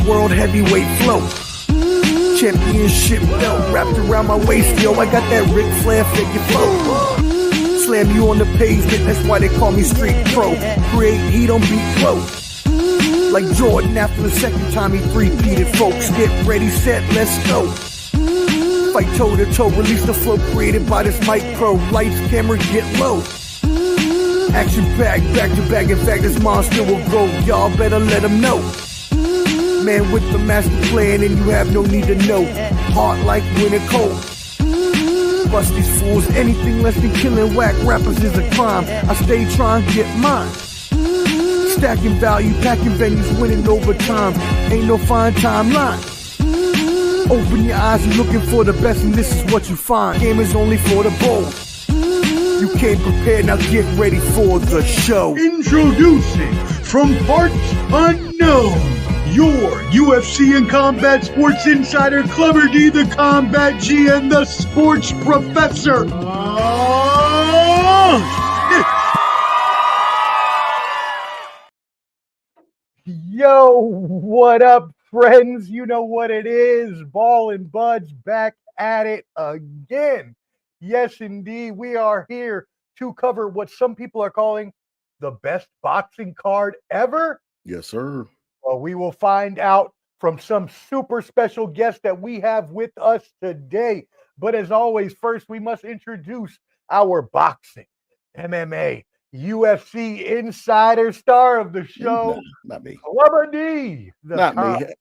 world heavyweight flow. Championship belt wrapped around my waist, yo. I got that Ric Flair figure flow. Slam you on the pavement, that's why they call me Street Pro. Create heat on beat flow. Like Jordan after the second time he three-peated, folks. Get ready, set, let's go. Fight toe to toe, release the flow created by this mic pro. Lights, camera, get low. Action packed, back to back. In fact, this monster will go. Y'all better let him know. Man with the master plan, and you have no need to know. Hard like winter cold. Bust these fools, anything less than killing whack rappers is a crime. I stay trying to get mine. Stacking value, packing venues, winning over time. Ain't no fine timeline. Open your eyes and looking for the best, and this is what you find. Game is only for the bold. You came prepared, now get ready for the show. Introducing from parts unknown, your UFC and combat sports insider, Clever D, the Combat G, and the sports professor. Yo, what up, friends? You know what it is. Ball and Buds back at it again. Yes, indeed. We are here to cover what some people are calling the best boxing card ever. Yes, sir. Well, we will find out from some super special guests that we have with us today. But as always, first we must introduce our boxing, MMA, UFC insider star of the show. No, not me. Clever D, the Not me. Combat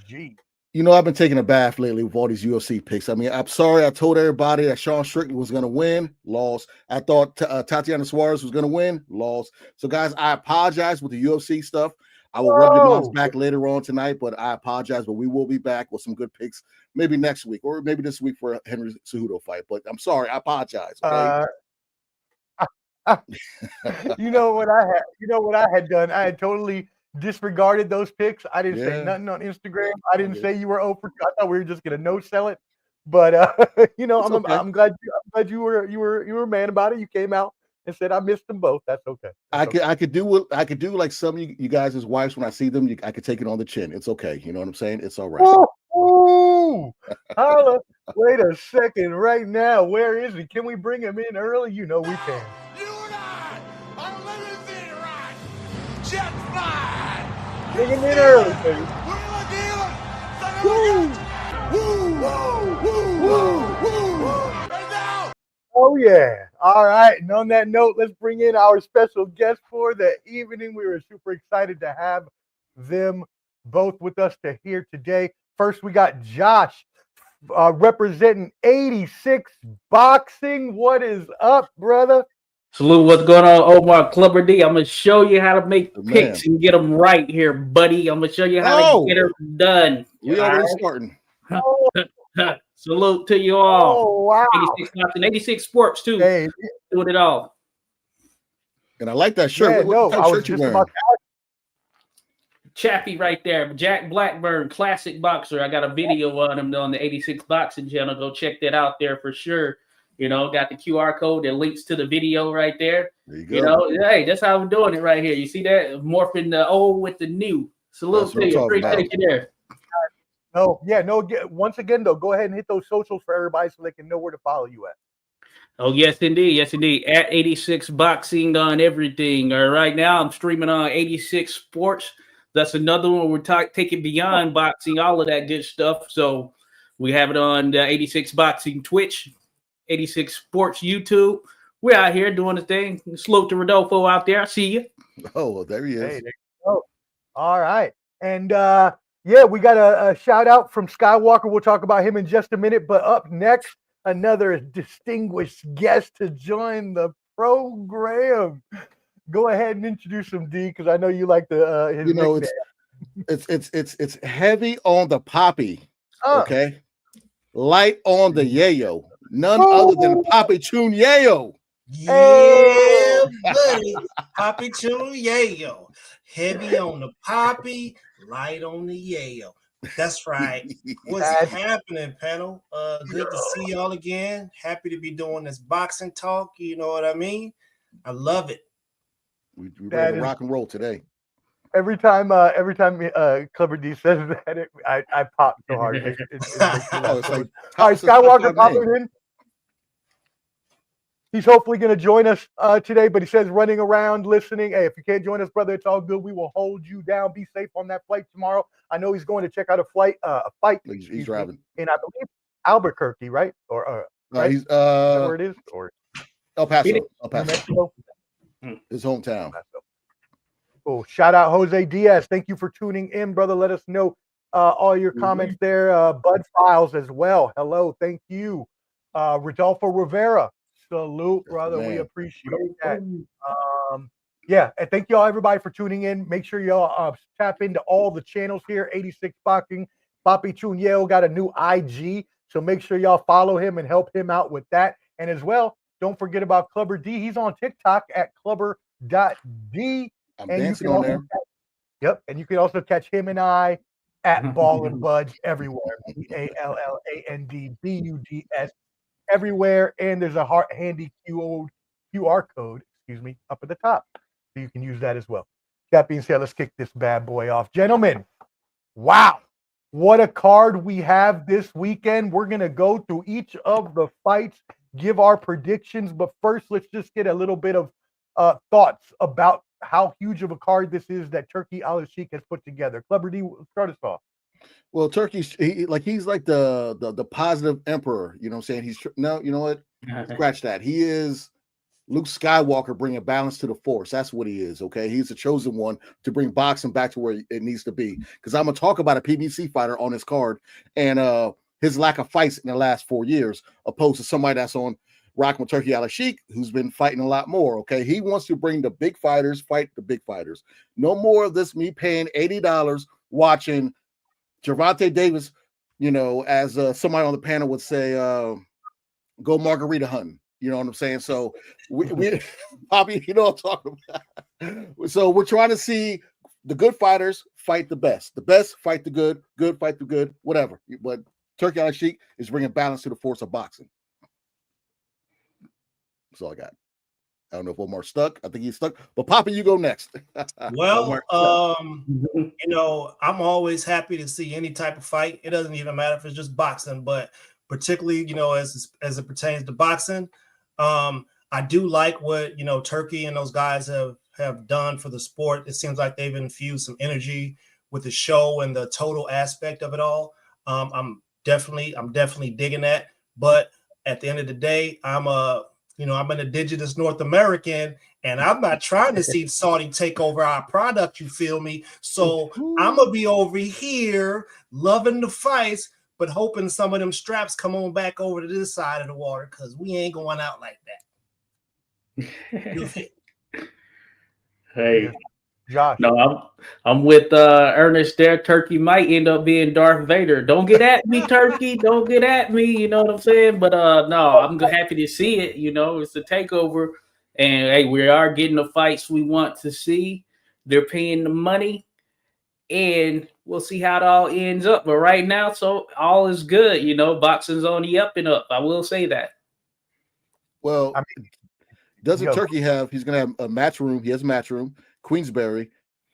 G. You know, I've been taking a bath lately with all these UFC picks. I mean, I'm sorry. I told everybody that Sean Strickland was going to win. Lost. I thought Tatiana Suarez was going to win. Lost. So, guys, I apologize with the UFC stuff. I will rub your minds back later on tonight, but I apologize. But we will be back with some good picks maybe next week or maybe this week for a Henry Cejudo fight. But I'm sorry. I apologize. Okay? You know what I had done? I had totally disregarded those picks. I didn't say nothing on Instagram. I didn't say you were 0 for 2. I thought we were just gonna no sell it. But you know, I'm glad you were a man about it. You came out and said I missed them both. That's okay. I could do like some of you guys' wives when I see them. I could take it on the chin. It's okay. You know what I'm saying? It's all right. Ooh, holla. Wait a second. Right now, where is he? Can we bring him in early? You know we can. You and I are living theater right. Jet flying. Bring him in early, baby. Wheeler dealer. Woo. Woo. Woo. Woo. Woo. Woo. Right now. Oh, yeah. All right. And on that note, let's bring in our special guest for the evening. We were super excited to have them both with us to here today. First, we got Josh representing 86 Boxing. What is up, brother? Salute, what's going on, Omar Clever D? I'm going to show you how to make picks and get them right here, buddy. I'm going to show you how to get them done. We already starting. Salute to you all. Oh, wow. 86 Boxing, 86 Sports, too. Hey. Doing it all. And I like that shirt. Yeah, what type of shirt you wearing? Chappie right there. Jack Blackburn, classic boxer. I got a video on him on the 86 Boxing channel. Go check that out there for sure. You know, got the QR code that links to the video right there. There you go. You know, hey, that's how I'm doing it right here. You see that? Morphing the old with the new. Salute to you. Appreciate you there. Once again, though, go ahead and hit those socials for everybody so they can know where to follow you at. Oh, yes, indeed. Yes, indeed. At 86 Boxing on everything. Right now, I'm streaming on 86 Sports. That's another one we're taking beyond boxing, all of that good stuff. So we have it on the 86 Boxing Twitch, 86 Sports YouTube. We're out here doing the thing. Salute to Rodolfo out there. I see you. Oh, well, there he is. Hey, there you go. All right. And we got a shout out from Skywalker. We'll talk about him in just a minute. But up next, another distinguished guest to join the program. Go ahead and introduce him, D, because I know you like the his nickname. It's heavy on the poppy, okay, light on the yayo. None other than Poppy Tune Yayo. Yeah, buddy. Poppy Tune Yayo. Heavy on the poppy, light on the yayo. That's right. What's happening, panel? Good to see y'all again. Happy to be doing this boxing talk. You know what I mean? I love it. We're ready to rock and roll today. every time Clever D says that, I pop so hard. It makes me laugh. Oh, it's like All right, Skywalker popping in. He's hopefully going to join us today, but he says running around listening. Hey, if you can't join us, brother, it's all good. We will hold you down. Be safe on that flight tomorrow. I know he's going to check out a fight. He's driving in, I believe, Albuquerque, right? Or right? He's Is that where it is? Or El Paso. Mexico? His hometown. Oh, shout out Jose Diaz. Thank you for tuning in, brother. Let us know all your comments there. Bud Files as well. Hello, thank you. Rodolfo Rivera. Salute, brother. We appreciate that. Yeah, and thank you all, everybody, for tuning in. Make sure y'all tap into all the channels here. 86 Boxing. Papi Chunyeo got a new IG, so make sure y'all follow him and help him out with that. And as well, don't forget about Clubber D. He's on TikTok at clubber.d. I'm dancing on there. Yep, and you can also catch him and I at Ball and Buds everywhere. BALLANDBUDS everywhere, and there's a handy QR code, up at the top, so you can use that as well. That being said, let's kick this bad boy off, gentlemen. Wow, what a card we have this weekend. We're gonna go through each of the fights, give our predictions, but first, let's just get a little bit of thoughts about how huge of a card this is that Turki Al-Sheikh has put together. Clubber D, start us off. Well, he's like the positive emperor. You know what I'm saying? You know what? Scratch that. He is Luke Skywalker bringing balance to the force. That's what he is. Okay, he's the chosen one to bring boxing back to where it needs to be. Because I'm gonna talk about a PBC fighter on this card and his lack of fights in the last 4 years, opposed to somebody that's on rocking with Turki Al-Sheikh, who's been fighting a lot more. Okay, he wants to bring the big fighters, fight the big fighters. No more of this me paying $80 watching Gervonta Davis, as somebody on the panel would say, go margarita hunting. You know what I'm saying? So we Bobby, you know what I'm talking about. So we're trying to see the good fighters fight the best fight the good fight the good, whatever. But Turki Al-Sheikh is bringing balance to the force of boxing. That's all I got. I don't know if Omar's stuck. I think he's stuck. But Poppy, you go next. Well, I'm always happy to see any type of fight. It doesn't even matter if it's just boxing, but particularly, as it pertains to boxing, I do like what Turki and those guys have done for the sport. It seems like they've infused some energy with the show and the total aspect of it all. I'm definitely digging that. But at the end of the day, I'm an indigenous North American, and I'm not trying to see Saudi take over our product, you feel me? So I'm going to be over here loving the fights, but hoping some of them straps come on back over to this side of the water, because we ain't going out like that. Hey, Josh. No, I'm with Ernest there. Turki might end up being Darth Vader. Don't get at me, Turki. Don't get at me. You know what I'm saying? But no, I'm happy to see it. It's a takeover. And hey, we are getting the fights we want to see. They're paying the money. And we'll see how it all ends up. But right now, so all is good. Boxing's on the up and up. I will say that. Well, doesn't Turki have, he's going to have a match room. He has a match room. Queensberry,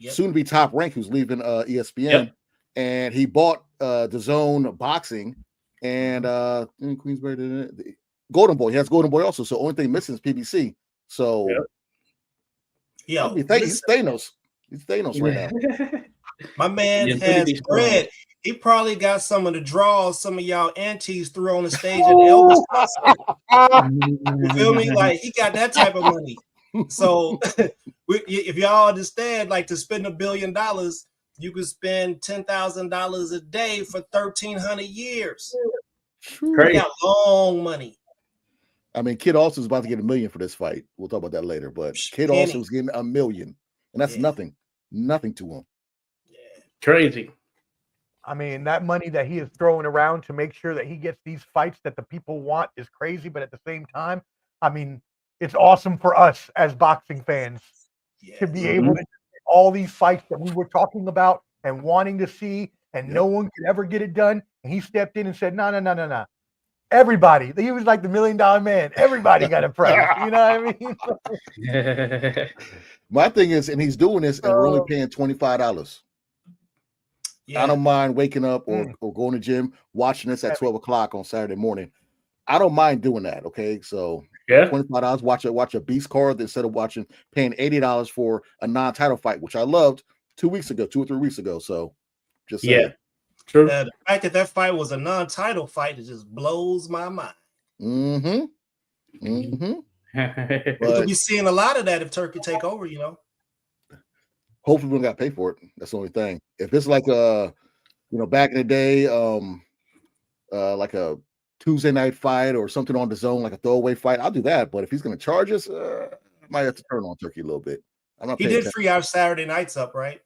soon to be Top Rank, who's leaving ESPN, and he bought the Zone Boxing and Queensberry, Golden Boy. He has Golden Boy also. So only thing missing is PBC. So he's Thanos. He's Thanos right now. My man has bread. He probably got some of the draws some of y'all aunties threw on the stage at the Elvis. You feel me? Like, he got that type of money. So if y'all understand, like, to spend $1 billion, you could spend $10,000 a day for 1,300 years. Great. Got long money. I mean, Kid Austin's about to get $1 million for this fight. We'll talk about that later. But Kid Austin's getting $1 million, and that's nothing to him. Yeah. Crazy. I mean, that money that he is throwing around to make sure that he gets these fights that the people want is crazy. But at the same time, I mean, it's awesome for us as boxing fans to be able to get all these fights that we were talking about and wanting to see, and no one could ever get it done. And he stepped in and said, no. everybody. He was like the $1 million man. Everybody got a price. You know what I mean? My thing is, and he's doing this, and we're only paying $25. Yeah. I don't mind waking up or going to the gym, watching this at 12 o'clock on Saturday morning. I don't mind doing that. Okay, so $25, watch a beast card instead of paying $80 for a non-title fight, which I loved 2 or 3 weeks ago. So just saying. True. The fact that fight was a non-title fight, it just blows my mind. But We'll be seeing a lot of that if Turkey take over, you know. Hopefully we don't got to pay for it. That's the only thing. If it's like back in the day, like a Tuesday night fight or something on the zone, like a throwaway fight, I'll do that. But if he's going to charge us, I might have to turn on Turkey a little bit. He did free our Saturday nights up, right?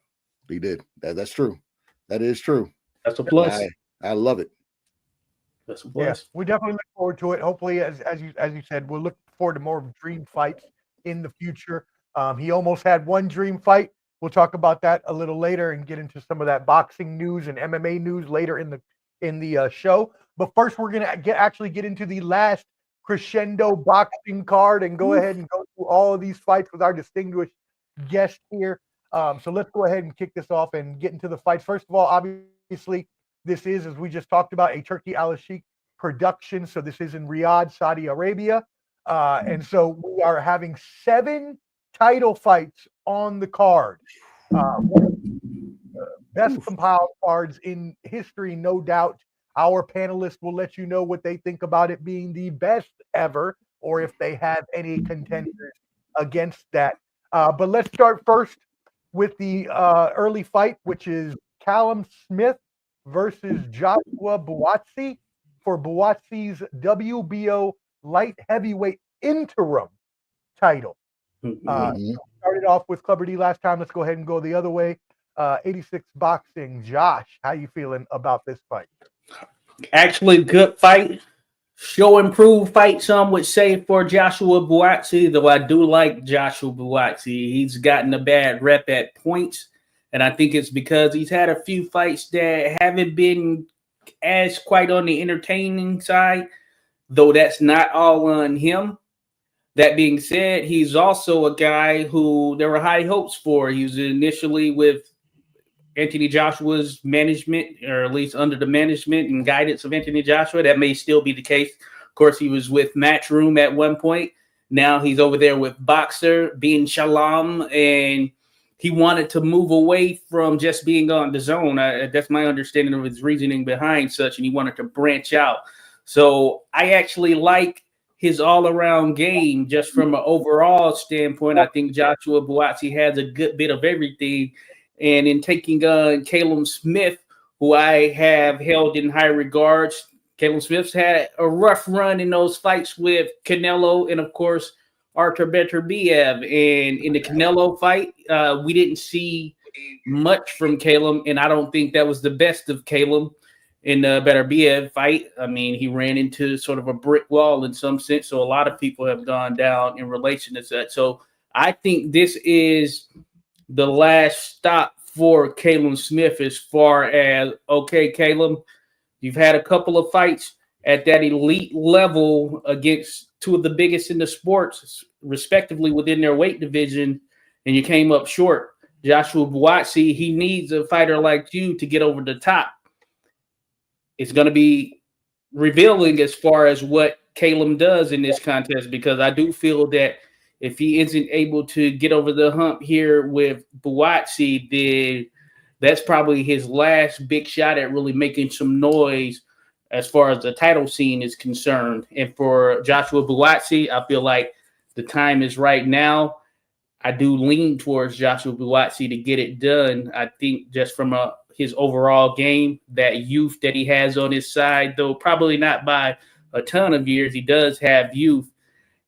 He did. That's true. That is true. That's a plus. I love it. That's a plus. Yes, we definitely look forward to it. Hopefully, as you said, we'll look forward to more dream fights in the future. He almost had one dream fight. We'll talk about that a little later and get into some of that boxing news and MMA news later in the show. But first, we're gonna get into the last Crescendo boxing card and go ahead and go through all of these fights with our distinguished guest here. So let's go ahead and kick this off and get into the fights. First of all, obviously, this is, as we just talked about, a Turkey Al-Sheikh production. So this is in Riyadh, Saudi Arabia. And so we are having 7 title fights on the card. Best compiled cards in history, no doubt. Our panelists will let you know what they think about it being the best ever, or if they have any contenders against that. But let's start first with the early fight, which is Callum Smith versus Joshua Buatsi for Buatsi's WBO light heavyweight interim title. Started off with Clubber D last time. Let's go ahead and go the other way. 86 Boxing. Josh, how you feeling about this fight? Actually, good fight. Show improved fight, some would say, for Joshua Buatsi, though I do like Joshua Buatsi. He's gotten a bad rep at points, and I think it's because he's had a few fights that haven't been as quite on the entertaining side, though that's not all on him. That being said, he's also a guy who there were high hopes for. He was initially with Anthony Joshua's management, or at least under the management and guidance of Anthony Joshua. That may still be the case. Of course, he was with Matchroom at one point. Now he's over there with Boxer, Bin Shalom, and he wanted to move away from just being on the zone. That's my understanding of his reasoning behind such, and he wanted to branch out. So I actually like his all-around game just from an overall standpoint. I think Joshua Buatsi has a good bit of everything. And in taking on Callum Smith, who I have held in high regards, Callum Smith's had a rough run in those fights with Canelo and, of course, Artur Beterbiev. And in the Canelo fight, we didn't see much from Callum, and I don't think that was the best of Callum. In the Beterbiev fight, I mean, he ran into sort of a brick wall in some sense. So a lot of people have gone down in relation to that. So I think this is the last stop for Callum Smith as far as, okay, Callum, you've had a couple of fights at that elite level against two of the biggest in the sports, respectively, within their weight division, and you came up short. Joshua Buatsi, he needs a fighter like you to get over the top. It's going to be revealing as far as what Callum does in this contest, because I do feel that if he isn't able to get over the hump here with Buatsi, then that's probably his last big shot at really making some noise as far as the title scene is concerned. And for Joshua Buatsi, I feel like the time is right now. I do lean towards Joshua Buatsi to get it done. I think just from his overall game, that youth that he has on his side, though probably not by a ton of years, he does have youth.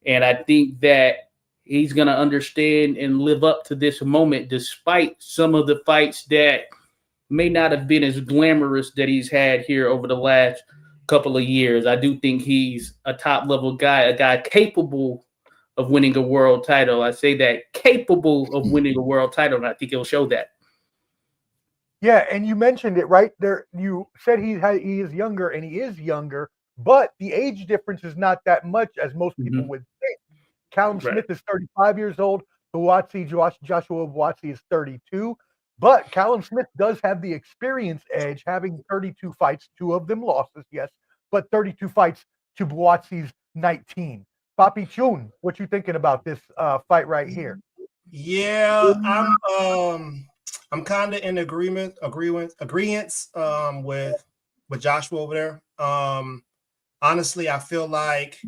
And I think that he's going to understand and live up to this moment, despite some of the fights that may not have been as glamorous that he's had here over the last couple of years. I do think he's a top-level guy, a guy capable of winning a world title. I say that, capable of winning a world title, and I think he'll show that. Yeah, and you mentioned it right there. You said he is younger, and he is younger, but the age difference is not that much as most people would think. Callum Smith is 35 years old. Joshua Buatsi is 32. But Callum Smith does have the experience edge, having 32 fights, 2 of them losses, yes, but 32 fights to Buatsi's 19. Papi Chun, what you thinking about this fight right here? Yeah, I'm kind of in agreement with Joshua over there. Honestly, I feel like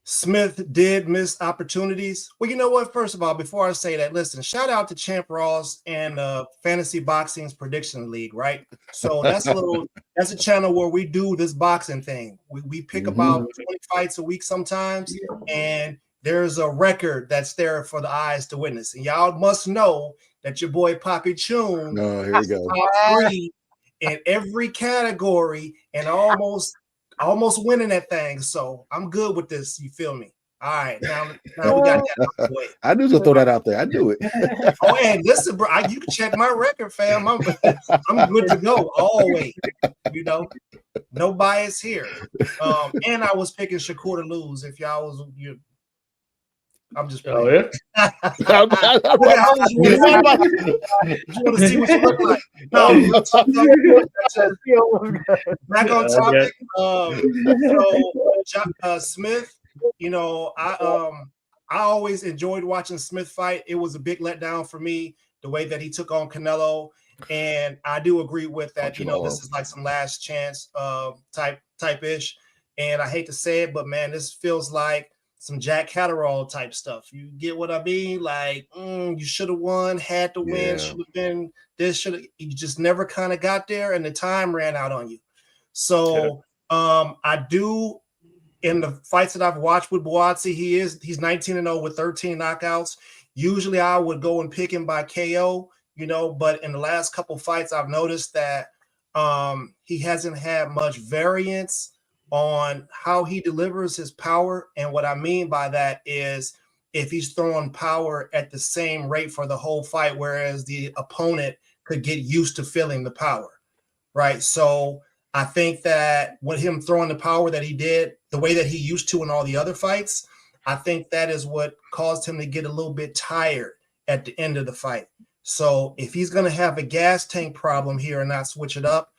Smith did miss opportunities. Well, you know what? First of all, before I say that, listen, shout out to Champ Ross and Fantasy Boxing's Prediction League, right? So that's a channel where we do this boxing thing. We pick about 20 fights a week sometimes, and there's a record that's there for the eyes to witness. And y'all must know that your boy Papi Chun here we go. top 3 in every category and almost winning that thing. So I'm good with this. You feel me? All right. Now we got that out the way. I knew to throw that out there. I knew it. Oh, and listen, bro, you can check my record, fam. I'm good to go always. You know, no bias here. And I was picking Shakur to lose. If y'all was I'm just playing. Oh, yeah? You want to see what you look like? No, back on topic. Smith, you know, I always enjoyed watching Smith fight. It was a big letdown for me, the way that he took on Canelo. And I do agree with that, you know, this is like some last chance type-ish. And I hate to say it, but man, this feels like some Jack Catterall type stuff. You get what I mean? Like, you should have won, had to win, should have been this, you just never kind of got there, and the time ran out on you. So I do, in the fights that I've watched with Buatsi, he's 19-0 with 13 knockouts. Usually I would go and pick him by KO, you know, but in the last couple fights, I've noticed that he hasn't had much variance on how he delivers his power. And what I mean by that is if he's throwing power at the same rate for the whole fight, whereas the opponent could get used to feeling the power, right? So I think that with him throwing the power that he did, the way that he used to in all the other fights, I think that is what caused him to get a little bit tired at the end of the fight. So if he's going to have a gas tank problem here and not switch it up,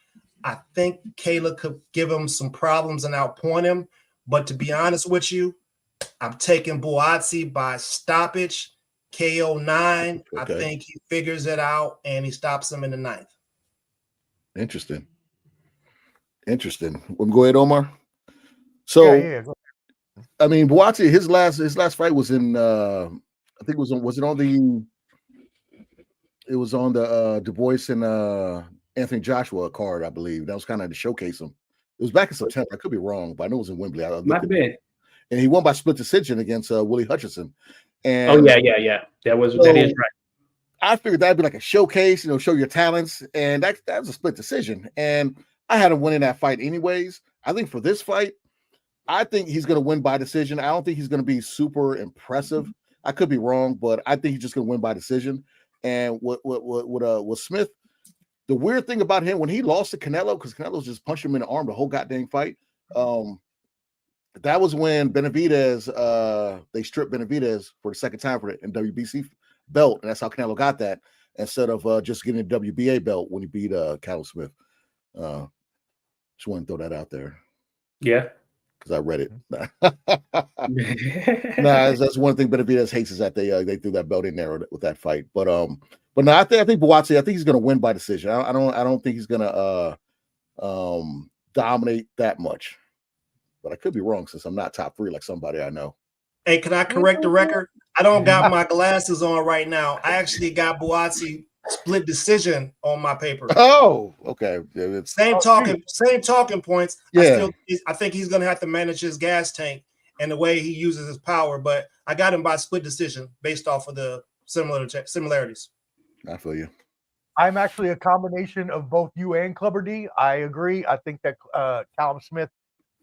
I think Kayla could give him some problems and outpoint him. But to be honest with you, I'm taking Buatsi by stoppage, KO 9. Okay. I think he figures it out and he stops him in the 9th. Interesting. We'll go ahead, Omar. So, I mean, Buatsi, his last fight was in I think it was on the Dubois and Anthony Joshua card, I believe. That was kind of to showcase him. It was back in September. I could be wrong, but I know it was in Wembley. And he won by split decision against Willie Hutchinson. And yeah. That is right. I figured that'd be like a showcase, you know, show your talents, and that was a split decision. And I had him winning that fight anyways. I think for this fight, I think he's going to win by decision. I don't think he's going to be super impressive. I could be wrong, but I think he's just going to win by decision. And with Smith, the weird thing about him, when he lost to Canelo, because Canelo's just punched him in the arm the whole goddamn fight, that was when Beterbiev, they stripped Beterbiev for the second time for the WBC belt, and that's how Canelo got that, instead of just getting the WBA belt when he beat Callum Smith. Just want to throw that out there. Yeah. Because I read it. That's one thing Beterbiev hates is that they threw that belt in there with that fight. But no, I think Buatsi, I think he's going to win by decision. I don't think he's going to dominate that much. But I could be wrong since I'm not top 3 like somebody I know. Hey, can I correct the record? I don't got my glasses on right now. I actually got Buatsi split decision on my paper. Oh, okay. Same talking points. Yeah. I think he's going to have to manage his gas tank and the way he uses his power. But I got him by split decision based off of the similarities. I feel you. I'm actually a combination of both you and Clubber D. I agree. I think that Callum Smith,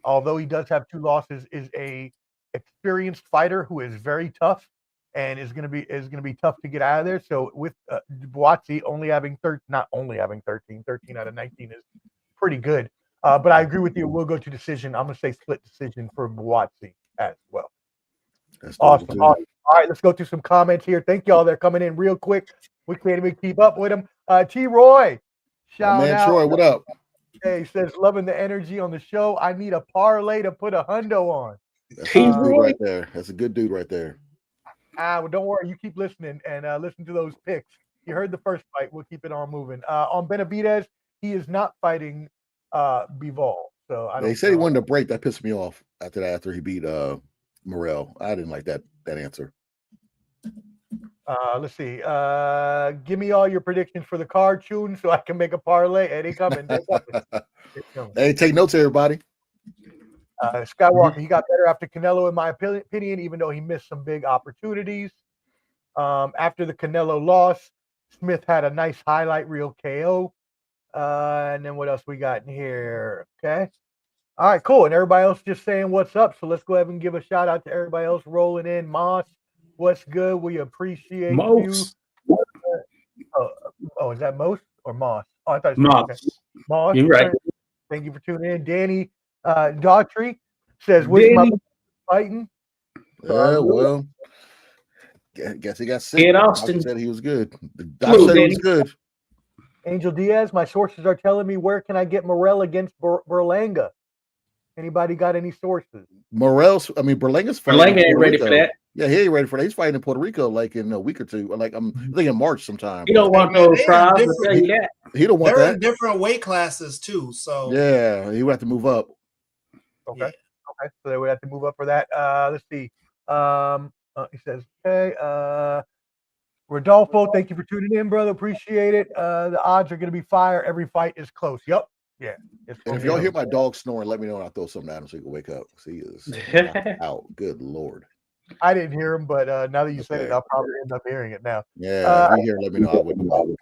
although he does have 2 losses, is a experienced fighter who is very tough and is going to be tough to get out of there. So with Buatsi only having 13 out of 19 is pretty good. But I agree with you. We'll go to decision. I'm going to say split decision for Boatsing as well. That's Awesome. All right, let's go to some comments here. Thank y'all. They're coming in real quick. We can't even keep up with them. T. Roy, shout out. Troy, what up? Hey, he says, loving the energy on the show. I need a parlay to put a hundo on. That's a good dude right there. That's a good dude right there. Well, don't worry. You keep listening and listen to those picks. You heard the first fight. We'll keep it on moving. On Beterbiev, he is not fighting Bivol. So They said he wanted to break. That pissed me off after he beat Morel. I didn't like that answer. Let's see. Give me all your predictions for the card, Chun, so I can make a parlay. Hey, they coming. Hey, take notes, everybody. Skywalker, he got better after Canelo, in my opinion, even though he missed some big opportunities. After the Canelo loss, Smith had a nice highlight reel KO. And then what else we got in here? Okay. All right, cool. And everybody else just saying what's up. So let's go ahead and give a shout out to everybody else rolling in. Moss, what's good? We appreciate Most. you. Is that Most or Moss? Oh, I thought it was Moss. okay. Moss. You're right. Thank you for tuning in. Danny Daughtry says, "What's my fighting?" Yeah, well, guess he got sick. Ed Austin said he was good. The doctor said he was good. Angel Diaz, my sources are telling me, where can I get Morel against Berlanga? Anybody got any sources? Berlanga's fighting. Berlanga ain't ready for that. Yeah, he ain't ready for that. He's fighting in Puerto Rico like in a week or two. Like I think in March sometime. He don't want those trials. I'll tell you that. He don't want They're that. in different weight classes too. So yeah, he would have to move up. Okay. Yeah. Okay. So they would have to move up for that. Let's see. He says, okay. Rodolfo, thank you for tuning in, brother. Appreciate it. The odds are going to be fire. Every fight is close. Yep. Yeah. And if y'all hear my dog snoring, let me know and I'll throw something at him so he can wake up. He is out. Good Lord. I didn't hear him, but now that you said it, I'll probably end up hearing it now. Yeah, if you hear, let me know. I wouldn't. All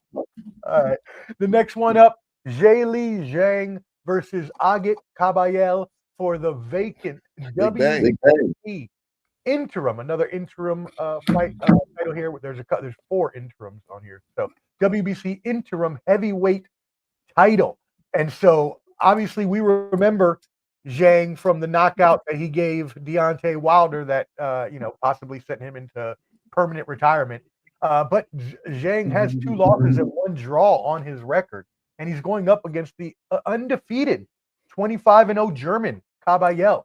right. The next one up, Zheli Zhang versus Agit Kabayel for the vacant WBC interim. Another interim fight title here. There's 4 interims on here. So WBC interim heavyweight title. And so obviously we remember Zhang from the knockout that he gave Deontay Wilder that possibly sent him into permanent retirement. But Zhang has 2 losses and 1 draw on his record, and he's going up against the undefeated 25-0 German Kabayel.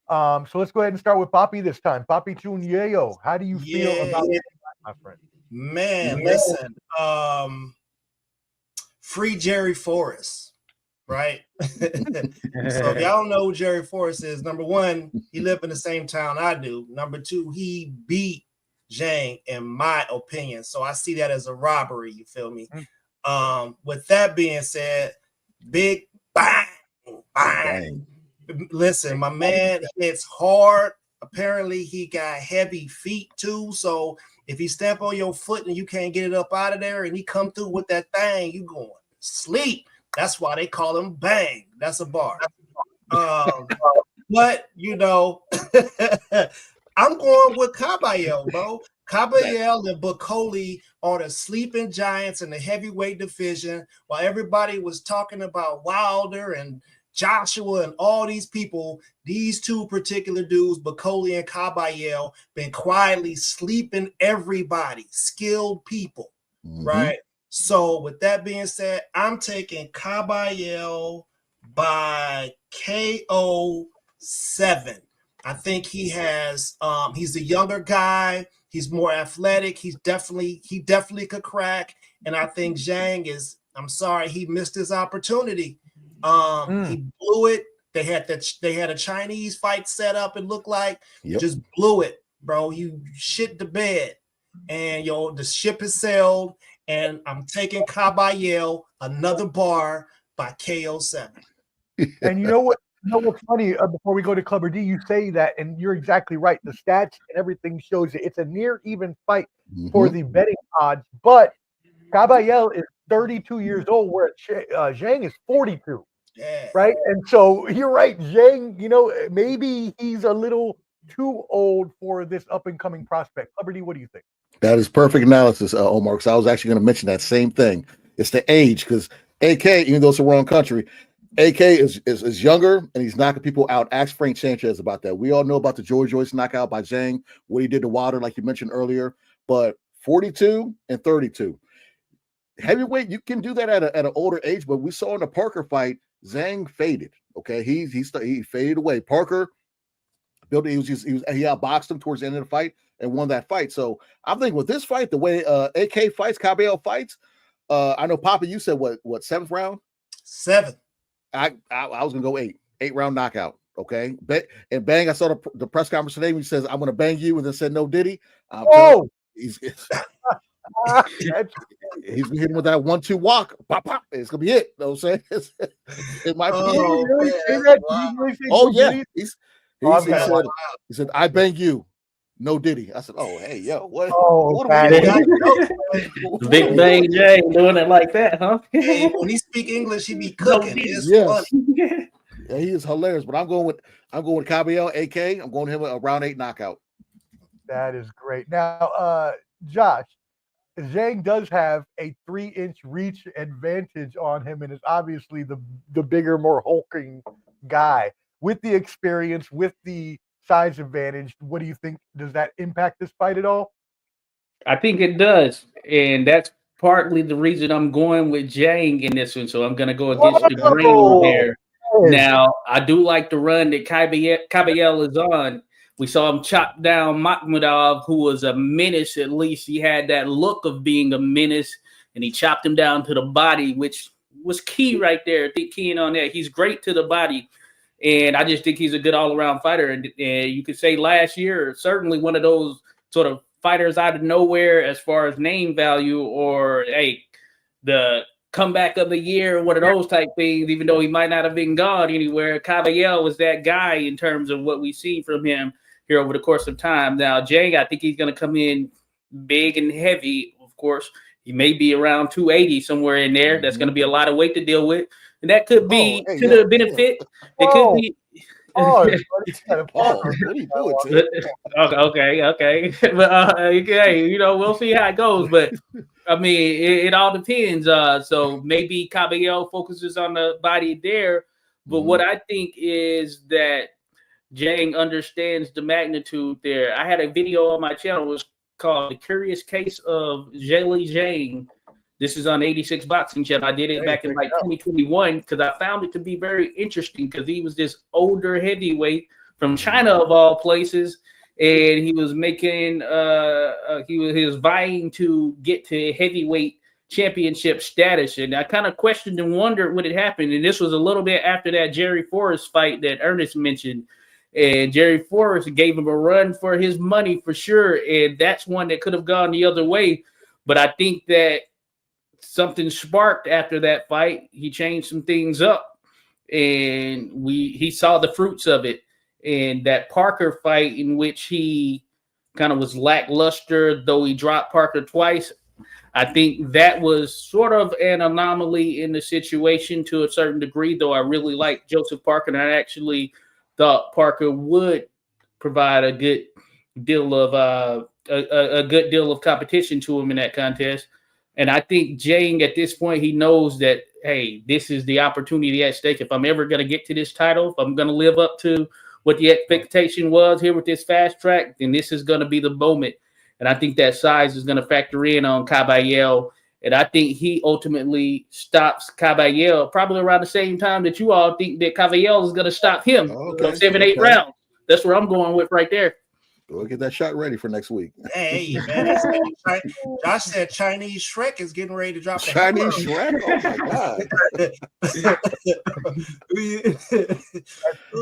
So let's go ahead and start with Papi this time. Papi Chun Yeo, how do you feel about that, my friend? Man, listen. Free Jerry Forrest. Right? So if y'all know who Jerry Forrest is, number 1, he lived in the same town I do. Number 2, he beat Zhang, in my opinion. So I see that as a robbery, you feel me? With that being said, big bang, bang. Listen, my man hits hard. Apparently he got heavy feet too. So if he stamp on your foot and you can't get it up out of there and he come through with that thing, you going to sleep. That's why they call him Bang. That's a bar. But, I'm going with Kabayel, bro. Kabayel and Bukoli are the sleeping giants in the heavyweight division. While everybody was talking about Wilder and Joshua and all these people, these 2 particular dudes, Bukoli and Kabayel, been quietly sleeping everybody, skilled people, right? So with that being said, I'm taking Kabayel by KO 7. I think he has he's a younger guy, he's more athletic, he definitely could crack. And I think Zhang he missed his opportunity. He blew it. They had a Chinese fight set up, it looked like. Just blew it, bro. You shit the bed. And the ship has sailed. And I'm taking Kabayel, another bar by KO 7. And you know what's funny? Before we go to Clubber D, you say that, and you're exactly right. The stats and everything shows it's a near even fight for the betting odds. But Kabayel is 32 years old, where Zhang is 42. Yeah. Right? And so you're right, Zhang, maybe he's a little too old for this up-and-coming prospect. Clubber D, what do you think? That is perfect analysis, Omar, because I was actually going to mention that same thing. It's the age, because AK, even though it's the wrong country, AK is younger and he's knocking people out. Ask Frank Sanchez about that. We all know about the George Joyce knockout by Zhang, what he did to Wilder, like you mentioned earlier. But 42 and 32. Heavyweight, you can do that at an older age, but we saw in the Parker fight, Zhang faded. Okay, he faded away. Parker built. He outboxed him towards the end of the fight and won that fight. So I'm thinking with this fight, the way AK fights, Cabello fights. I know, Papa, you said what 7th round? 7. I was gonna go 8 round knockout. Okay, and bang! I saw the press conference today. He says I'm gonna bang you, and then said no Diddy. Oh, he's hitting with that 1-2 walk. Pop, pop. It's gonna be it. You know what I'm saying? It might be. Oh yeah. He said I bang you. No Diddy. I said, oh hey yo, what? Oh, what Big Bang Jay doing it like that, huh? Hey, when he speak English, he be cooking. It's funny. Yeah, he is hilarious. But I'm going with Cabello, AK. I'm going him a round 8 knockout. That is great. Now, Josh, Zhang does have a 3-inch reach advantage on him, and is obviously the bigger, more hulking guy. With the experience, with the size advantage, what do you think? Does that impact this fight at all? I think it does, and that's partly the reason I'm going with Zhang in this one. So I'm going to go against the grain there. Now, I do like the run that Cabello is on. We saw him chop down Makhmudov, who was a menace. At least he had that look of being a menace, and he chopped him down to the body, which was key right there. I think keying on that. He's great to the body, and I just think he's a good all-around fighter. And you could say last year, certainly one of those sort of fighters out of nowhere as far as name value, or the comeback of the year, one of those type things, even though he might not have been gone anywhere. Cabello was that guy in terms of what we've seen from him here over the course of time. Now, Jay, I think he's going to come in big and heavy, of course. He may be around 280, somewhere in there. That's going to be a lot of weight to deal with. And that could be the benefit. It could be. Okay. But okay, we'll see how it goes. But I mean, it all depends. So maybe Cabello focuses on the body there. But what I think is that Zhang understands the magnitude there. I had a video on my channel. It was called The Curious Case of Zheli Zhang. This is on 86Boxing channel. I did it back in like 2021 because I found it to be very interesting because he was this older heavyweight from China of all places, and he was making he was vying to get to heavyweight championship status. And I kind of questioned and wondered what had happened. And this was a little bit after that Jerry Forrest fight that Ernest mentioned. And Jerry Forrest gave him a run for his money for sure. And that's one that could have gone the other way. But I think that something sparked after that fight. He changed some things up, and he saw the fruits of it. And that Parker fight, in which he kind of was lackluster, though he dropped Parker twice, I think that was sort of an anomaly in the situation to a certain degree, though I really liked Joseph Parker, and I actually thought Parker would provide a good deal of competition to him in that contest. And I think Zhang, at this point, he knows that, hey, this is the opportunity at stake. If I'm ever going to get to this title, if I'm going to live up to what the expectation was here with this fast track, then this is going to be the moment. And I think that size is going to factor in on Cabello. And I think he ultimately stops Cabello probably around the same time that you all think that Cabello is going to stop him. 7-8 rounds. That's where I'm going with right there. We'll get that shot ready for next week. Hey, man. Josh said Chinese Shrek is getting ready to drop the Chinese Shrek? Oh,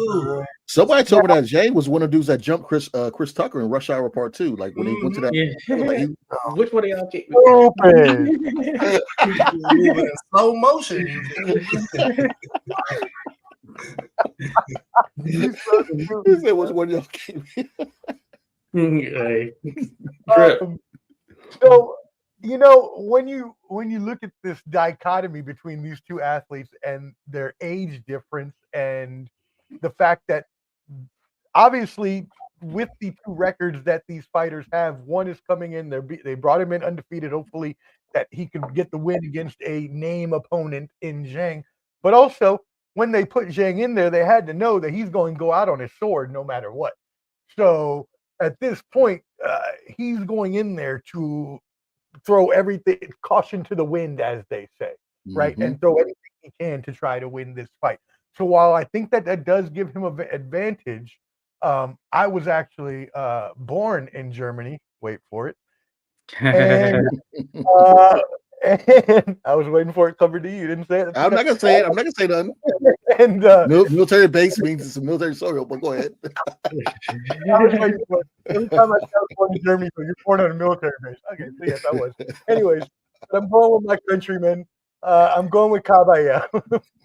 my God. Somebody told me that Jay was one of the dudes that jumped Chris Tucker in Rush Hour Part 2. Like when he went to that. Yeah. Which one of y'all keep moving in slow motion? He said, "Which one of y'all keep?" So when you look at this dichotomy between these two athletes and their age difference, and the fact that obviously with the two records that these fighters have, one is coming in, they brought him in undefeated, hopefully that he could get the win against a name opponent in Zhang, but also when they put Zhang in there, they had to know that he's going to go out on his sword no matter what. So at this point, he's going in there to throw everything, caution to the wind, as they say, right? And throw anything he can to try to win this fight. So while I think that does give him an advantage, I was actually born in Germany. Wait for it. And, and I was waiting for it covered to you. You didn't say it. I'm not gonna say it. I'm not gonna say nothing. And military base means it's a military soil, but go ahead. Every time I was born in Germany, so you're born on a military base. Okay, so yes, I was. Anyways, I'm going with my countrymen. I'm going with Caballero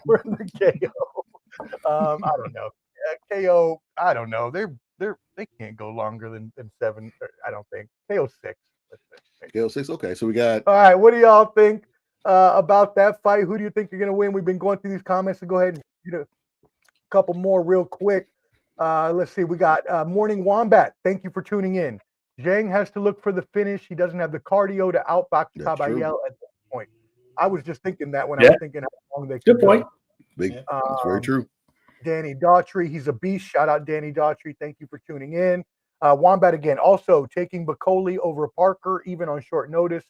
for the KO. I don't know. KO. I don't know. They can't go longer than 7. I don't think. KO 6. KO 6. Okay, so we got. All right. What do y'all think about that fight? Who do you think you're going to win? We've been going through these comments, so go ahead and get a couple more real quick. Let's see. We got Morning Wombat. Thank you for tuning in. Zhang has to look for the finish. He doesn't have the cardio to outbox Caballero at this point. I was just thinking that when I was thinking how long they could Good point. Big. That's very true. Danny Daughtry, he's a beast. Shout out Danny Daughtry. Thank you for tuning in. Wombat again, also taking Bacoli over Parker, even on short notice.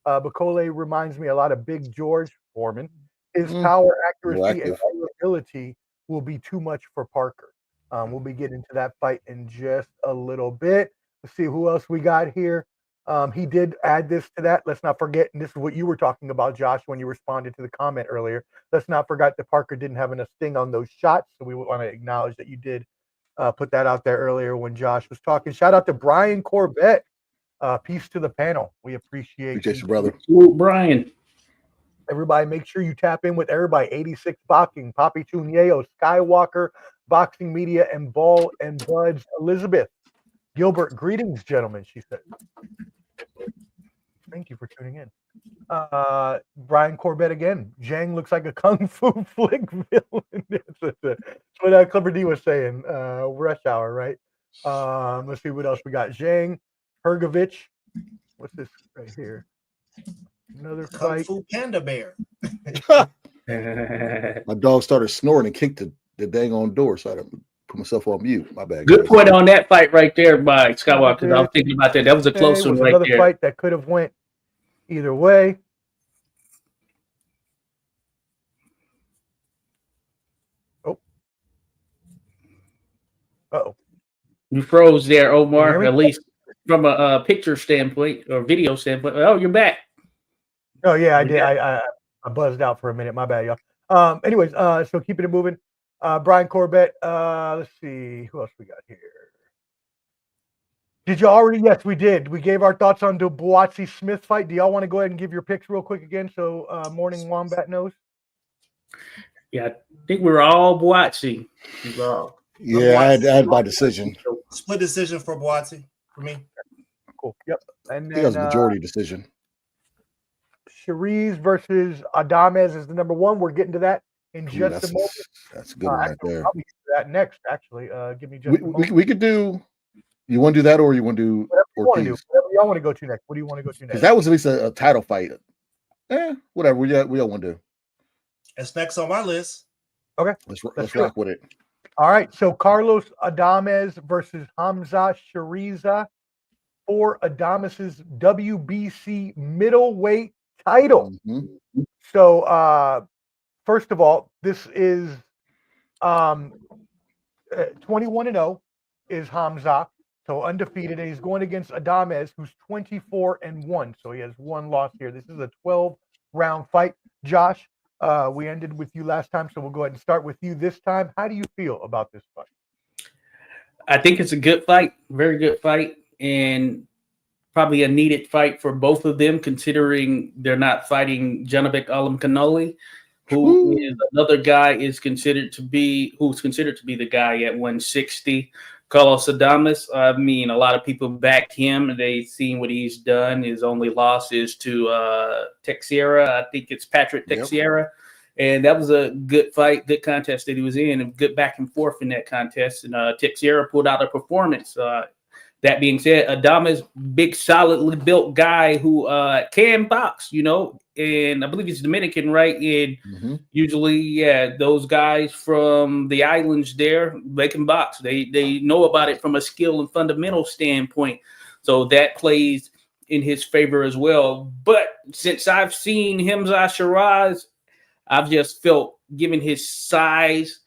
Bacoli reminds me a lot of Big George Foreman. His power, accuracy, and durability will be too much for Parker. We'll be getting into that fight in just a little bit. Let's see who else we got here. He did add this to that. Let's not forget, and this is what you were talking about, Josh, when you responded to the comment earlier. Let's not forget that Parker didn't have enough sting on those shots. So we want to acknowledge that you did put that out there earlier when Josh was talking. Shout out to Brian Corbett. Peace to the panel. We appreciate you, brother. Brian. Everybody, make sure you tap in with everybody. 86 Boxing, Papi Chuneo, Skywalker, Boxing Media, and Ball and Buds. Elizabeth Gilbert, greetings, gentlemen, she said. Thank you for tuning in. Brian Corbett again. Zhang looks like a kung fu flick villain. That's what Clever D was saying. Rush Hour, right? Let's see what else we got. Zhang Hergovich. What's this right here? Another Kung fight. Fu Panda Bear. My dog started snoring and kicked the dang on door, so I had to put myself on mute. My bad. Good point on that fight right there by Skywalker. I was thinking about that. That was a close one right another there. Fight that could have went either way. Uh-oh. You froze there, Omar, me? at least from a picture standpoint or video standpoint. Oh, you're back. Oh, yeah, I did. I buzzed out for a minute. My bad, y'all. Anyways, so keeping it moving. Brian Corbett. Let's see. Who else we got here? Did you already? Yes, we did. We gave our thoughts on Dubois Smith fight. Do y'all want to go ahead and give your picks real quick again so Morning Wombat knows? Yeah, I think we were all Boatsy. Yeah, I had my decision. Split decision for Boatsy for me. Cool. Yep. And I think then it was a majority decision. Cherise versus Adames is the number one. We're getting to that in just a moment. That's a good one right there. I'll be to that next, actually. Give me just a moment. We could do. You want to do that, or you want to do whatever y'all want to go to next. What do you want to go to next? Because that was at least a title fight. Whatever. We all want to do. That's next on my list. Okay. Let's rock with it. All right. So Carlos Adames versus Hamza Shariza for Adames's WBC middleweight title. Mm-hmm. So first of all, this is 21-0 is Hamza. So undefeated, and he's going against Adames, who's 24-1. So he has one loss here. This is a 12-round fight. Josh, we ended with you last time, so we'll go ahead and start with you this time. How do you feel about this fight? I think it's a good fight, very good fight, and probably a needed fight for both of them, considering they're not fighting Janabek Alimkhanuly, who is another guy who's considered to be the guy at 160. Carlos Adames, I mean, a lot of people back him. They've seen what he's done. His only loss is to Teixeira. I think it's Patrick Teixeira. Yep. And that was a good fight, good contest that he was in, and good back and forth in that contest. And Teixeira pulled out a performance. That being said, Adames, big, solidly built guy who can box, and I believe he's Dominican, right? And usually, yeah, those guys from the islands there, they can box. They know about it from a skill and fundamental standpoint. So that plays in his favor as well. But since I've seen Hamza Shiraz, I've just felt, given his size,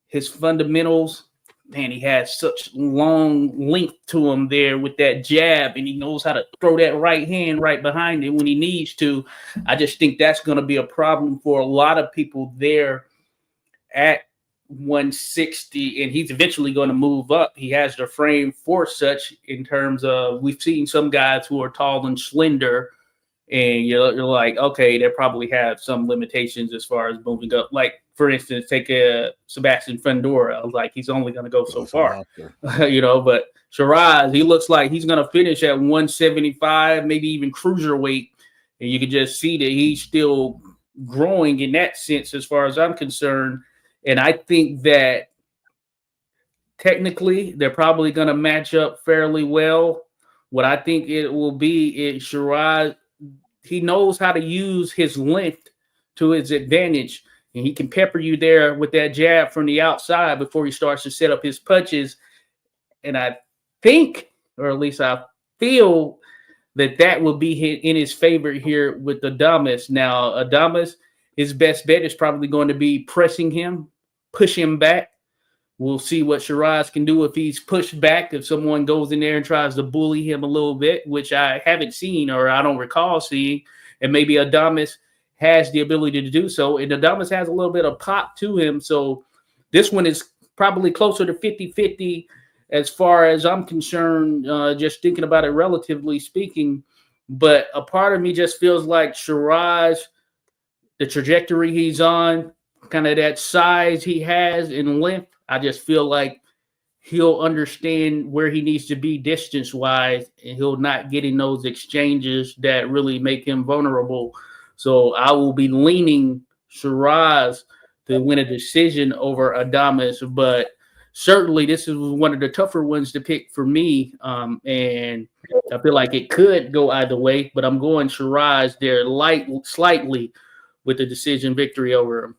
his fundamentals, man, he has such long length to him there with that jab, and he knows how to throw that right hand right behind it when he needs to. I just think that's going to be a problem for a lot of people there at 160, and he's eventually going to move up. He has the frame for such, in terms of, we've seen some guys who are tall and slender, and you're like, okay, they probably have some limitations as far as moving up. Like, for instance, take Sebastian Fundora. I was like, he's only going to go so far, but Shiraz, he looks like he's going to finish at 175, maybe even cruiserweight. And you can just see that he's still growing in that sense, as far as I'm concerned. And I think that technically they're probably going to match up fairly well. What I think it will be is Shiraz, he knows how to use his length to his advantage, and he can pepper you there with that jab from the outside before he starts to set up his punches. And I think, or at least I feel, that will be in his favor here with Adames. Now, Adames, his best bet is probably going to be pressing him, push him back. We'll see what Shiraz can do if he's pushed back, if someone goes in there and tries to bully him a little bit, which I haven't seen, or I don't recall seeing. And maybe Adames has the ability to do so. And Adames has a little bit of pop to him. So this one is probably closer to 50-50 as far as I'm concerned, just thinking about it relatively speaking. But a part of me just feels like Shiraz, the trajectory he's on, kind of that size he has in length, I just feel like he'll understand where he needs to be distance-wise, and he'll not get in those exchanges that really make him vulnerable. So I will be leaning Shiraz to win a decision over Adames, but certainly this is one of the tougher ones to pick for me, and I feel like it could go either way, but I'm going Shiraz there slightly with the decision victory over him.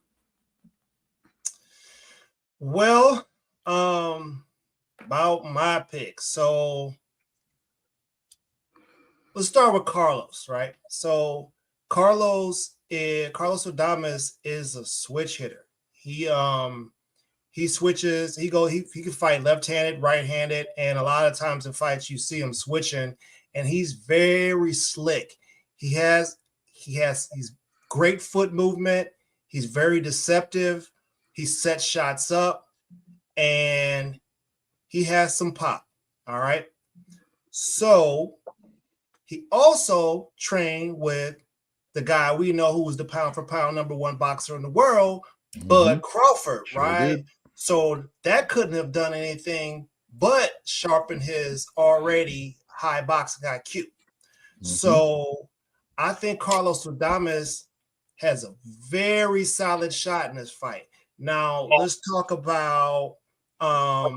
Well, about my pick. So let's start with Carlos, right? So Carlos Adames is a switch hitter. He switches, he can fight left-handed, right-handed, and a lot of times in fights you see him switching, and he's very slick. He's great foot movement. He's very deceptive. He sets shots up, and he has some pop. All right. So he also trained with the guy we know who was the pound for pound #1 boxer in the world, Bud Crawford, right? Did. So that couldn't have done anything but sharpen his already high boxing IQ. So I think Carlos Adames has a very solid shot in this fight. Now let's talk about my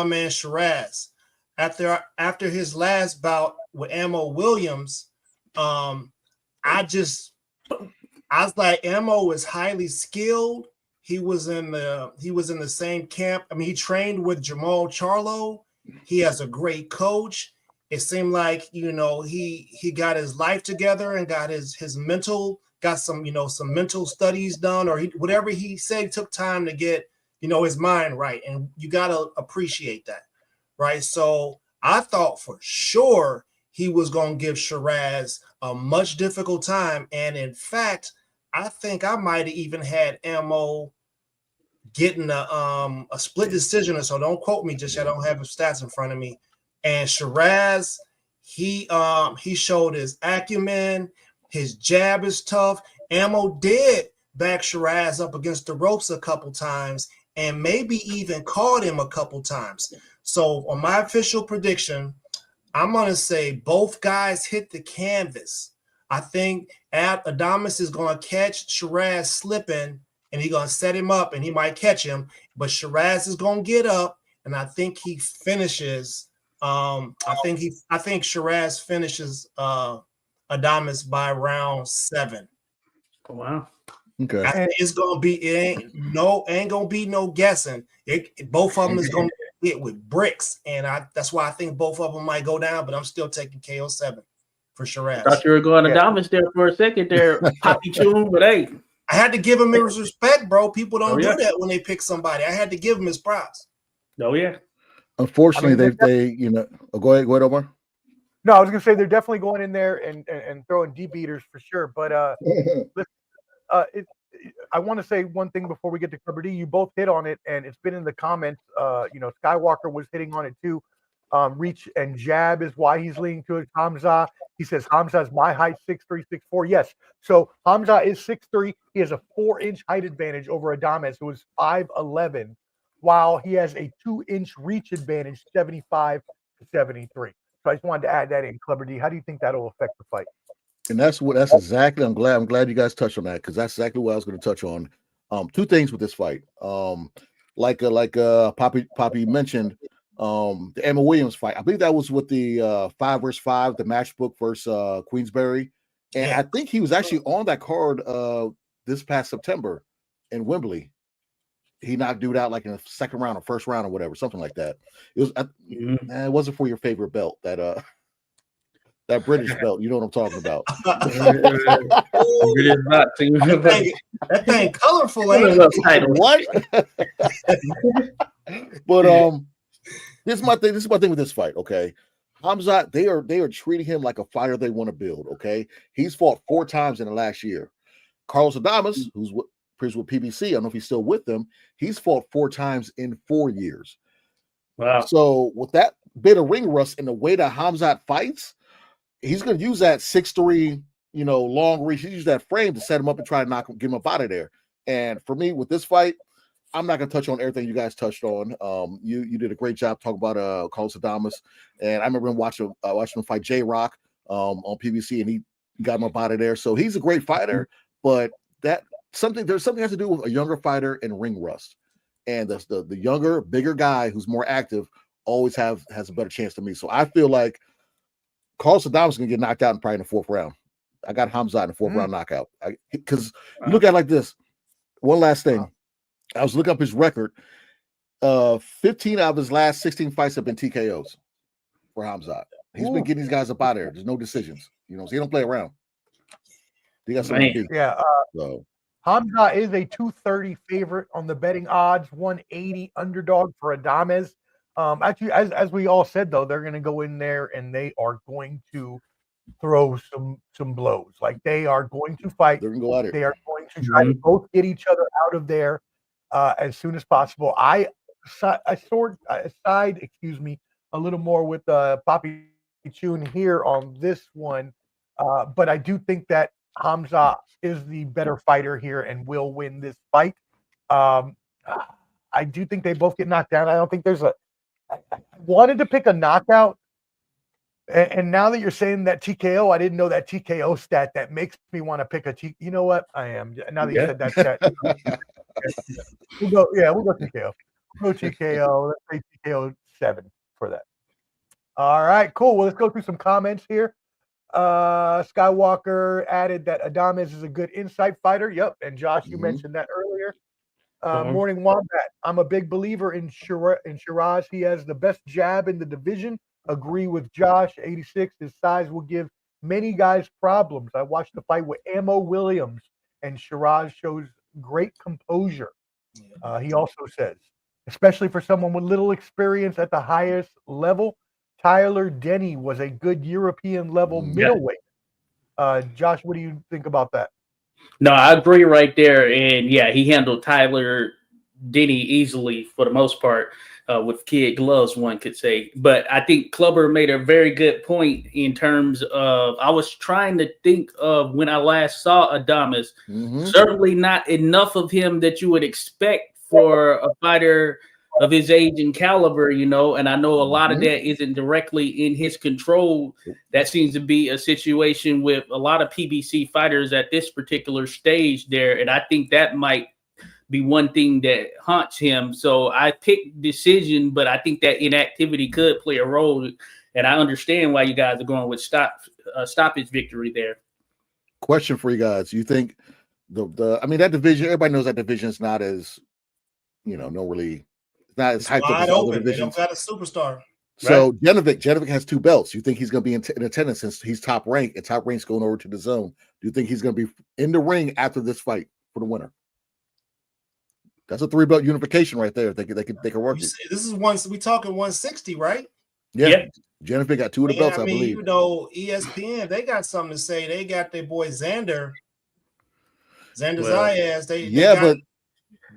man Shiraz. After his last bout with Ammo Williams, I was like, Ammo is highly skilled. He was in the same camp. I mean, he trained with Jamal Charlo. He has a great coach. It seemed like, he got his life together and got his mental, got some mental studies done, or whatever he said, he took time to get, his mind right. And you got to appreciate that, right? So I thought for sure he was going to give Shiraz a much difficult time. And in fact, I think I might have even had Ammo getting a split decision or so. Don't quote me just yet. I don't have the stats in front of me. And Shiraz, he showed his acumen. His jab is tough. Ammo did back Shiraz up against the ropes a couple times and maybe even caught him a couple times. So on my official prediction, I'm going to say both guys hit the canvas. I think Adames is going to catch Shiraz slipping, and he's going to set him up, and he might catch him. But Shiraz is going to get up, and I think he finishes. I think Shiraz finishes Adames by round 7. Oh, wow. Okay. It's gonna be ain't gonna be no guessing. Both of them is gonna hit with bricks, and that's why I think both of them might go down. But I'm still taking KO 7 for Shiraz. Thought you were going to Adames there for a second there, Poppy Tune, but hey, I had to give him his respect, bro. People don't do that when they pick somebody. I had to give him his props. Oh yeah. Unfortunately, they go ahead, Omar. No, I was gonna say they're definitely going in there and throwing deep beaters for sure. But I want to say one thing before we get to Clubber D. You both hit on it, and it's been in the comments. Skywalker was hitting on it too. Reach and jab is why he's leaning to it. Hamza, he says Hamza is my height, 6'3", 6'4". Yes, so Hamza is 6'3". He has a 4-inch height advantage over Adames, who is 5'11", while he has a 2-inch reach advantage, 75 to 73. So I just wanted to add that in. Clubber D, how do you think that'll affect the fight? And that's exactly. I'm glad you guys touched on that, because that's exactly what I was going to touch on. 2 things with this fight. Like Poppy mentioned, the Emma Williams fight. I believe that was with the 5 versus 5, the matchbook versus Queensberry, and I think he was actually on that card this past September in Wembley. He knocked dude out like in the second round or first round or whatever, something like that. It was it wasn't for your favorite belt, that British belt. You know what I'm talking about. That thing colorful, ain't it? What? But this is my thing with this fight. Okay, Hamzat, they are treating him like a fighter they want to build. Okay, he's fought 4 times in the last year. Carlos Adames, who's with PBC, I don't know if he's still with them. He's fought 4 times in 4 years. Wow. So with that bit of ring rust and the way that Hamzat fights, he's going to use that 6'3", long reach. He use that frame to set him up and try to get him up out of there. And for me, with this fight, I'm not going to touch on everything you guys touched on. You did a great job talking about Carlos Adames, and I remember him watching him fight J-Rock on PBC, and he got him up out of there. So he's a great fighter, but there's something has to do with a younger fighter and ring rust. And the younger, bigger guy who's more active always has a better chance than me. So I feel like Carlos Adames is going to get knocked out probably in the 4th round. I got Hamzat in the 4th round knockout. Because look at it like this. One last thing. I was looking up his record. 15 out of his last 16 fights have been TKOs for Hamzat. He's been getting these guys up out of there. There's no decisions. So he don't play around. He got something to do. Yeah. Hamza is a 230 favorite on the betting odds, 180 underdog for Adames. Actually, as we all said, though, they're going to go in there and they are going to throw some blows. Like, they are going to fight. They're going to go at it. They are going to try to both get each other out of there as soon as possible. I side a little more with Poppy Tune here on this one, but I do think that Hamza is the better fighter here and will win this fight. I do think they both get knocked down. I don't think there's I wanted to pick a knockout, and now that you're saying that TKO, I didn't know that TKO stat. That makes me want to pick a T. You know what? I am. Now that you said that stat, we'll go TKO. We'll go TKO. Let's say TKO 7 for that. All right, cool. Well, let's go through some comments here. Skywalker added that Adames is a good insight fighter. Yep, and Josh, you mentioned that earlier. Morning Wombat. I'm a big believer in Shiraz. He has the best jab in the division. Agree with Josh. 86. His size will give many guys problems. I watched the fight with Ammo Williams, and Shiraz shows great composure. He also says, especially for someone with little experience at the highest level, Tyler Denny was a good European level middleweight. Josh, what do you think about that? No, I agree right there. And he handled Tyler Denny easily for the most part with kid gloves, one could say. But I think Clubber made a very good point in terms of, I was trying to think of when I last saw Adames. Certainly not enough of him that you would expect for a fighter of his age and caliber, and I know a lot of that isn't directly in his control. That seems to be a situation with a lot of PBC fighters at this particular stage there, and I think that might be one thing that haunts him. So I picked decision, but I think that inactivity could play a role. And I understand why you guys are going with stoppage victory there. Question for you guys: you think I mean, that division? Everybody knows that division is not as, not as hyped up as other divisions. They don't got a superstar. So right? Janovic has 2 belts. You think he's going to be in attendance since he's top rank, and top rank's going over to the zone? Do you think he's going to be in the ring after this fight for the winner? That's a 3-belt unification right there. They could work it. This is we talking 160, right? Yeah. Janovic got 2 of the belts, I believe. ESPN, they got something to say. They got their boy Xander Zayas.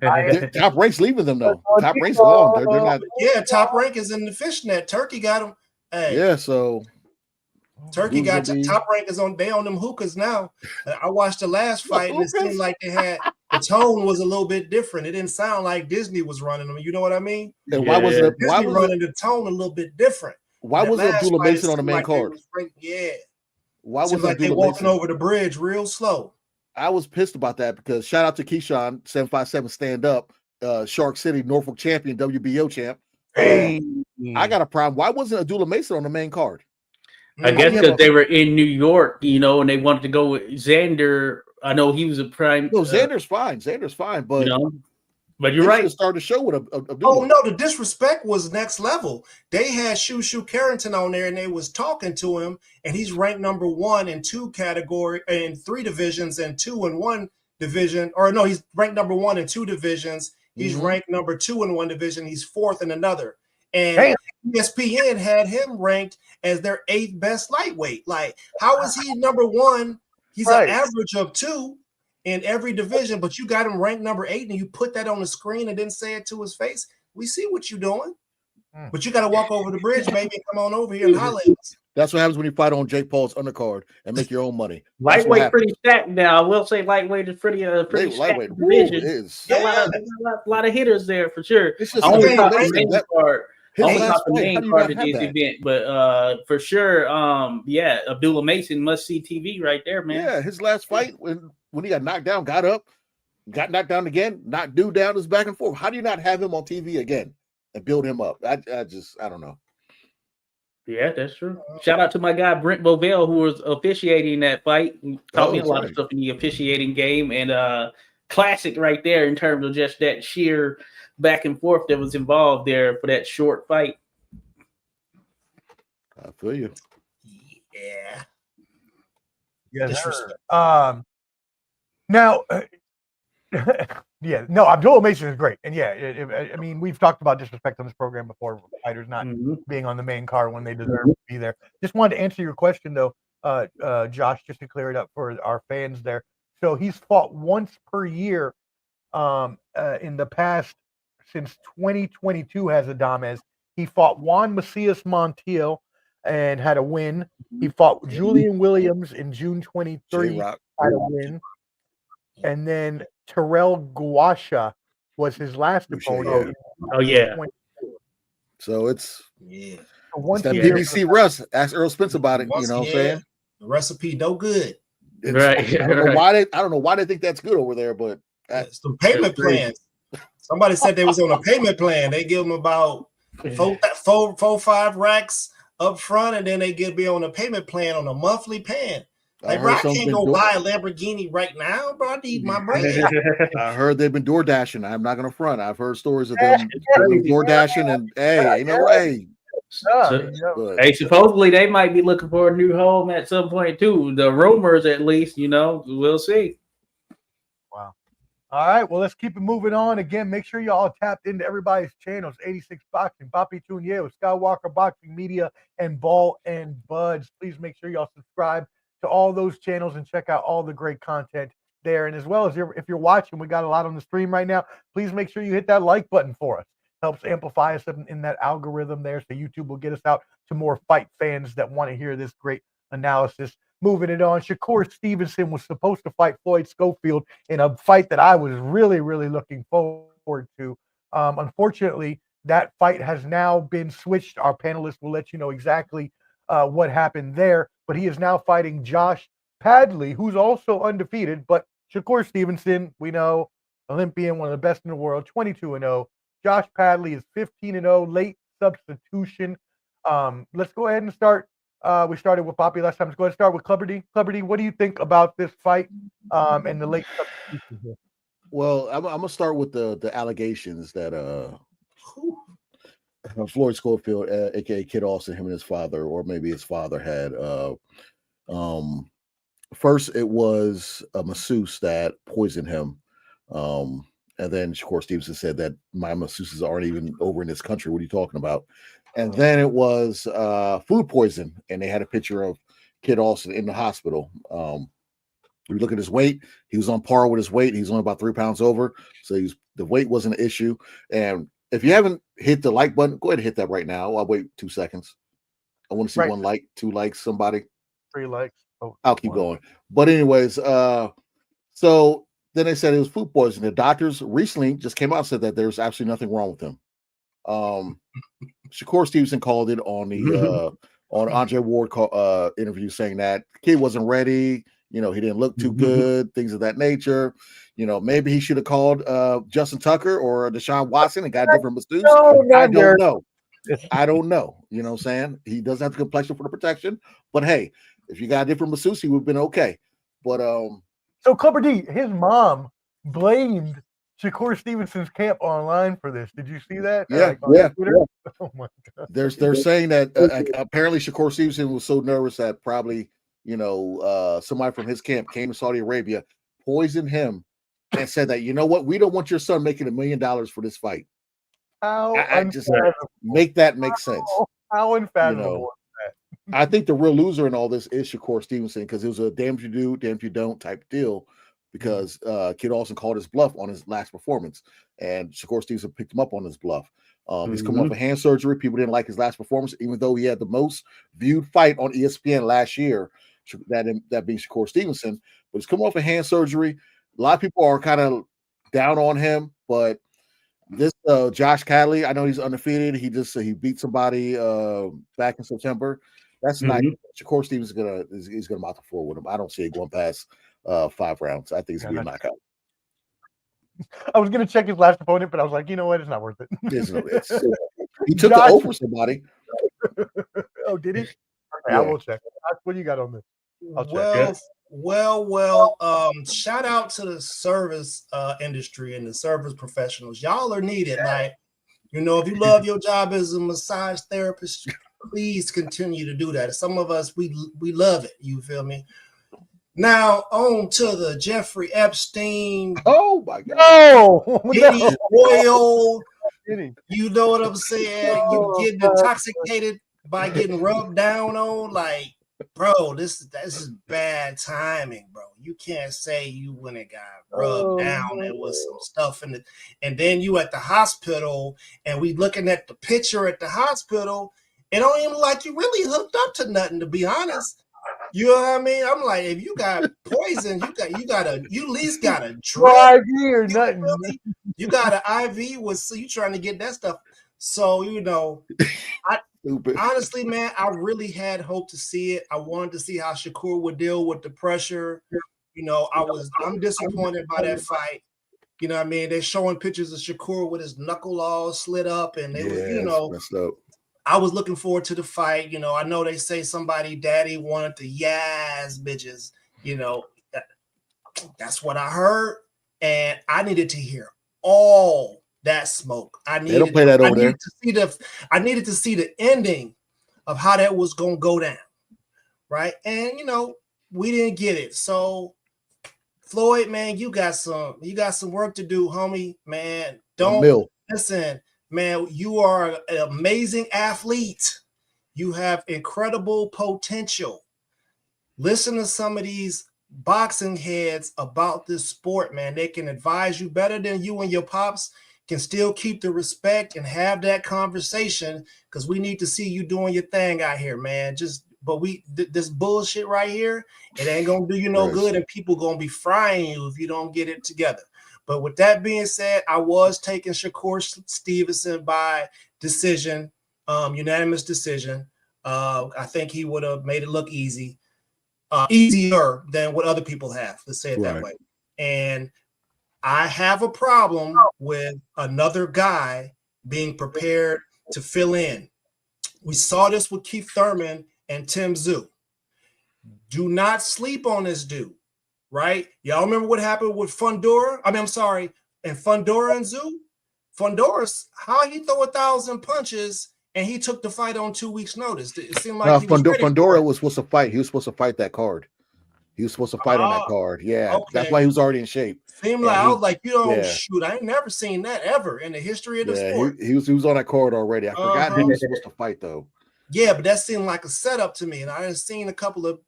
But Top Rank's leaving them though. Top Rank's gone. They're not. Yeah, Top Rank is in the fishnet. Turkey got him. Hey. Yeah, so Turkey got Top Rank is on. They on them hookahs now. I watched the last fight and it seemed like they had the tone was a little bit different. It didn't sound like Disney was running them. You know what I mean? And why was it? Disney running the tone a little bit different? Why was Abdullah Mason on the main card? Why was like they walking over the bridge real slow? I was pissed about that because shout out to Keyshawn 757 stand up, Shark City Norfolk champion, WBO champ. I got a problem. Why wasn't Abdullah Mason on the main card? I guess because they were in New York, and they wanted to go with Xander. I know he was a prime. No, Xander's fine. Xander's fine, but but you're right. Start the show with Abdullah. Oh no, the disrespect was next level. They had Shushu Carrington on there, and they was talking to him, and he's ranked number 1 in 2 category, in 3 divisions, and 2 in 1 division. Or no, he's ranked number 1 in 2 divisions. He's ranked number 2 in 1 division. He's 4th in another. And ESPN had him ranked as their 8th best lightweight. Like, how is he number 1? He's an average of 2 in every division, but you got him ranked number 8 and you put that on the screen and didn't say it to his face. We see what you're doing, but you got to walk over the bridge, baby, and come on over here and holler at us. That's what happens when you fight on Jake Paul's undercard and make your own money. Lightweight pretty stacked now. I will say lightweight is pretty lightweight division. A lot of hitters there for sure. I only thought the main card. Of this event, but for sure, Abdullah Mason must see TV right there, man. Yeah, his last fight when he got knocked down, got up, got knocked down again, knocked dude down, is back and forth. How do you not have him on TV again and build him up? I don't know. Yeah, that's true. Shout out to my guy Brent Bovell, who was officiating that fight. He taught me a lot of stuff in the officiating game, and classic right there in terms of just that sheer back and forth that was involved there for that short fight. I feel you. Yeah. Yes. Now, Abdullah Mason is great, and I mean, we've talked about disrespect on this program before. Fighters not being on the main card when they deserve to be there. Just wanted to answer your question though, Josh, just to clear it up for our fans there. So he's fought once per year in the past. Since 2022 has Adames. He fought Juan Macias Montiel and had a win. He fought Julian Williams in June 23, had a win. And then Terrell Guasha was his last opponent. Oh, yeah. So it's that BBC Russ. Ask Earl Spence about it. You know what I'm saying? The recipe no good. Right. I don't know why they think that's good over there, but some payment plans. Somebody said they was on a payment plan. They give them about 4-5 racks up front, and then they be on a payment plan on a monthly plan. Like, bro, I can't go buy a Lamborghini right now, bro. I need my bread. I heard they've been door dashing. I'm not gonna front. I've heard stories of them door dashing, and ain't no way. Hey, supposedly they might be looking for a new home at some point too. The rumors, at least, we'll see. Wow. All right, well, let's keep it moving on. Again, make sure y'all tapped into everybody's channels, 86 Boxing, Papi Tunye with Skywalker Boxing Media, and Ball and Buds. Please make sure y'all subscribe to all those channels and check out all the great content there. And as well as if you're watching, we got a lot on the stream right now. Please make sure you hit that like button for us. Helps amplify us in that algorithm there, so YouTube will get us out to more fight fans that want to hear this great analysis. Moving it on, Shakur Stevenson was supposed to fight Floyd Schofield in a fight that I was really, really looking forward to. Unfortunately, that fight has now been switched. Our panelists will let you know exactly what happened there. But he is now fighting Josh Padley, who's also undefeated. But Shakur Stevenson, we know, Olympian, one of the best in the world, 22-0. Josh Padley is 15-0, late substitution. Let's go ahead and start. We started with Poppy last time. Let's go ahead and start with Clubber D. Clubber D, what do you think about this fight and the late substitution here? Well, I'm gonna start with the allegations that Floyd Schofield, aka Kid Austin, him and his father, or maybe his father, had. First, it was a masseuse that poisoned him, and then Shakur Stevenson said that my masseuses aren't even over in this country. What are you talking about? And then it was food poison, and they had a picture of Kid Austin in the hospital. You look at his weight; he was on par with his weight. He's only about 3 pounds over, so the weight wasn't an issue. And if you haven't hit the like button, go ahead and hit that right now. I'll wait 2 seconds. I want to see 1 like, 2 likes, somebody. 3 likes. Oh, I'll keep going. But anyways, so then they said it was food poisoning. The doctors recently just came out and said that there's absolutely nothing wrong with him. Shakur Stevenson called it on the on Andre Ward interview, saying that the kid wasn't ready. He didn't look too good, things of that nature. Maybe he should have called Justin Tucker or Deshaun Watson and got a different masseuse. I don't know. I don't know. You know what I'm saying? He doesn't have the complexion for the protection. But hey, if you got a different masseuse, he would have been okay. But so Clubber D, his mom blamed Shakur Stevenson's camp online for this. Did you see that? Yeah. Oh my God. They're saying that apparently Shakur Stevenson was so nervous that probably somebody from his camp came to Saudi Arabia, poisoned him, and said that, you know what, we don't want your son making $1 million for this fight. I just make that make sense. How unfathomable is that? I think the real loser in all this is Shakur Stevenson, because it was a damn if you do, damn if you don't type deal, because Kid Austin called his bluff on his last performance, and Shakur Stevenson picked him up on his bluff. He's coming off of hand surgery. People didn't like his last performance, even though he had the most viewed fight on ESPN last year, that being Shakur Stevenson. But he's coming off of hand surgery. A lot of people are kind of down on him, but this Josh Cadley, I know he's undefeated. He beat somebody back in September. That's nice. Shakur Stevenson is gonna mouth the floor with him. I don't see it going past 5 rounds. I think it's gonna be a knockout. I was gonna check his last opponent, but I was like, you know what? It's not worth it. He took the O for somebody. Oh, did he? Okay, Yeah. I will check. What do you got on this? I'll check. Well, shout out to the service industry and the service professionals. Y'all are needed. Like, if you love your job as a massage therapist, please continue to do that. Some of us, we love it. You feel me? Now, on to the Jeffrey Epstein. Oh, my God. Oh, Diddy Royal. You know what I'm saying? You getting intoxicated by getting rubbed down on. Like, bro, this is bad timing, bro. You can't say you went and got rubbed down and with some stuff in it. And then you at the hospital, and we looking at the picture at the hospital. It don't even look like you really hooked up to nothing, to be honest. You know what I mean? I'm like, if you got poison, you at least got a drip. IV or nothing. You got an IV so you trying to get that stuff. So honestly, man, I really had hope to see it. I wanted to see how Shakur would deal with the pressure. I'm disappointed by that fight. You know what I mean? They're showing pictures of Shakur with his knuckle all slit up, and they messed up. I was looking forward to the fight. I know they say somebody daddy wanted the Yaz bitches. That's what I heard. And I needed to hear all that smoke. They don't play that over there. I needed to see the ending of how that was going to go down. Right. And, we didn't get it. So Floyd, man, you got some work to do, homie, man. Listen. Man, you are an amazing athlete. You have incredible potential. Listen to some of these boxing heads about this sport, man. They can advise you better than you and your pops can still keep the respect and have that conversation, because we need to see you doing your thing out here, man. This bullshit right here, it ain't going to do you no good, and people going to be frying you if you don't get it together. But with that being said, I was taking Shakur Stevenson by decision, unanimous decision. I think he would have made it look easier than what other people have. Let's say it that way. And I have a problem with another guy being prepared to fill in. We saw this with Keith Thurman and Tim Tszyu. Do not sleep on this dude, right? Y'all remember what happened with Fundora? And Tszyu? Fundora's, how he throw 1,000 punches and he took the fight on 2 weeks' notice. It seemed like Fundora was supposed to fight. He was supposed to fight that card. He was supposed to fight on that card. Yeah, okay. That's why he was already in shape. Seemed like I was like, shoot, I ain't never seen that ever in the history of the sport. He was on that card already. I forgot he was supposed to fight though. Yeah, but that seemed like a setup to me, and I done seen a couple of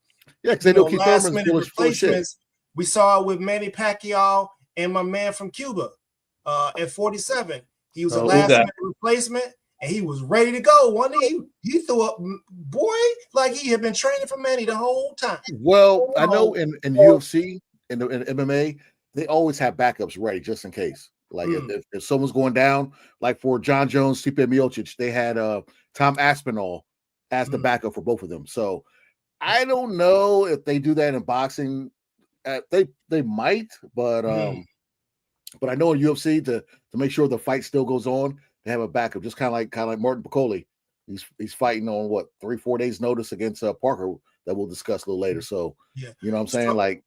because they know Keith last minute replacements. We saw it with Manny Pacquiao and my man from Cuba at 47. He was a last minute replacement. And he was ready to go. One day he threw up, boy, like he had been training for Manny the whole time. Well, I know in UFC, in MMA, they always have backups ready just in case. Like if someone's going down, like for John Jones, Stipe Miocic, they had Tom Aspinall as the backup for both of them. So I don't know if they do that in boxing. They might, but I know in UFC to make sure the fight still goes on. They have a backup, just kind of like Martin Piccoli. He's fighting on what 3-4 days notice against Parker that we'll discuss a little later. So you know what I'm saying?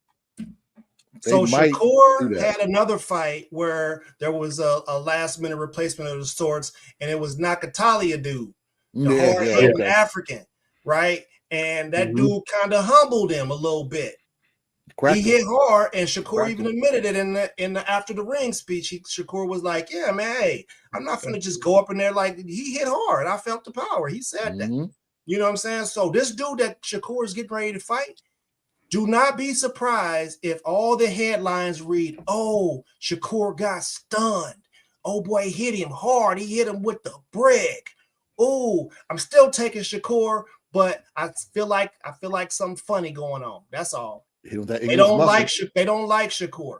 So Shakur had another fight where there was a last minute replacement of the sorts, and it was Nakatalia dude, the hard-hitting African, right? And that dude kind of humbled him a little bit. He hit hard, and Shakur even admitted it in the after the ring speech. Shakur was like, "Yeah, man, hey, I'm not gonna just go up in there like he hit hard. I felt the power." He said that. You know what I'm saying? So this dude that Shakur is getting ready to fight, do not be surprised if all the headlines read, "Oh, Shakur got stunned. Oh boy, hit him hard. He hit him with the brick. Oh, I'm still taking Shakur, but I feel like something funny going on. That's all." They don't like Shakur.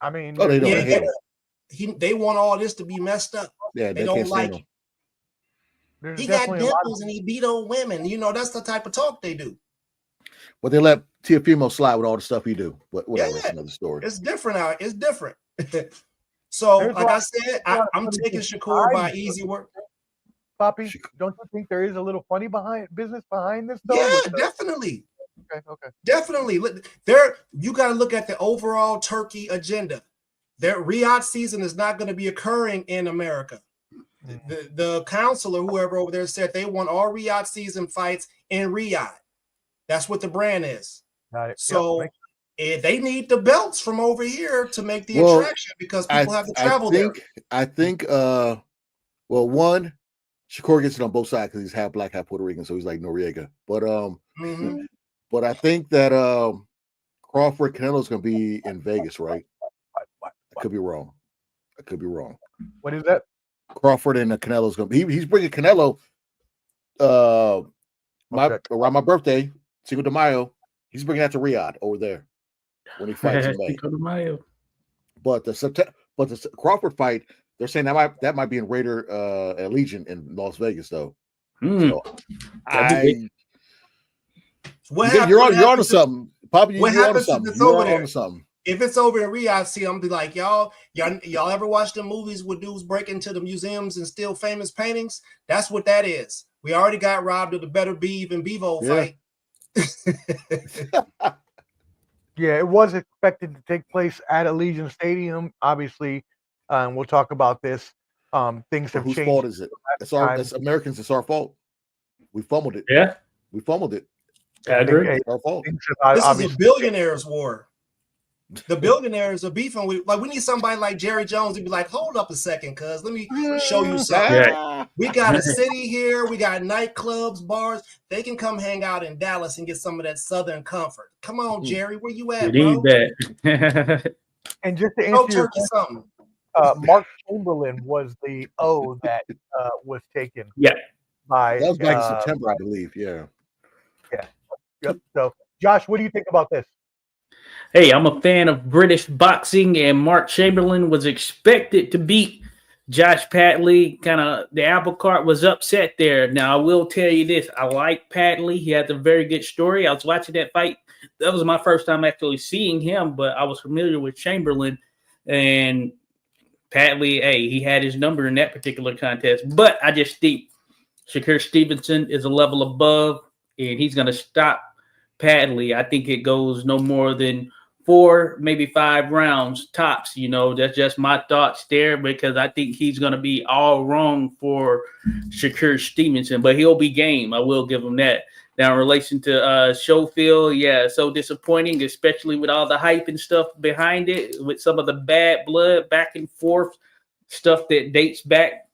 I mean, they don't. They want all this to be messed up. Yeah, they don't like him. He got dimples and he beat old women. You know, that's the type of talk they do. But they let Teofimo slide with all the stuff he do. Whatever, that's another story. It's different out. It's different. So, like I said, I'm taking Shakur by easy work. Poppy, don't you think there is a little funny business behind this? Though? Yeah, definitely. Okay. Definitely. You got to look at the overall Turkey agenda. Their Riyadh season is not going to be occurring in America. The council or whoever over there said they want all Riyadh season fights in Riyadh. That's what the brand is. So they need the belts from over here to make the attraction because people have to travel there. I think, one, Shakur gets it on both sides because he's half black, half Puerto Rican, so he's like Noriega. But I think that Crawford Canelo is going to be in Vegas, right? I could be wrong. What is that? Crawford and Canelo is going to be. He's bringing Canelo around my birthday, Cinco de Mayo. He's bringing that to Riyadh over there when he fights in May. Cinco de Mayo. But the Crawford fight, they're saying that might be in Raider Allegiant in Las Vegas though. So you're on to something, Poppy. You're on to something. If it's over in Riyadh, see, I'm be like, y'all ever watch the movies where dudes break into the museums and steal famous paintings? That's what that is. We already got robbed of the Beterbiev and Bivol fight. Yeah, it was expected to take place at Allegiant Stadium, obviously. And we'll talk about this. Things have changed. Whose fault is it? It's Americans. It's our fault. We fumbled it. Yeah, we fumbled it. I agree. It's our fault. This is a billionaires' war. The billionaires are beefing with, we need somebody like Jerry Jones to be like, hold up a second, cuz let me show you something. Yeah. We got a city here, we got nightclubs, bars. They can come hang out in Dallas and get some of that Southern comfort. Come on, Jerry, where you at, bro? Need that. And just to answer your question, something. Mark Chamberlain was the O that was taken. Yeah. That was back in September, I believe. Yeah. Yep. So, Josh, what do you think about this? Hey, I'm a fan of British boxing, and Mark Chamberlain was expected to beat Josh Padley, kind of the apple cart was upset there. Now I will tell you this: I like Padley. He has a very good story. I was watching that fight. That was my first time actually seeing him, but I was familiar with Chamberlain and Padley. Hey, he had his number in that particular contest. But I just think Shakur Stevenson is a level above, and he's going to stop Padley. I think it goes no more than 4, maybe 5 rounds tops. That's just my thoughts there, because I think he's going to be all wrong for Shakur Stevenson, but he'll be game. I will give him that. Now, in relation to Schofield, yeah, so disappointing, especially with all the hype and stuff behind it, with some of the bad blood back and forth stuff that dates back,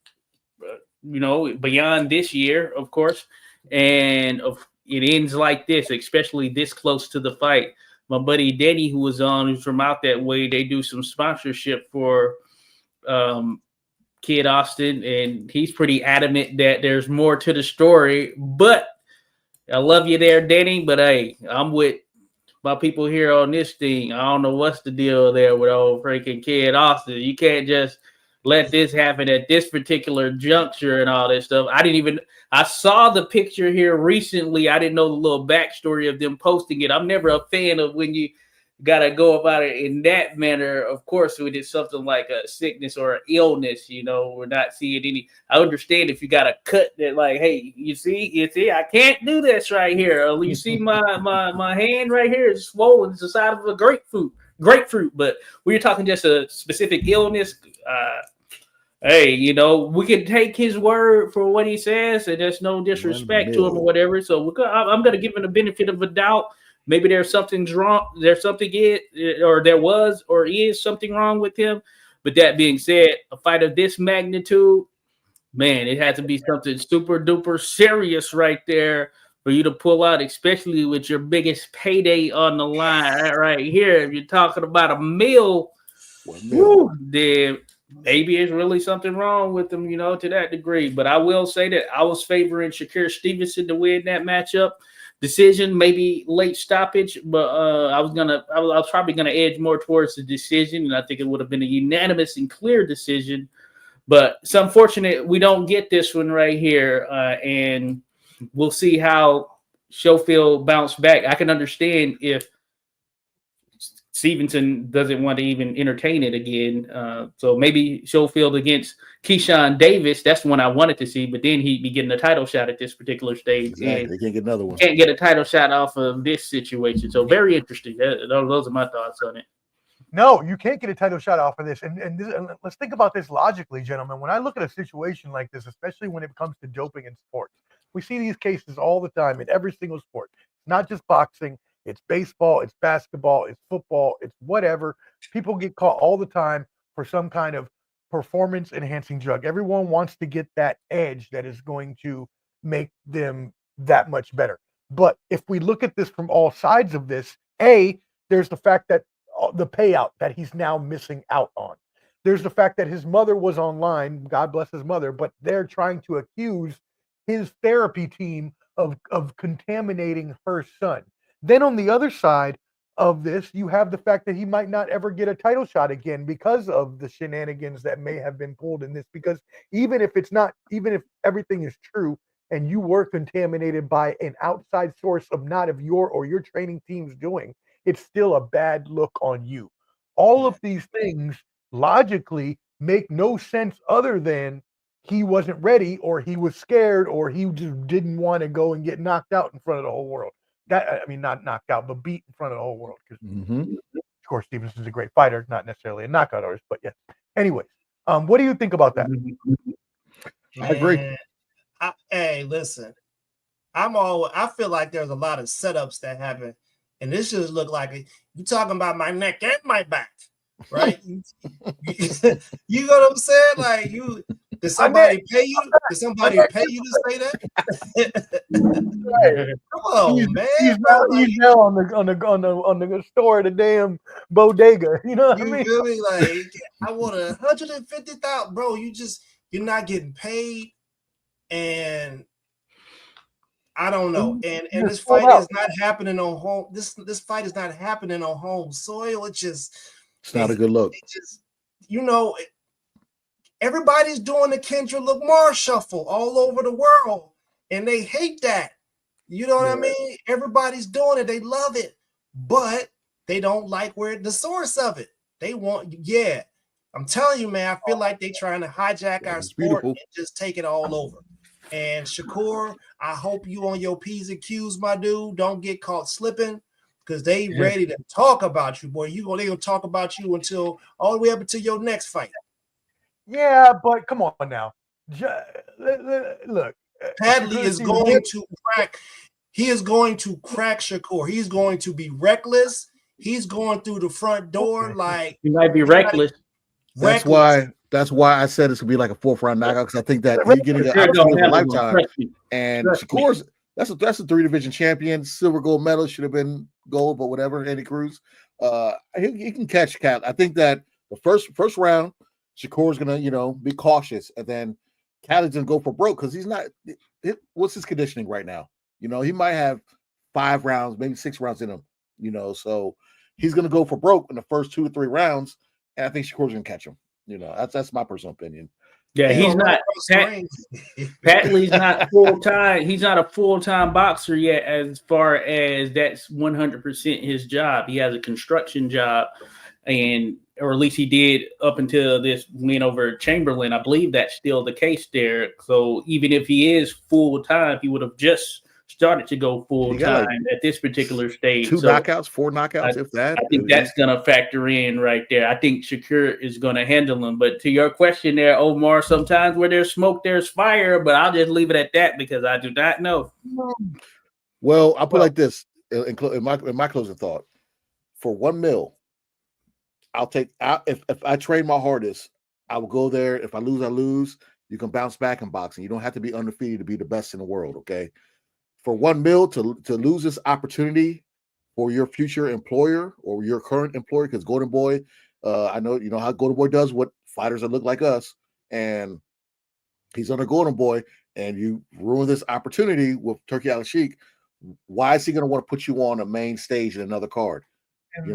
beyond this year, of course. And it ends like this, especially this close to the fight. My buddy Denny, who was on, who's from out that way, they do some sponsorship for Kid Austin, and he's pretty adamant that there's more to the story. But I love you there, Denny, but hey, I'm with my people here on this thing. I don't know what's the deal there with old freaking Kid Austin. You can't just let this happen at this particular juncture and all that stuff. I saw the picture here recently. I didn't know the little backstory of them posting it. I'm never a fan of when you got to go about it in that manner. Of course, when it's something like a sickness or an illness, we're not seeing any. I understand if you got a cut that, like, hey, you see, I can't do this right here. You see my hand right here is swollen. It's the size of a grapefruit. But when you're talking just a specific illness, hey, we can take his word for what he says, and there's no disrespect to him or whatever. So I'm going to give him the benefit of a doubt. Maybe there's something's wrong. There was or is something wrong with him. But that being said, a fight of this magnitude, man, it had to be something super duper serious right there for you to pull out, especially with your biggest payday on the line right here. If you're talking about a meal, then maybe it's really something wrong with them, to that degree. But I will say that I was favoring Shakur Stevenson to win that matchup. Decision, maybe late stoppage, but I was probably gonna edge more towards the decision, and I think it would have been a unanimous and clear decision. But it's unfortunate we don't get this one right here, and we'll see how Schofield bounced back. I can understand if Stevenson doesn't want to even entertain it again. So maybe Schofield against Keyshawn Davis, that's the one I wanted to see, but then he'd be getting a title shot at this particular stage. Exactly. They can't get another one. Can't get a title shot off of this situation. So very interesting. Those are my thoughts on it. No, you can't get a title shot off of this. And let's think about this logically, gentlemen. When I look at a situation like this, especially when it comes to doping in sports, we see these cases all the time in every single sport. It's not just boxing. It's baseball, it's basketball, it's football, it's whatever. People get caught all the time for some kind of performance-enhancing drug. Everyone wants to get that edge that is going to make them that much better. But if we look at this from all sides of this, there's the fact that the payout that he's now missing out on. There's the fact that his mother was online, God bless his mother, but they're trying to accuse his therapy team of contaminating her son. Then on the other side of this, you have the fact that he might not ever get a title shot again because of the shenanigans that may have been pulled in this. Because even if everything is true and you were contaminated by an outside source of not of your training team's doing, it's still a bad look on you. All of these things logically make no sense other than he wasn't ready, or he was scared, or he just didn't want to go and get knocked out in front of the whole world. Not knocked out, but beat in front of the whole world. Because of course, Stevenson's a great fighter, not necessarily a knockout artist, but yeah. Anyways, what do you think about that? I agree. Hey, listen, I feel like there's a lot of setups that happen, and this just look like you talking about my neck and my back, right? You know what I'm saying? Like did somebody pay you? Did somebody pay you to say that? Come on, man. He's now on the store at the damn bodega. You know what I mean? Feel me? Like, I want $150,000, bro. You're not getting paid, and I don't know. And this fight is not happening on home. This fight is not happening on home soil. It's not a good look. It just, everybody's doing the Kendrick Lamar shuffle all over the world, and they hate that. You know what I mean? Everybody's doing it. They love it, but they don't like where the source of it. They want, I'm telling you, man, I feel like they're trying to hijack our sport and just take it all over. And Shakur, I hope you on your P's and Q's, my dude. Don't get caught slipping, because they ready to talk they gonna talk about you until all the way up until your next fight. Yeah, but come on now. Look, Padley is going to crack. He is going to crack Shakur. He's going to be reckless. He's going through the front door like he might be reckless. That's why I said it's gonna be like a 4th round knockout, because I think that he's getting an opportunity for a lifetime. And Shakur's that's a 3-division champion, silver gold medalist, should have been gold, but whatever. Andy Cruz, he can catch Cat. I think that the first round, Shakur's gonna be cautious, and then Callie's gonna go for broke because he's not. What's his conditioning right now? He might have 5 rounds, maybe 6 rounds in him. So he's gonna go for broke in the first 2 or 3 rounds, and I think Shakur's gonna catch him. That's my personal opinion. Yeah, he's not. Padley's not full time. He's not a full-time boxer yet. As far as that's 100% his job. He has a construction job, or at least he did up until this win over Chamberlain. I believe that's still the case there. So even if he is full-time, he would have just started to go full-time at this particular stage. 4 knockouts, if that. I think that's going to factor in right there. I think Shakur is going to handle him. But to your question there, Omar, sometimes where there's smoke, there's fire. But I'll just leave it at that because I do not know. Well, I'll put it like this in my closing thought. For $1 million, I'll take if I train my hardest, I will go there. If I lose, I lose. You can bounce back in boxing. You don't have to be undefeated to be the best in the world, okay? For $1 million to lose this opportunity for your future employer or your current employer, because Golden Boy, I know you know how Golden Boy does what fighters that look like us, and he's under Golden Boy, and you ruin this opportunity with Turkey Al-Sheikh. Why is he going to want to put you on a main stage in another card? And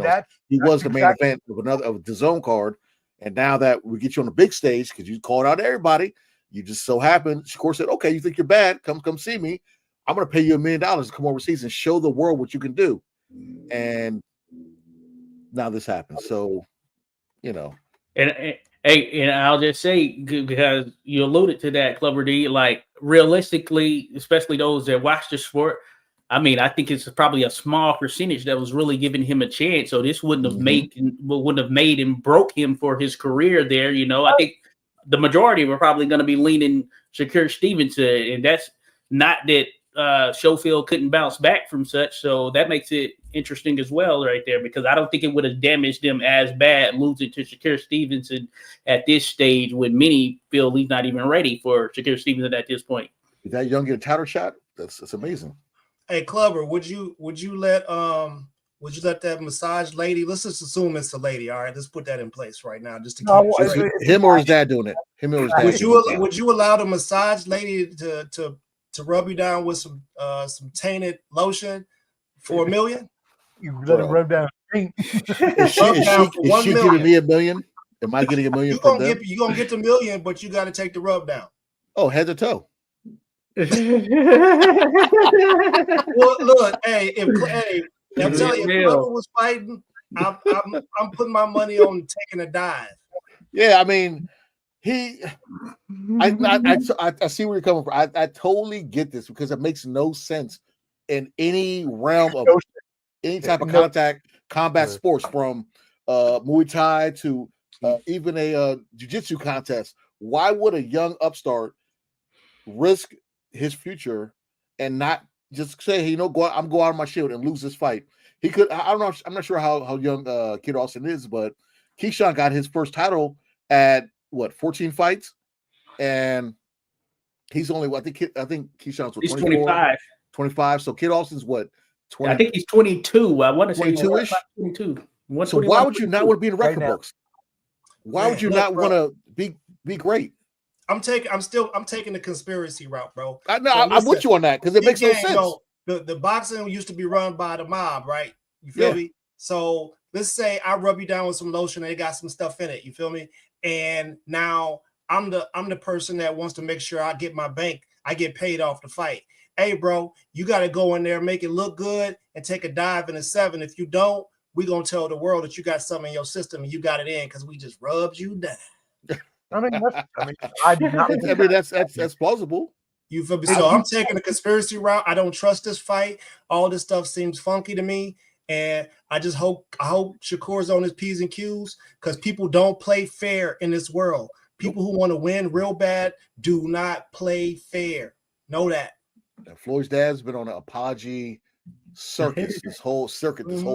he was the main event of the zone card, and now that we get you on the big stage because you called out everybody, you just so happen. Shakur said, "Okay, you think you're bad? Come see me. I'm going to pay you $1 million to come overseas and show the world what you can do." And now this happens. So, And I'll just say, because you alluded to that, Clubber D, like realistically, especially those that watch the sport, I mean, I think it's probably a small percentage that was really giving him a chance. So this wouldn't have made and broke him for his career there. I think the majority were probably going to be leaning Shakur Stevenson, and that's not that Schofield couldn't bounce back from such. So that makes it interesting as well right there, because I don't think it would have damaged them as bad losing to Shakur Stevenson at this stage, when many feel he's not even ready for Shakur Stevenson at this point. If that young get a title shot, that's amazing. Hey, Clubber, would you let that massage lady? Let's just assume it's a lady. All right, let's put that in place right now, just to keep him or his dad doing it. Him or his dad. Would you allow the massage lady to rub you down with some tainted lotion for $1 million? You let him rub down. Is she giving me $1 million? Am I getting $1 million? You're gonna get the $1 million, but you got to take the rub down. Oh, head to toe. Well, look, I'm telling you, if Clubber was fighting, I'm putting my money on taking a dive. Yeah, I mean, I see where you're coming from. I totally get this, because it makes no sense in any realm of any type of combat sports, from Muay Thai to even a jiu-jitsu contest. Why would a young upstart risk his future and not just say, "Hey, I'm going out of my shield and lose this fight"? He could. I don't know. I'm not sure how young Kid Austin is, but Keyshawn got his first title at 14 fights, and he's only I think Keyshawn's he's 25. 25. So Kid Austin's what? 20? I think he's 22. I want to say 22-ish. 22. So why would you not want to be in the record books? Why would you not want to be great? I'm taking the conspiracy route, bro. I'm with you on that, because it makes no sense. The boxing used to be run by the mob, right? You feel me? So let's say I rub you down with some lotion and it got some stuff in it. You feel me? And now I'm the person that wants to make sure I get paid off the fight. Hey, bro, you got to go in there, make it look good, and take a dive in a 7. If you don't, we're going to tell the world that you got something in your system and you got it in because we just rubbed you down. I do not. I mean, that's plausible. You feel me? So I'm taking the conspiracy route. I don't trust this fight. All this stuff seems funky to me. And I hope Shakur's on his P's and Q's because people don't play fair in this world. People who want to win real bad do not play fair. Know that. Floyd's dad's been on an apology circus this whole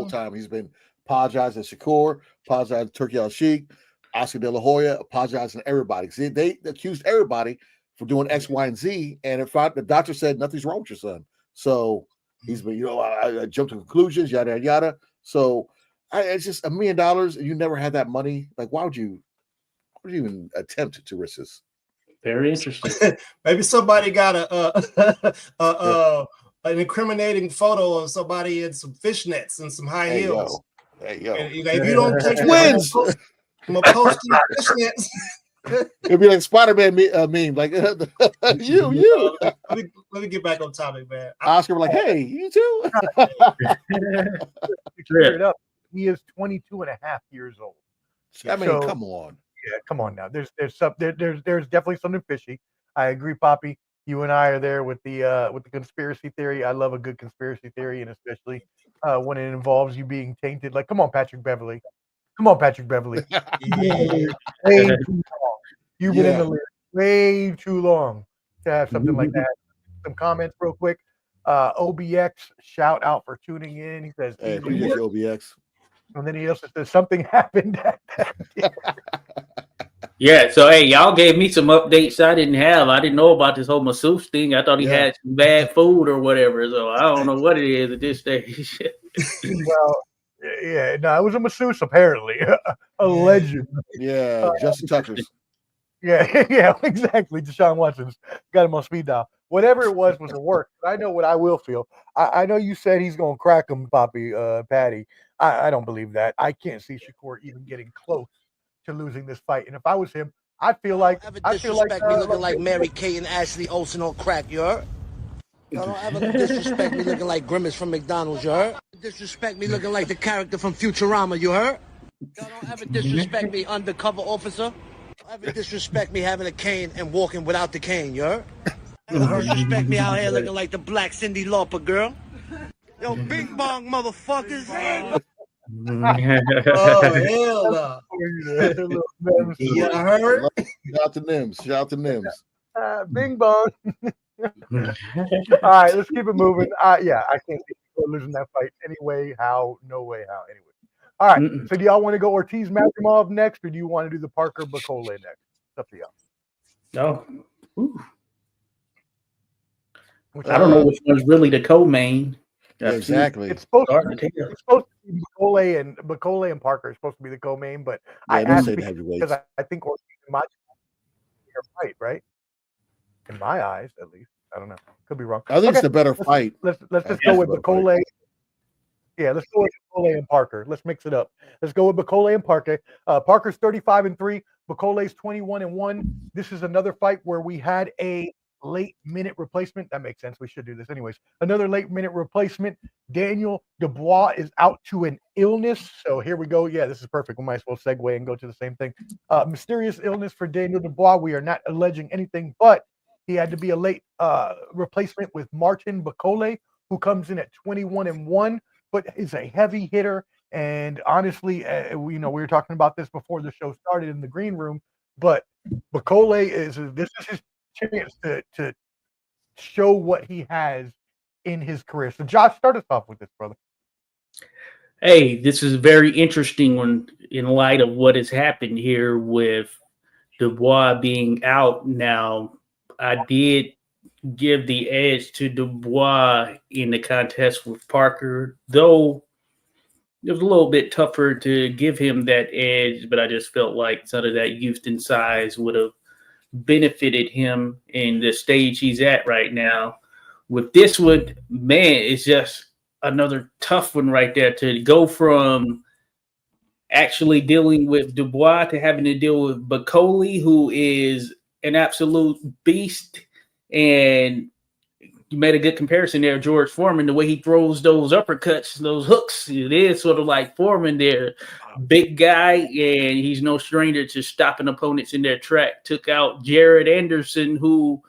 time. He's been apologizing to Shakur, apologizing to Turki Al-Sheikh, Oscar De La Hoya, apologizing to everybody. See, they accused everybody for doing X, Y, and Z. And in fact, the doctor said nothing's wrong with your son. So he's been, I jumped to conclusions, yada, yada, yada. So it's just $1 million and you never had that money. Like, why would you even attempt to risk this? Very interesting. Maybe somebody got an incriminating photo of somebody in some fishnets and some high heels. Hey, yo. And, if you don't take twins, I'm gonna post fishnets. It'd be like Spider-Man meme, like you. Let me get back on topic, man. Oscar was like, "Hey, you too." Clear it up. He is 22 and a half years old. I mean, come on. Yeah, come on now. There's definitely something fishy. I agree, Poppy. You and I are there with the conspiracy theory. I love a good conspiracy theory, and especially when it involves you being tainted. Like, come on, Patrick Beverly. Way too long. You've been in the lyrics way too long to have something like that. Some comments real quick. OBX, shout out for tuning in. He says, "Hey, appreciate you, OBX." And then he also says something happened at that. Yeah, so hey, y'all gave me some updates I didn't have. I didn't know about this whole masseuse thing. I thought he had some bad food or whatever. So I don't know what it is at this stage. Well, yeah, no, it was a masseuse apparently, a legend. Yeah, Justin Tucker's. Yeah, exactly. Deshaun Watson's got him on speed dial. Whatever it was a work. I know what I will feel. I know you said he's going to crack him, Poppy, Patty. I don't believe that. I can't see Shakur even getting close to losing this fight. And if I was him, I feel like me looking like Mary Kate and Ashley Olsen on crack. You heard? Y'all don't ever disrespect me looking like Grimace from McDonald's. You heard? Disrespect me looking like the character from Futurama. You heard? Y'all don't ever disrespect me, undercover officer. Don't ever disrespect me having a cane and walking without the cane. You heard? Don't disrespect me out here looking like the black Cyndi Lauper girl. Yo, bing bong motherfuckers. Oh, hell no. You heard? Shout out to Nims. Bing bong. All right, let's keep it moving. I can't see people losing that fight anyway. No way how. Anyway. All right. So do y'all want to go Ortiz Makimov next, or do you want to do the Parker Bacole next? It's up to y'all. No. I don't know which one's really the co-main. Exactly. It's supposed to be Bacole and Parker are supposed to be the co-main, but I asked because I think Ortiz and Makimov are fight, right? In my eyes, at least. I don't know. Could be wrong. I think it's the better fight. Let's just go with Bacole. Yeah, let's go with Bacole and Parker. Let's mix it up. Let's go with Bacole and Parker. Parker's 35-3. Bacole's 21-1. This is another fight where we had a late-minute replacement. That makes sense. We should do this anyways. Another late-minute replacement. Daniel Dubois is out to an illness. So here we go. Yeah, this is perfect. We might as well segue and go to the same thing. Mysterious illness for Daniel Dubois. We are not alleging anything, but he had to be a late replacement with Martin Bacole, who comes in at 21-1, but is a heavy hitter. And honestly, we were talking about this before the show started in the green room, but Bacole this is his chance to show what he has in his career. So Josh, start us off with this, brother. Hey, this is a very interesting one in light of what has happened here with Dubois being out now. I did give the edge to Dubois in the contest with Parker, though it was a little bit tougher to give him that edge, but I just felt like some of that youth and size would have benefited him in the stage he's at right now. With this one, man, it's just another tough one right there to go from actually dealing with Dubois to having to deal with Bacoli, who is an absolute beast. And you made a good comparison there, George Foreman, the way he throws those uppercuts, those hooks. It is sort of like Foreman there. Big guy, and he's no stranger to stopping opponents in their track. Took out Jared Anderson, who,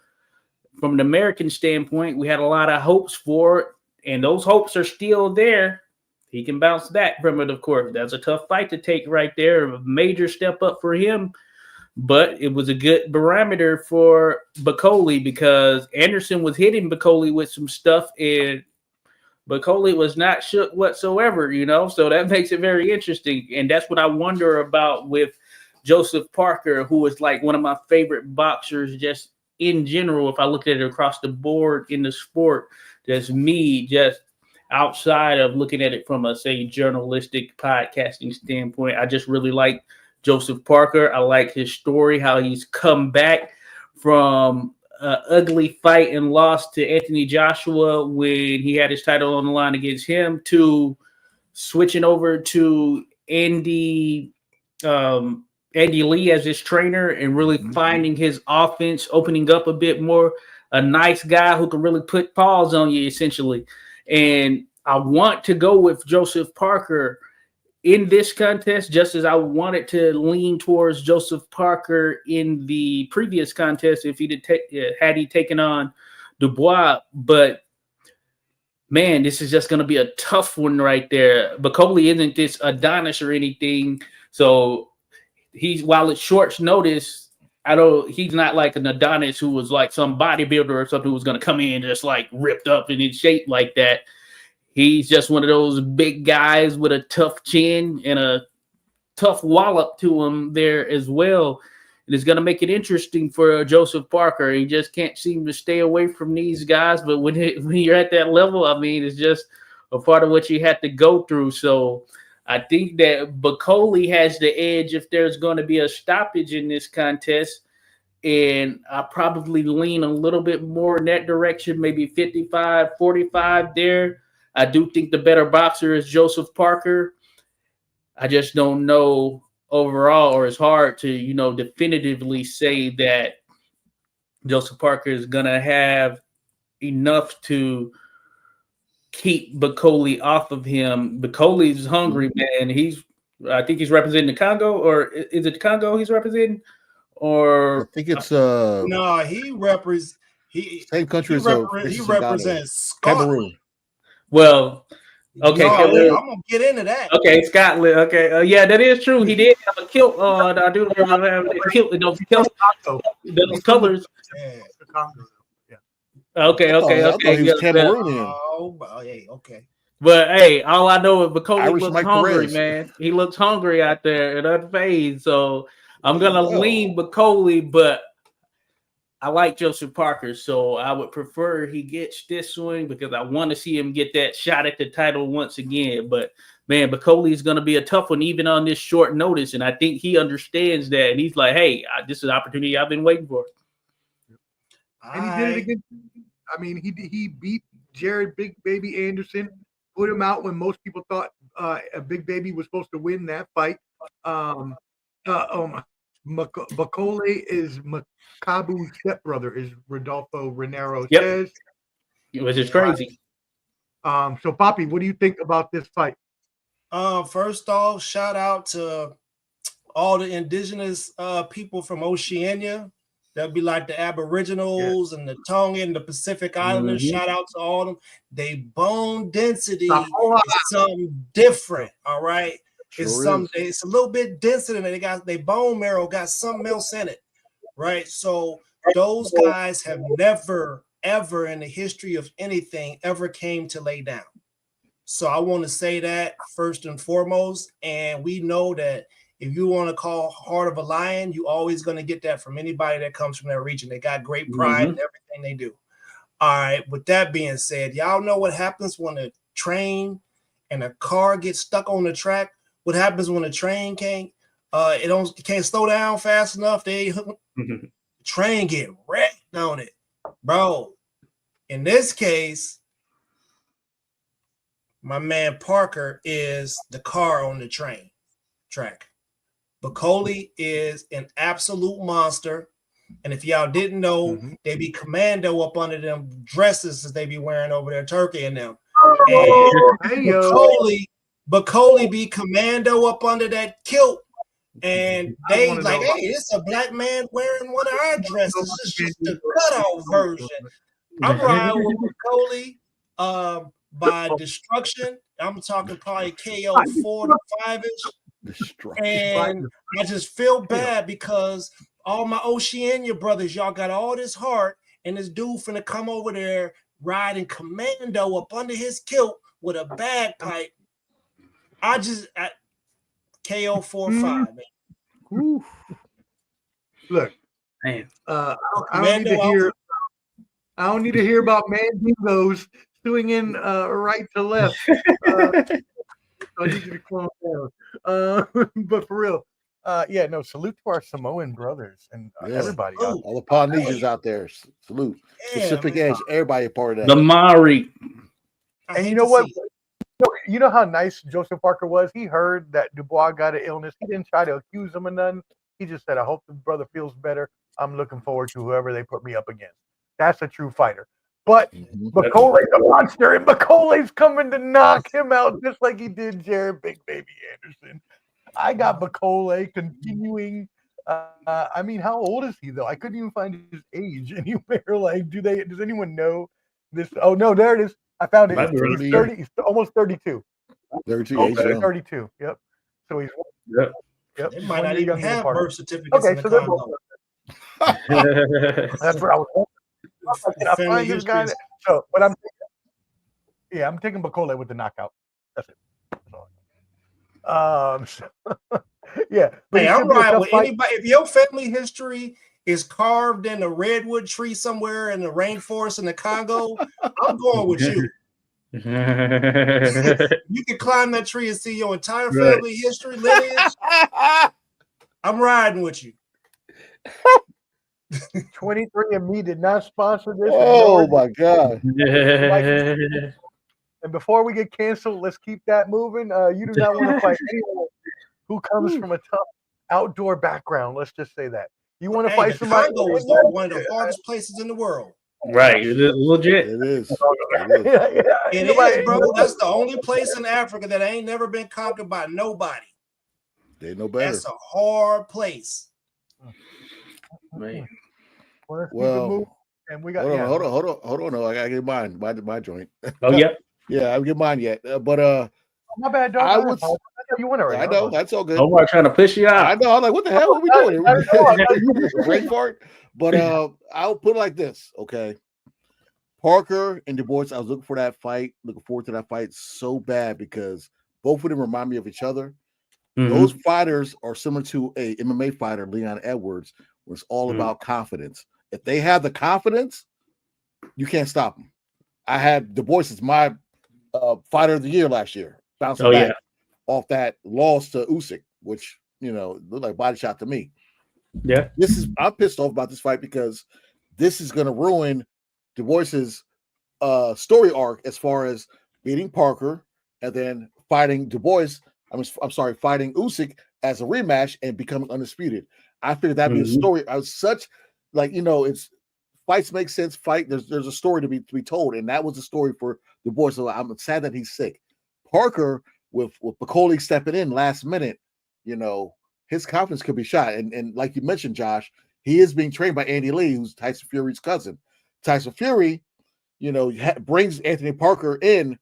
from an American standpoint, we had a lot of hopes for, and those hopes are still there. He can bounce back from it, of course. That's a tough fight to take right there. A major step up for him. But it was a good barometer for Bacoli because Anderson was hitting Bacoli with some stuff, and Bacoli was not shook whatsoever, so that makes it very interesting. And that's what I wonder about with Joseph Parker, who is like one of my favorite boxers just in general. If I look at it across the board in the sport, just outside of looking at it from a, say, journalistic podcasting standpoint, I just really like Joseph Parker. I like his story, how he's come back from an ugly fight and lost to Anthony Joshua when he had his title on the line against him, to switching over to Andy Lee as his trainer and really finding his offense, opening up a bit more. A nice guy who can really put paws on you, essentially. And I want to go with Joseph Parker in this contest, just as I wanted to lean towards Joseph Parker in the previous contest if had he taken on Dubois. But man, this is just going to be a tough one right there. Bacoli isn't this Adonis or anything, so while it's short notice, he's not like an Adonis who was like some bodybuilder or something who was going to come in just like ripped up and in shape like that. He's just one of those big guys with a tough chin and a tough wallop to him there as well. And it's going to make it interesting for Joseph Parker. He just can't seem to stay away from these guys. But when you're at that level, I mean, it's just a part of what you have to go through. So I think that Bacoli has the edge if there's going to be a stoppage in this contest. And I probably lean a little bit more in that direction, maybe 55-45 there. I do think the better boxer is Joseph Parker. I just don't know overall, or it's hard to, definitively say that Joseph Parker is going to have enough to keep Bacoli off of him. Bacoli's hungry, man. I think he's representing the Congo, or is it the Congo he's representing? Or I think it's no, he represents same country as he represents Cameroon. Well, okay, I'm gonna get into that. Okay, Scotland. Okay, yeah, that is true. He did have a kilt. I do remember having a kilt. Those colors. Yeah. Okay. He was Cameroonian. Okay. But hey, all I know is Bacoli looks Mike hungry, Perez. man. He looks hungry out there and unfazed. So I'm gonna lean Bacoli, but I like Joseph Parker, so I would prefer he gets this one because I want to see him get that shot at the title once again. But man, Bacoli is going to be a tough one, even on this short notice, and I think he understands that. And he's like, "Hey, this is an opportunity I've been waiting for." And he did it again. I mean, he beat Jared Big Baby Anderson, put him out when most people thought a Big Baby was supposed to win that fight. Bacoli is Makabu's stepbrother, is Rodolfo Renero says. Which is crazy. So, Poppy, what do you think about this fight? First off, shout out to all the indigenous people from Oceania. That'd be like the Aboriginals and the Tongan, the Pacific Islanders. Shout out to all of them. They bone density is something different, all right? It's a little bit denser than it. They bone marrow got something else in it, right? So those guys have never, ever in the history of anything ever came to lay down. So I want to say that first and foremost. And we know that if you want to call Heart of a Lion, you always going to get that from anybody that comes from that region. They got great pride in everything they do. All right. With that being said, y'all know what happens when a train and a car gets stuck on the track. What happens when a train can't slow down fast enough? Train get wrecked on it, bro. In this case, my man Parker is the car on the train. track. Bacoli is an absolute monster. And if y'all didn't know, they be commando up under them dresses that they be wearing over there, Turkey and them. And Bacoli be commando up under that kilt. And they like, hey, it's a black man wearing one of our dresses. It's just the cutoff version. I'm riding with Bacoli by destruction. I'm talking probably KO 4 to 5-ish. And I just feel bad because all my Oceania brothers, y'all got all this heart, and this dude finna come over there riding commando up under his kilt with a bagpipe. I KO 4 or 5, man. Ooh. Look, Man. I don't need to hear about Mandigos swinging right to left. I need you to calm down. But for real, salute to our Samoan brothers and everybody. All the Polynesians out there, salute. Pacific Edge, everybody a part of that. The Maori. And you know what? You know how nice Joseph Parker was? He heard that Dubois got an illness. He didn't try to accuse him of nothing. He just said, I hope the brother feels better. I'm looking forward to whoever they put me up against. That's a true fighter. But Bacole's a monster, and Bacole's coming to knock him out just like he did Jared Big Baby Anderson. I got Bacole continuing. I mean, how old is he, though? I couldn't even find his age anywhere. Like, does anyone know this? Oh, no, there it is. I found it. He's 30. He's almost 32. 32. Okay, 32. Yep. So he's. Yep. They might not even have birth certificates. Okay, so that's where I was. I find this guy. So, but I'm taking Bacole with the knockout. That's it. Yeah. Hey, I'm riding with anybody. If your family history is carved in a redwood tree somewhere in the rainforest in the Congo, I'm going with you. You can climb that tree and see your entire family history lineage. I'm riding with you. 23andMe did not sponsor this. Oh my God. And before we get canceled, let's keep that moving. You do not want to fight anyone who comes from a tough outdoor background. Let's just say that. You want to fight somebody? Congo is one of the hardest places in the world. Right. It is legit. It is. It is, bro. That's the only place in Africa that ain't never been conquered by nobody. They know better. That's a hard place. Man. Well, and we got hold on. No, I gotta get my joint. Oh yeah. Yeah, I haven't get mine yet. But my bad, dog. I would. You went already. I know that's all good. I'm not trying to push you out. I know. I'm like, what the hell are we doing? Great part. But I'll put it like this, okay? Parker and Dubois, I was looking forward to that fight so bad because both of them remind me of each other. Mm-hmm. Those fighters are similar to a MMA fighter, Leon Edwards, where it's all about confidence. If they have the confidence, you can't stop them. I had Dubois as my fighter of the year last year, bouncing back off that loss to Usyk, which looked like body shot to me. Yeah, I'm pissed off about this fight because this is going to ruin Dubois's story arc as far as beating Parker and then fighting Dubois. Fighting Usyk as a rematch and becoming undisputed. I figured that'd be a story. I was such it's fights make sense. There's a story to be told, and that was the story for Dubois. So I'm sad that he's sick. Parker with Bacoli stepping in last minute, his confidence could be shot. And like you mentioned, Josh, he is being trained by Andy Lee, who's Tyson Fury's cousin. Tyson Fury, brings Anthony Parker in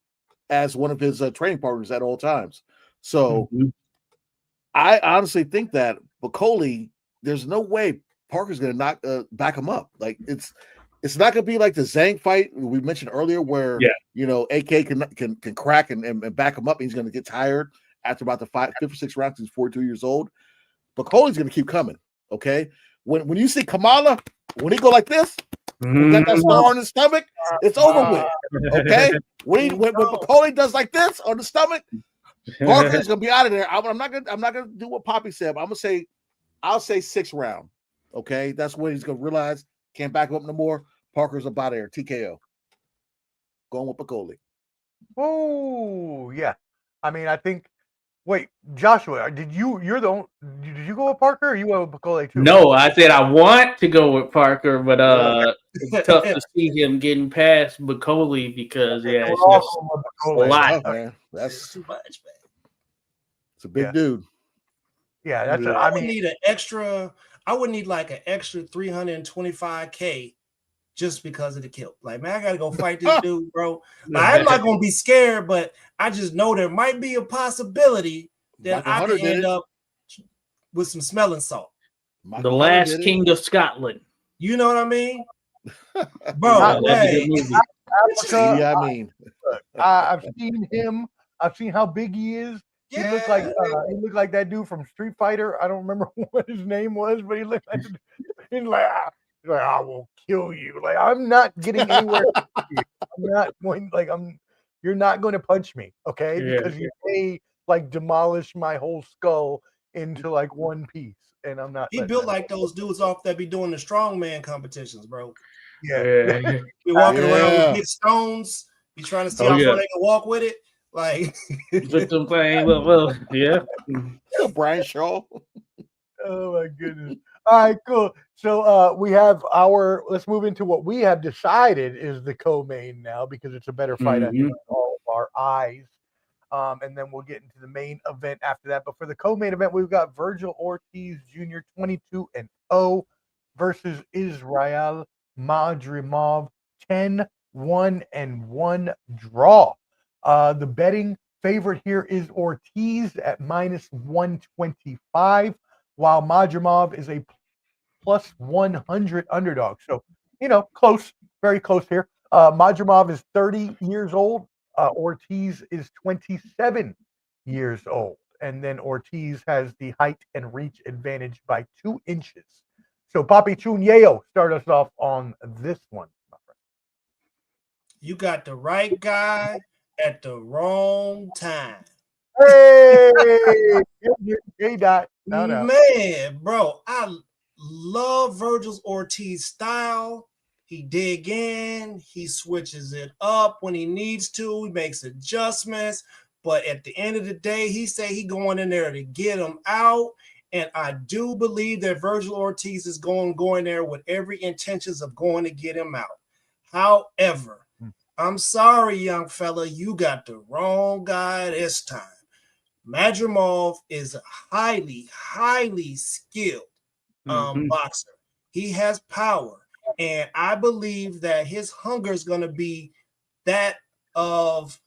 as one of his training partners at all times. So I honestly think that Bacoli, there's no way Parker's going to back him up. Like it's not going to be like the Zhang fight we mentioned earlier, where AK can crack and back him up. And he's going to get tired after about the 5th or 6th round. He's 42 years old. Bacoli's going to keep coming. Okay, when you see Kamala, when he go like this, got that scar on his stomach, it's over with. Okay, when Bacoli does like this on the stomach, Parker's gonna be out of there. I'm not gonna do what Poppy said. But I'll say 6th round. Okay, that's when he's gonna realize can't back him up no more. Parker's up out of there. TKO. Going with Bacoli. Oh yeah, I mean I think Wait, Joshua, did you go with Parker or you went with Bakole too? No, I said I want to go with Parker, but it's tough to see him getting past Bacoli because it's We're all just going with a Bakole. lot. Oh, man. That's too much, man. It's a big Yeah. dude. Yeah, that's. Yeah. I would need an extra. I would need like an extra $325K just because of the kill. Like, man, I gotta go fight this dude, bro. Like, I'm not gonna be scared, but I just know there might be a possibility that Michael I Hunter could did end it. up with some smelling salt. Michael The Hunter Last did it. King of Scotland. You know what I mean, bro? That's a Hey, good movie. Africa, Yeah, I mean, I've seen him. I've seen how big he is. He looked like that dude from Street Fighter. I don't remember what his name was, but he looked like he's like, I will kill you. Like, I'm not getting anywhere. I'm not going. You're not going to punch me, okay? Yeah. Because you may like demolish my whole skull into like one piece, and I'm not. he built like those dudes off that be doing the strongman competitions, bro. Yeah. Be walking around Yeah. with big stones. Be trying to see Oh, how yeah. far they can walk with it. Like, Just some thing. Well, yeah. Brian Shaw. Oh my goodness. All right, cool. So we have let's move into what we have decided is the co-main now because it's a better fight I think, in all of our eyes. And then we'll get into the main event after that. But for the co-main event, we've got Virgil Ortiz Jr. 22-0 versus Israel Madrimov 10-1-1 draw. The betting favorite here is Ortiz at -125, while Madrimov is a plus 100 underdog. So, close, very close here. Madrimov is 30 years old. Ortiz is 27 years old. And then Ortiz has the height and reach advantage by 2 inches. So, Papi Chunyeo, start us off on this one, my friend. you got the right guy at the wrong time. Hey, J-Dot. Man, bro, I love Virgil Ortiz style. He dig in, he switches it up when he needs to, he makes adjustments. But at the end of the day, he say he going in there to get him out. And I do believe that Virgil Ortiz is going there with every intentions of going to get him out. However, I'm sorry, young fella, you got the wrong guy this time. Madrimov is a highly, highly skilled boxer. He has power. And I believe that his hunger is going to be that of,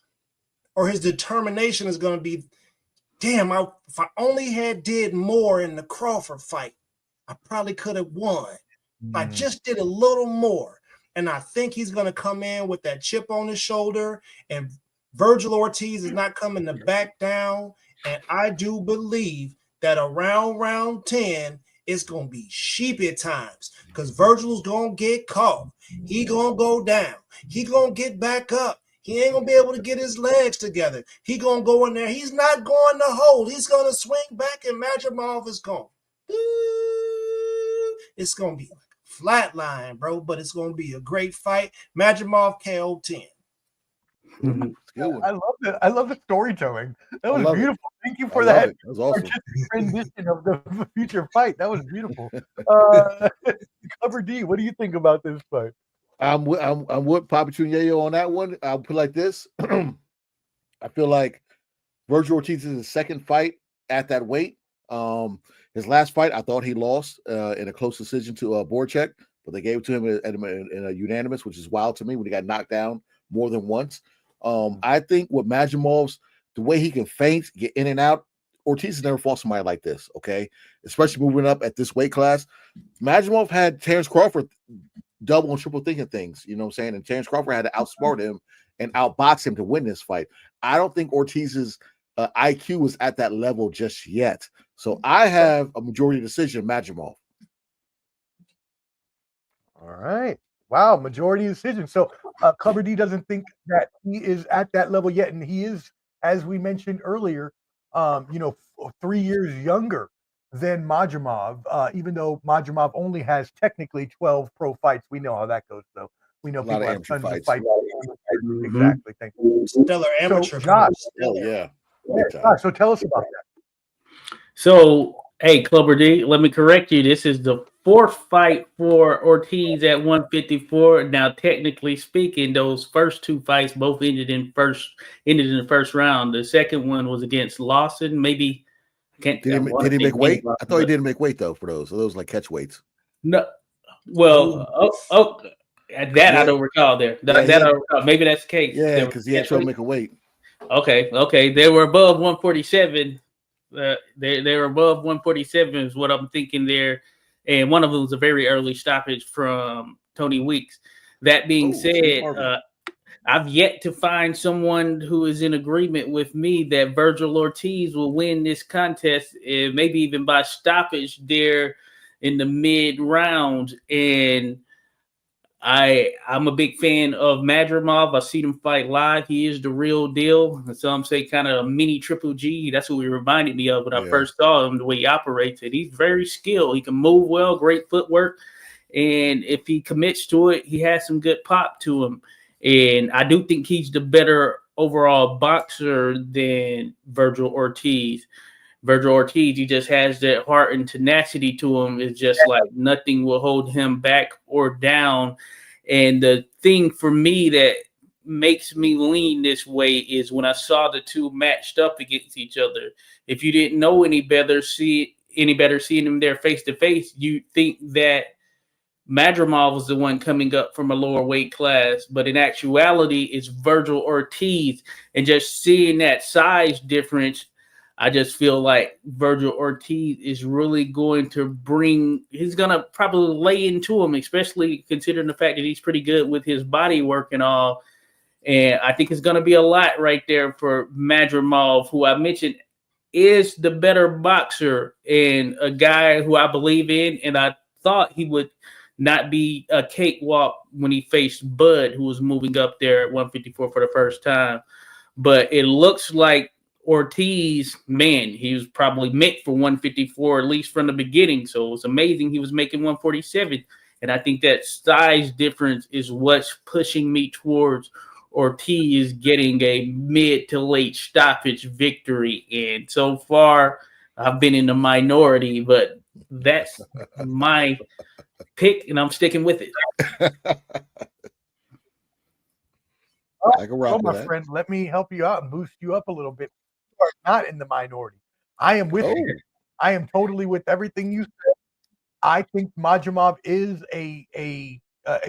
or his determination is going to be, damn, if I only did more in the Crawford fight, I probably could have won. If I just did a little more. And I think he's going to come in with that chip on his shoulder. And Virgil Ortiz is not coming to back down. And I do believe that around round 10, it's going to be sheepy times because Virgil's going to get caught. He going to go down. He going to get back up. He ain't going to be able to get his legs together. He going to go in there. He's not going to hold. He's going to swing back and Madrimov is going. It's going to be like a flat line, bro, but it's going to be a great fight. Madrimov KO 10. I love that. I love the storytelling. That was beautiful. Thank you for that. That was awesome. Transition of the future fight. That was beautiful. Cover D, what do you think about this fight? I'm with Papi Chunyeo on that one. I'll put it like this. I feel like Virgil Ortiz is his second fight at that weight. His last fight, I thought he lost in a close decision to Borchek, but they gave it to him in a unanimous, which is wild to me when he got knocked down more than once. I think with Madrimov's, the way he can feint, get in and out, Ortiz has never fought somebody like this, okay? Especially moving up at this weight class. Madrimov had Terrence Crawford double and triple thinking things, you know what I'm saying? And Terrence Crawford had to outsmart him and outbox him to win this fight. I don't think Ortiz's IQ is at that level just yet. So I have a majority decision, Madrimov. All right. Wow, majority decision. So Cover D doesn't think that he is at that level yet, and he is, as we mentioned earlier, 3 years younger than Madrimov. Even though Madrimov only has technically 12 pro fights, we know how that goes. Though we know people have tons of fights. Exactly. Thank you. Stellar amateur. So, Josh, oh yeah. Big All time. right, so tell us about that. So, hey, Clubber D, let me correct you. This is the fourth fight for Ortiz at 154. Now, technically speaking, those first two fights both ended in the first round. The second one was against Lawson. Maybe Did he make weight? I thought he didn't make weight though for those. So those like catch weights. No. Well, that I don't recall there. I don't recall. Maybe that's the case. Yeah, because he had trouble making weight. Okay. They were above 147. They were above 147 is what I'm thinking there. And one of them was a very early stoppage from Tony Weeks. That being said, I've yet to find someone who is in agreement with me that Virgil Ortiz will win this contest, maybe even by stoppage there in the mid rounds. And I'm a big fan of Madrimov. I've seen him fight live. He is the real deal. Some say kind of a mini Triple G. That's what he reminded me of when I first saw him, the way he operates. And he's very skilled. He can move well, great footwork. And if he commits to it, he has some good pop to him. And I do think he's the better overall boxer than Virgil Ortiz. Virgil Ortiz, he just has that heart and tenacity to him. It's just like nothing will hold him back or down. And the thing for me that makes me lean this way is when I saw the two matched up against each other. If you didn't know any better, seeing them there face to face, you think that Madrimov was the one coming up from a lower weight class, but in actuality, it's Virgil Ortiz. And just seeing that size difference, I just feel like Virgil Ortiz is really going to he's going to probably lay into him, especially considering the fact that he's pretty good with his body work and all. And I think it's going to be a lot right there for Madrimov, who I mentioned is the better boxer and a guy who I believe in. And I thought he would not be a cakewalk when he faced Bud, who was moving up there at 154 for the first time. But it looks like Ortiz, man, he was probably meant for 154, at least from the beginning. So it was amazing he was making 147. And I think that size difference is what's pushing me towards Ortiz getting a mid to late stoppage victory. And so far, I've been in the minority, but that's my pick, and I'm sticking with it. I can rock with my that. friend, let me help you out and boost you up a little bit. You are not in the minority. I am with you. I am totally with everything you said. I think Madrimov is a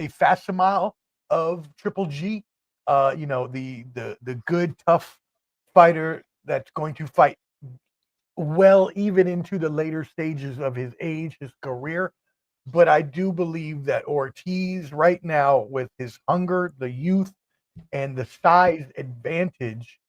facsimile of Triple G. The good, tough fighter that's going to fight well even into the later stages of his age, his career. But I do believe that Ortiz right now, with his hunger, the youth, and the size advantage,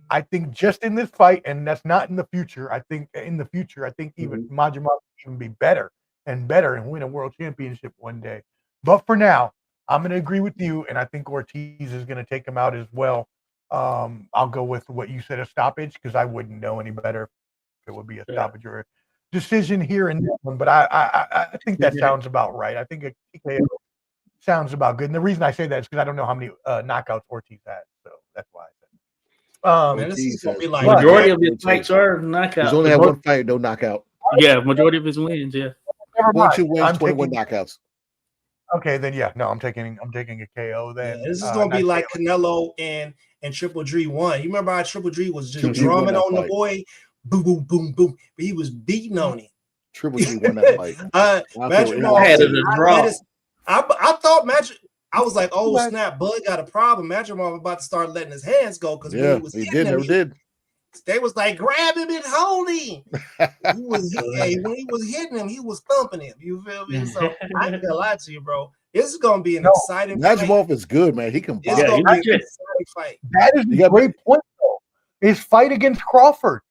I think just in this fight, and that's not in the future. I think in the future, I think even Madrimov will even be better and win a world championship one day. But for now, I'm going to agree with you, and I think Ortiz is going to take him out as well. I'll go with what you said, a stoppage, because I wouldn't know any better if it would be a stoppage or a decision here and this one. But I think that sounds about right. I think a TKO sounds about good. And the reason I say that is because I don't know how many knockouts Ortiz had, so that's why I said. Man, this is gonna be like majority of his fights are knockouts. He's only had one fight, no knockout. Yeah, majority of his wins. Yeah, Never mind. 22 wins, 21 knockouts. Okay, then I'm taking a KO. Then this is gonna be like Canelo and Triple G won. You remember how Triple G was just drumming on the boy, boom, boom, boom, boom, but he was beating on it. Triple G won that fight. I thought Magic. I was like, oh snap, Bud got a problem. Madrimov about to start letting his hands go because when he was hitting him, they was like, grab him and hold him. When he was hitting him, he was thumping him. You feel me? So I ain't gonna lie to you, bro. This is gonna be an exciting fight. Madrimov is good, man. He can box. It's gonna be an exciting fight. That is a great point, though. His fight against Crawford.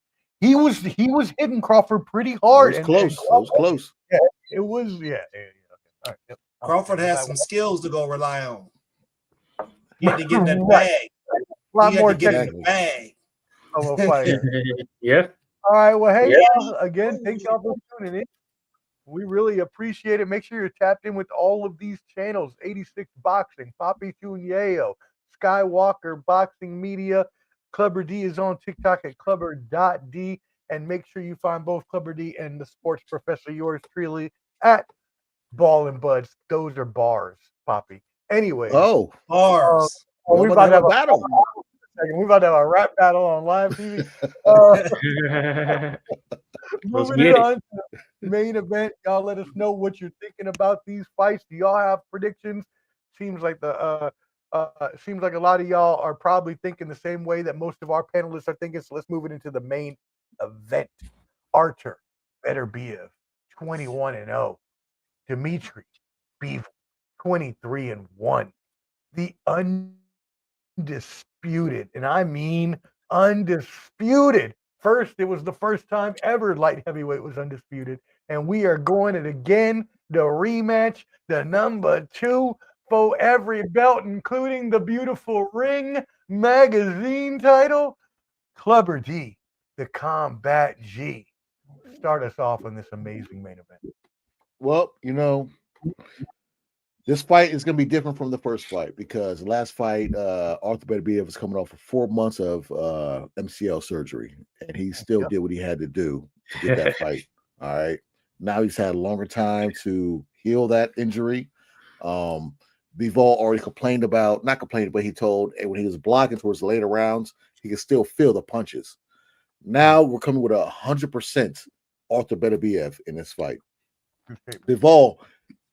He was hitting Crawford pretty hard. It was close. Yeah, it was. Yeah. All right. Crawford has some skills to go rely on. He had to get that bag. A lot more technical bag. Yeah. All right. Well, hey, again, thank y'all for tuning in. We really appreciate it. Make sure you're tapped in with all of these channels: 86 Boxing, Papi Chunyeo, Skywalker Boxing Media, Clubber D is on TikTok at clubber.d. And make sure you find both Clubber D and the sports professor, yours truly, at Ball and Buds. Those are bars, Poppy. Anyway. Oh, Bars. We about to have a battle. We're about to have a rap battle on live TV. Moving on to the main event. Y'all let us know what you're thinking about these fights. Do y'all have predictions? Seems like a lot of y'all are probably thinking the same way that most of our panelists are thinking. So let's move it into the main event. Artur Beterbiev, 21-0. Dmitry Bivol, 23-1. The undisputed, and I mean undisputed. First, it was the first time ever light heavyweight was undisputed, and we are going it again. The rematch, the number 2 for every belt, including the beautiful Ring Magazine title. Clubber D, the Combat G. Start us off on this amazing main event. Well, this fight is going to be different from the first fight because the last fight, Artur Beterbiev was coming off for 4 months of MCL surgery, and he still did what he had to do to get that fight. All right. Now he's had a longer time to heal that injury. Bivol already not complained, but he told when he was blocking towards the later rounds, he could still feel the punches. Now we're coming with 100% Artur Beterbiev in this fight. Bivol,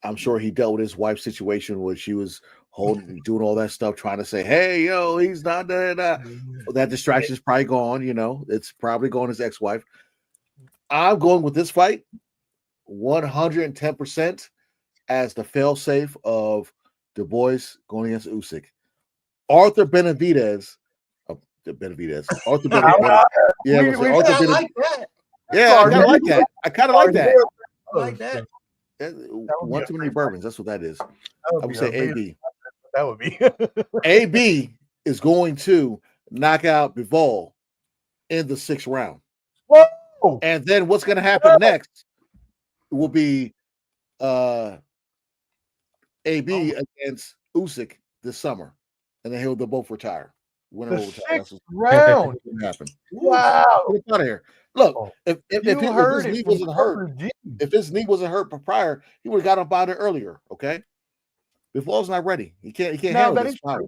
I'm sure he dealt with his wife's situation where she was doing all that stuff, trying to say, hey, yo, he's not that. That distraction is probably gone, It's probably gone his ex-wife. I'm going with this fight 110% as the fail-safe of Dubois going against Usyk. Artur Beterbiev. Artur Beterbiev. Yeah, I like that. Yeah, I kind of like that. I like that. One too many bourbons. That's what that is. I would say AB. That would be. AB is going to knock out Bivol in the 6th round. Whoa! And then what's going to happen next will be AB against Usyk this summer, and then they'll both retire. Winner will retire. 6th round. Happen. Wow! Get out of here. Look, if his knee wasn't hurt, if his knee wasn't hurt prior, he would have got him out there earlier. Okay, Bivol's not ready. He can't handle this power.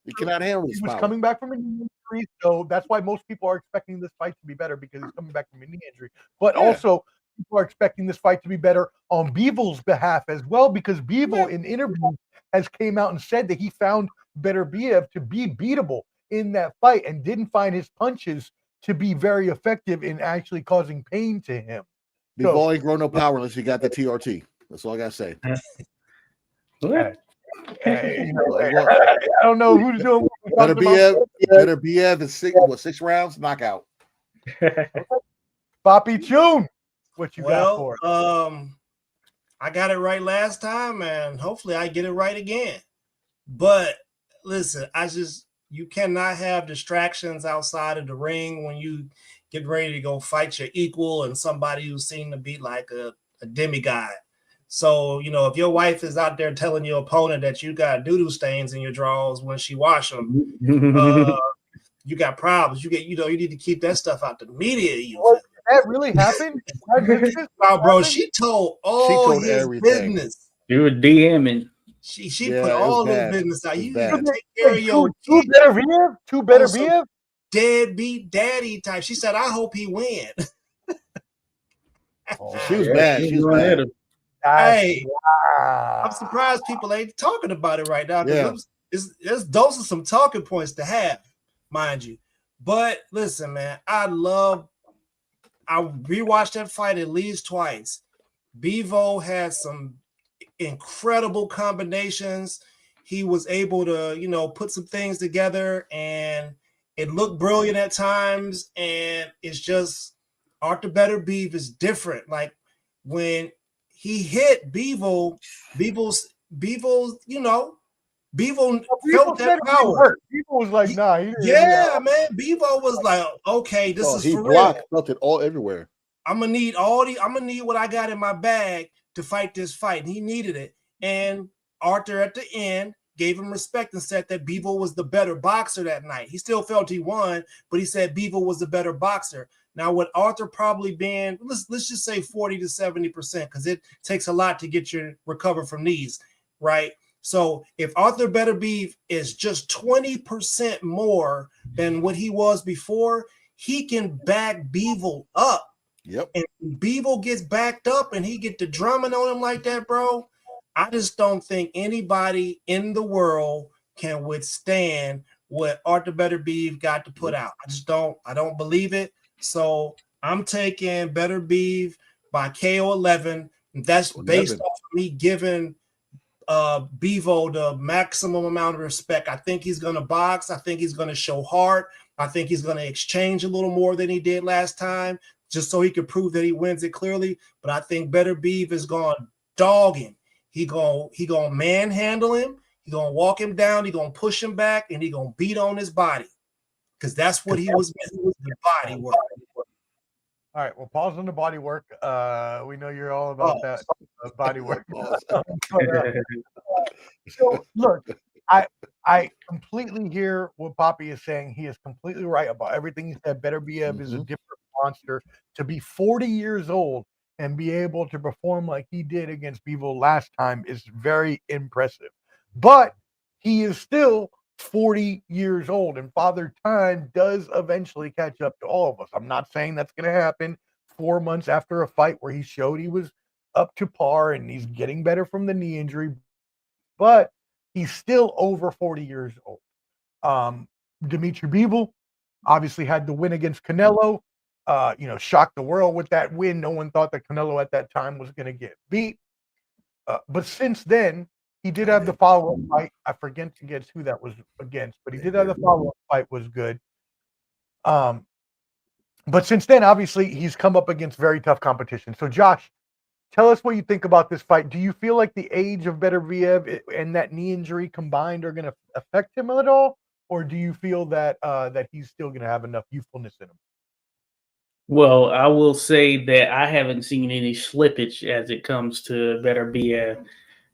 He cannot handle this power. He was coming back from an injury, so that's why most people are expecting this fight to be better because he's coming back from a knee injury. But also, people are expecting this fight to be better on Bivol's behalf as well because Bivol in interviews has came out and said that he found Beterbiev to be beatable in that fight and didn't find his punches to be very effective in actually causing pain to him. Bivol ain't grown no power unless he got the TRT. That's all I gotta say. What? I don't know who's doing what. Beterbiev is 6 rounds knockout. Poppy Chun, what you got for us? I got it right last time, and hopefully I get it right again. But listen, you cannot have distractions outside of the ring when you get ready to go fight your equal and somebody who seemed to be like a demigod. So, if your wife is out there telling your opponent that you got doo-doo stains in your drawers when she wash them, you got problems. You need to keep that stuff out the media. Did that really happen? Wow, bro, she told his everything. business. You were DMing. She put all his business out. You need to take care of your two Beterbiev? Deadbeat daddy type. She said, I hope he win. She was mad. She was mad. Hey, I'm surprised people ain't talking about it right now. Those are some talking points to have, mind you. But listen, man, I rewatched that fight at least twice. Bivol had some incredible combinations. He was able to, put some things together, and it looked brilliant at times. And it's just Artur Beterbiev is different. Like when he hit Bivol felt that power. Bivol was like, nah. Man. Bivol was like, okay, this is for real. Felt it all everywhere. I'm gonna need what I got in my bag to fight this fight. And he needed it. And Artur at the end gave him respect and said that Bivol was the better boxer that night. He still felt he won, but he said Bivol was the better boxer. Now, with Arthur probably being, let's just say 40 to 70%, because it takes a lot to get you recover from these, right? So if Arthur Beterbiev is just 20% more than what he was before, he can back Bivol up. Yep. And Bivol gets backed up and he get the drumming on him like that, bro. I just don't think anybody in the world can withstand what Arthur Beterbiev got to put out. I don't believe it. So I'm taking Beterbiev by KO 11. That's based off of me giving Bivol the maximum amount of respect. I think he's going to box. I think he's going to show heart. I think he's going to exchange a little more than he did last time, just so he could prove that he wins it clearly. But I think Beterbiev is going to dog him. He going to manhandle him. He going to walk him down. He going to push him back, and he going to beat on his body, because that's what he was missing, was the body work. All right, well, pause on the body work. We know you're all about that body work. So, look, I completely hear what Poppy is saying. He is completely right about everything he said. Beterbiev is a different monster. To be 40 years old and be able to perform like he did against Bivol last time is very impressive. But he is still 40 years old, and Father Time does eventually catch up to all of us. I'm not saying that's going to happen 4 months after a fight where he showed he was up to par and he's getting better from the knee injury, but he's still over 40 years old. Dimitri Bivol obviously had the win against Canelo, shocked the world with that win. No one thought that Canelo at that time was going to get beat. But since then, he did have the follow-up fight. I forget against who that was against, but he did have the follow-up fight, was good. But since then, obviously, he's come up against very tough competition. So, Josh, tell us what you think about this fight. Do you feel like the age of Beterbiev and that knee injury combined are going to affect him at all? Or do you feel that that he's still going to have enough youthfulness in him? Well, I will say that I haven't seen any slippage as it comes to Beterbiev.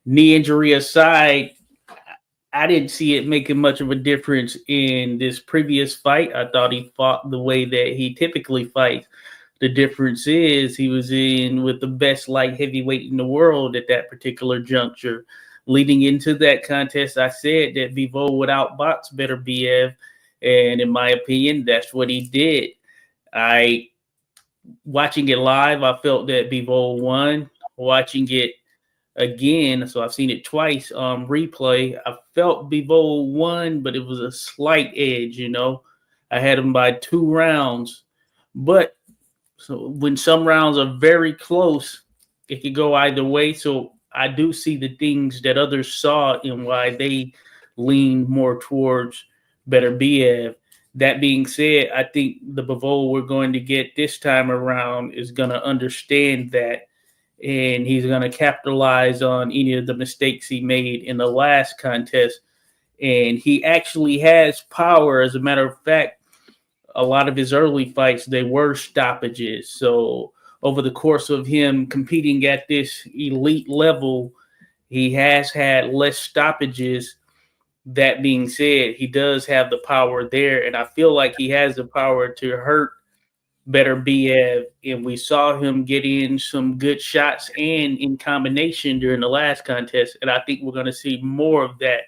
Knee injury aside, I didn't see it making much of a difference in this previous fight. I thought he fought the way that he typically fights. The difference is he was in with the best light heavyweight in the world at that particular juncture. Leading into that contest, I said that Bivol would outbox Beterbiev, and in my opinion, that's what he did. Watching it live, I felt that Bivol won. Watching it again, so I've seen it twice on replay, I felt Bivol won, but it was a slight edge, I had him by 2 rounds. But so when some rounds are very close, it could go either way. So I do see the things that others saw and why they leaned more towards Beterbiev. That being said, I think the Bivol we're going to get this time around is going to understand that, and he's going to capitalize on any of the mistakes he made in the last contest. And he actually has power. As a matter of fact, a lot of his early fights, they were stoppages. So over the course of him competing at this elite level, he has had less stoppages. That being said, he does have the power there, and I feel like he has the power to hurt Beterbiev, and we saw him get in some good shots and in combination during the last contest, and I think we're going to see more of that.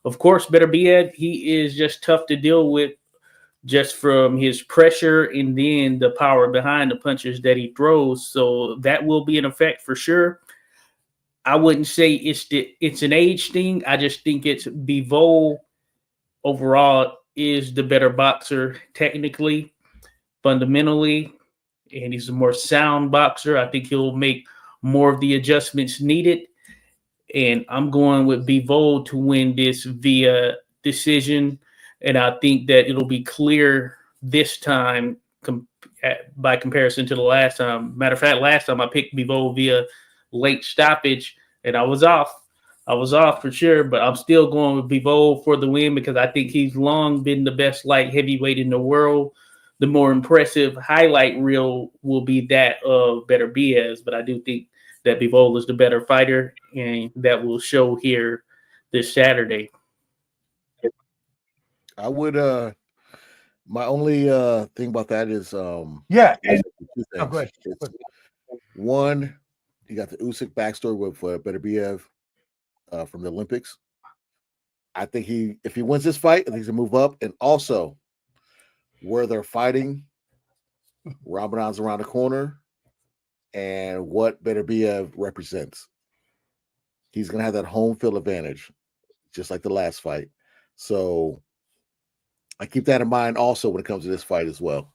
Of course, Beterbiev, he is just tough to deal with just from his pressure and then the power behind the punches that he throws, so that will be an effect for sure. I wouldn't say it's an age thing. I just think it's Bivol overall is the better boxer technically, fundamentally, and he's a more sound boxer. I think he'll make more of the adjustments needed, and I'm going with Bivol to win this via decision, and I think that it'll be clear this time by comparison to the last time. Matter of fact, last time I picked Bivol via late stoppage, and I was off for sure, but I'm still going with Bivol for the win because I think he's long been the best light heavyweight in the world. The more impressive highlight reel will be that of Beterbiev's, but I do think that Bivol is the better fighter, and that will show here this Saturday. I would my only thing about that is Yeah, and two oh, go ahead. things. One, you got the Usyk backstory with Beterbiev from the Olympics. I think if he wins this fight, I think he's gonna move up. And also where they're fighting, Ramadan's around the corner, and what Beterbiev represents. He's gonna have that home field advantage, just like the last fight. So I keep that in mind also when it comes to this fight as well.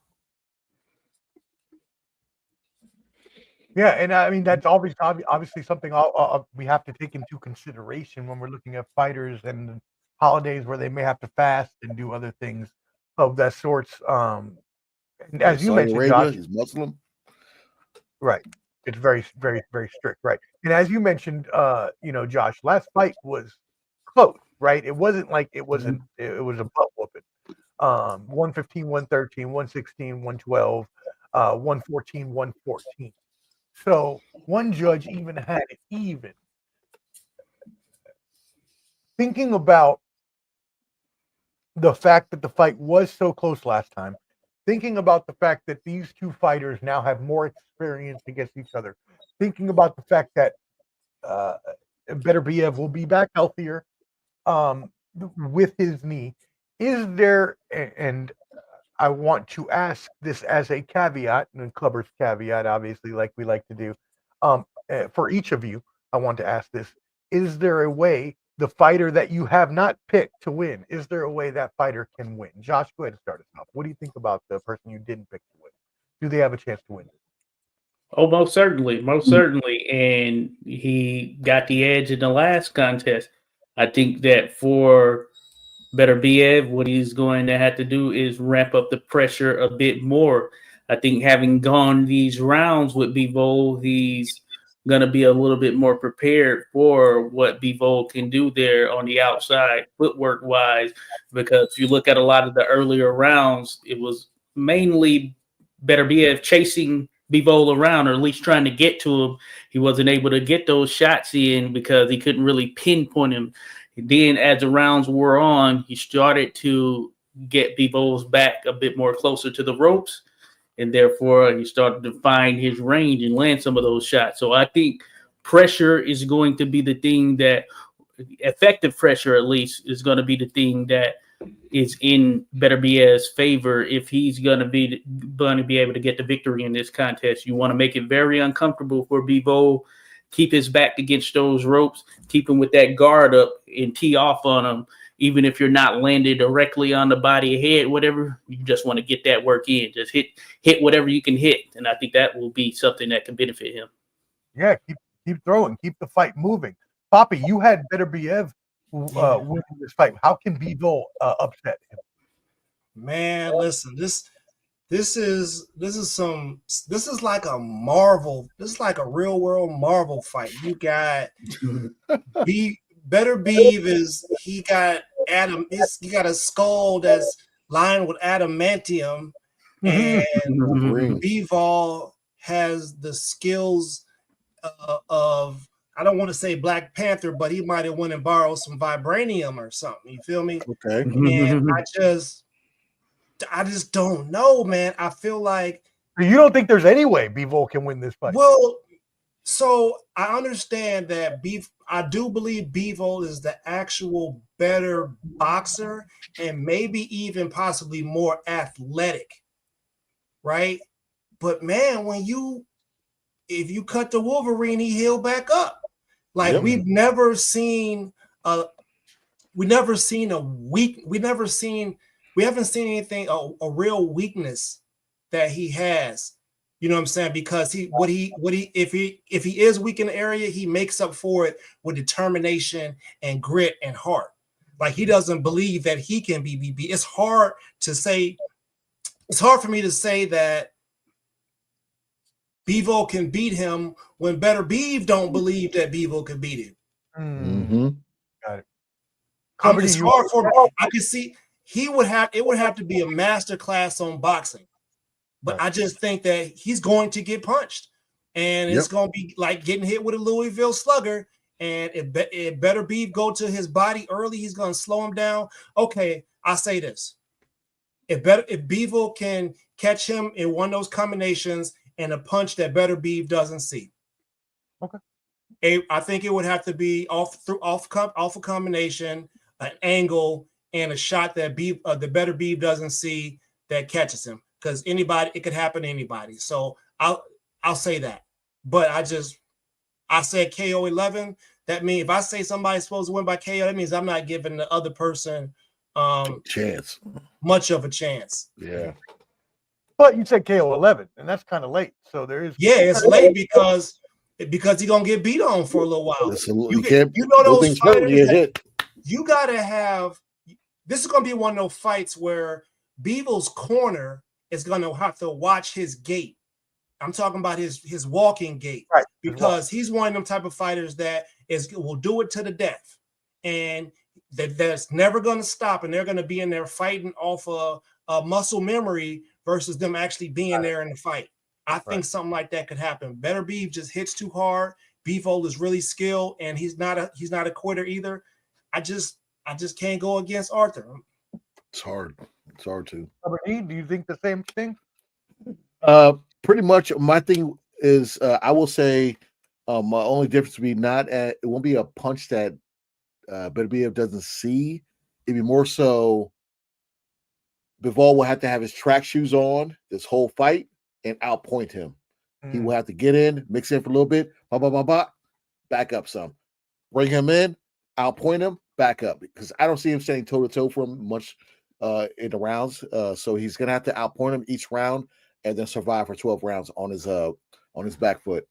Yeah, and I mean that's obviously something we have to take into consideration when we're looking at fighters and holidays where they may have to fast and do other things of that sorts. And as you Saudi mentioned, Arabia, Josh, he's Muslim. right? It's very, very, very strict, right? And as you mentioned, Josh, last fight was close, right? It wasn't like it wasn't. It was a butt whooping. 115, 113, 116, 112, 114, 114. So one judge even had it even. Thinking about the fact that the fight was so close last time, thinking about the fact that these two fighters now have more experience against each other, thinking about the fact that Beterbiev will be back healthier with his knee, is there, and I want to ask this as a caveat, and Clubber's caveat, obviously, like we like to do. For each of you, I want to ask this. Is there a way the fighter that you have not picked to win, is there a way that fighter can win? Josh, go ahead and start us off. What do you think about the person you didn't pick to win? Do they have a chance to win? Oh, most certainly, most certainly. And he got the edge in the last contest. I think that for Beterbiev, what he's going to have to do is ramp up the pressure a bit more. I think having gone these rounds with Bivol, he's going to be a little bit more prepared for what Bivol can do there on the outside, footwork wise. Because if you look at a lot of the earlier rounds, it was mainly Beterbiev chasing Bivol around, or at least trying to get to him. He wasn't able to get those shots in because he couldn't really pinpoint him. Then as the rounds wore on, he started to get Bivol's back a bit more closer to the ropes, and therefore he started to find his range and land some of those shots. So I think pressure is going to be the thing that, effective pressure at least, is going to be the thing that is in Beterbiev's favor if he's going to be able to get the victory in this contest. You want to make it very uncomfortable for Bivol. Keep his back against those ropes, keep him with that guard up and tee off on him. Even if you're not landed directly on the body, head, whatever, you just want to get that work in. Just hit whatever you can hit. And I think that will be something that can benefit him. Yeah, keep throwing, keep the fight moving. Poppy, you had Beterbiev winning this fight. How can Bivol upset him? Man, listen, this is like a Marvel. This is like a real world Marvel fight. You got Beterbiev he got a skull that's lined with adamantium, and Bivol has the skills of, I don't want to say Black Panther, but he might have went and borrowed some vibranium or something. You feel me? Okay. And I just don't know, man. I feel like you don't think there's any way Bivol can win this fight. Well, so I understand that I do believe Bivol is the actual better boxer and maybe even possibly more athletic, right? But man, if you cut the Wolverine, he healed back up. Like we haven't seen anything, a real weakness that he has. You know what I'm saying? Because if he is weak in the area, he makes up for it with determination and grit and heart. Like he doesn't believe that he can be beat. It's hard for me to say that Bivol can beat him when Beterbiev don't believe that Bivol can beat him. Mm-hmm. Got it. It's hard for me. I can see it would have to be a master class on boxing. But I just think that he's going to get punched. And it's going to be like getting hit with a Louisville Slugger. and it Beterbiev go to his body early, he's going to slow him down. Okay, I say this: if Bivol can catch him in one of those combinations and a punch that Beterbiev doesn't see, okay, I think it would have to be off a combination, an angle, and a shot that the Beterbiev doesn't see that catches him. Because it could happen to anybody. So I'll say that. But I said KO 11. That means if I say somebody's supposed to win by KO, that means I'm not giving the other person chance, much of a chance. Yeah. But you said KO 11, and that's kind of late. So there is. Yeah, it's late because he's gonna get beat on for a little while. You know those fighters. You gotta have. This is gonna be one of those fights where Bivol's corner is going to have to watch his gait. I'm talking about his walking gait, right? Because he's one of them type of fighters that will do it to the death, and that's never going to stop. And they're going to be in there fighting off a muscle memory versus them actually being there in the fight. I think something like that could happen. Beterbiev just hits too hard. Bivol is really skilled, and he's not a quitter either. I just can't go against Arthur. It's hard. It's hard to. Do you think the same thing? Pretty much. My thing is, I will say, my only difference would be it won't be a punch that Beterbiev doesn't see. It'd be more so. Bivol will have to have his track shoes on this whole fight and outpoint him. He will have to get in, mix in for a little bit, back up some, bring him in, outpoint him, back up, because I don't see him standing toe to toe for him much. In the rounds, so he's gonna have to outpoint him each round and then survive for 12 rounds on his back foot.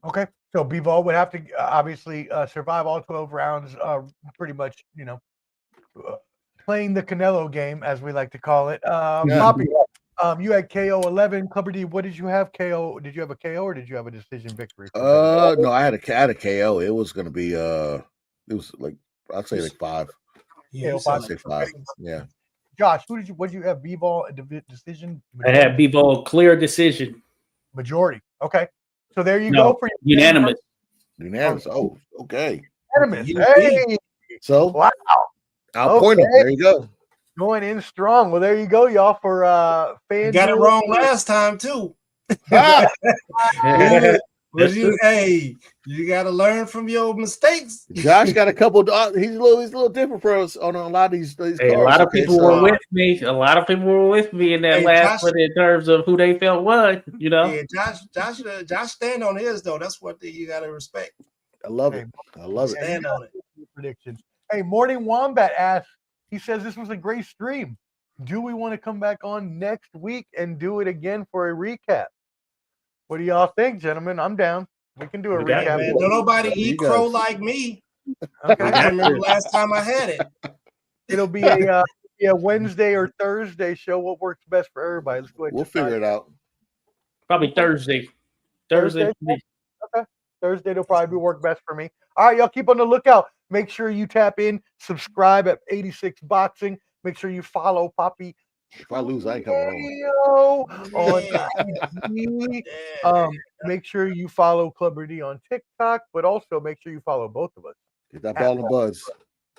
Okay, so Bivol would have to obviously survive all 12 rounds, pretty much, playing the Canelo game, as we like to call it. Poppy, you had KO 11. Clubber D, what did you have? KO? Did you have a KO or did you have a decision victory? No, I had a KO. It was gonna be it was like I'd say like 5. Yeah, I'd say 5. Yeah. Josh, what did you have? Bivol decision? I had Bivol clear decision. Majority. Okay. So there you go for unanimous. Unanimous. Oh, okay. Unanimous. Hey. So wow. I'll point him. There you go. Going in strong. Well, there you go, y'all, for fans. You got it wrong last time too. You got to learn from your mistakes. Josh got a couple. He's a little different for us on a lot of these cards. A lot of people were with me. A lot of people were with me in that last one in terms of who they felt won. Yeah, Josh stand on his though. That's what you got to respect. I love it. Stand on it. Predictions. Hey, Morning Wombat asks. He says this was a great stream. Do we want to come back on next week and do it again for a recap? What do y'all think, gentlemen? I'm down. We can do a recap. Man, don't nobody eat crow like me. Okay. I remember last time I had it. It'll be a Wednesday or Thursday show. What works best for everybody? Let's go ahead. We'll figure it out. Probably Thursday. Thursday. Okay. Thursday will probably work best for me. All right, y'all keep on the lookout. Make sure you tap in, subscribe at 86 Boxing. Make sure you follow Poppy. If I lose, I ain't coming on. On make sure you follow Clubber D on TikTok, but also make sure you follow both of us. Get that ball and buzz.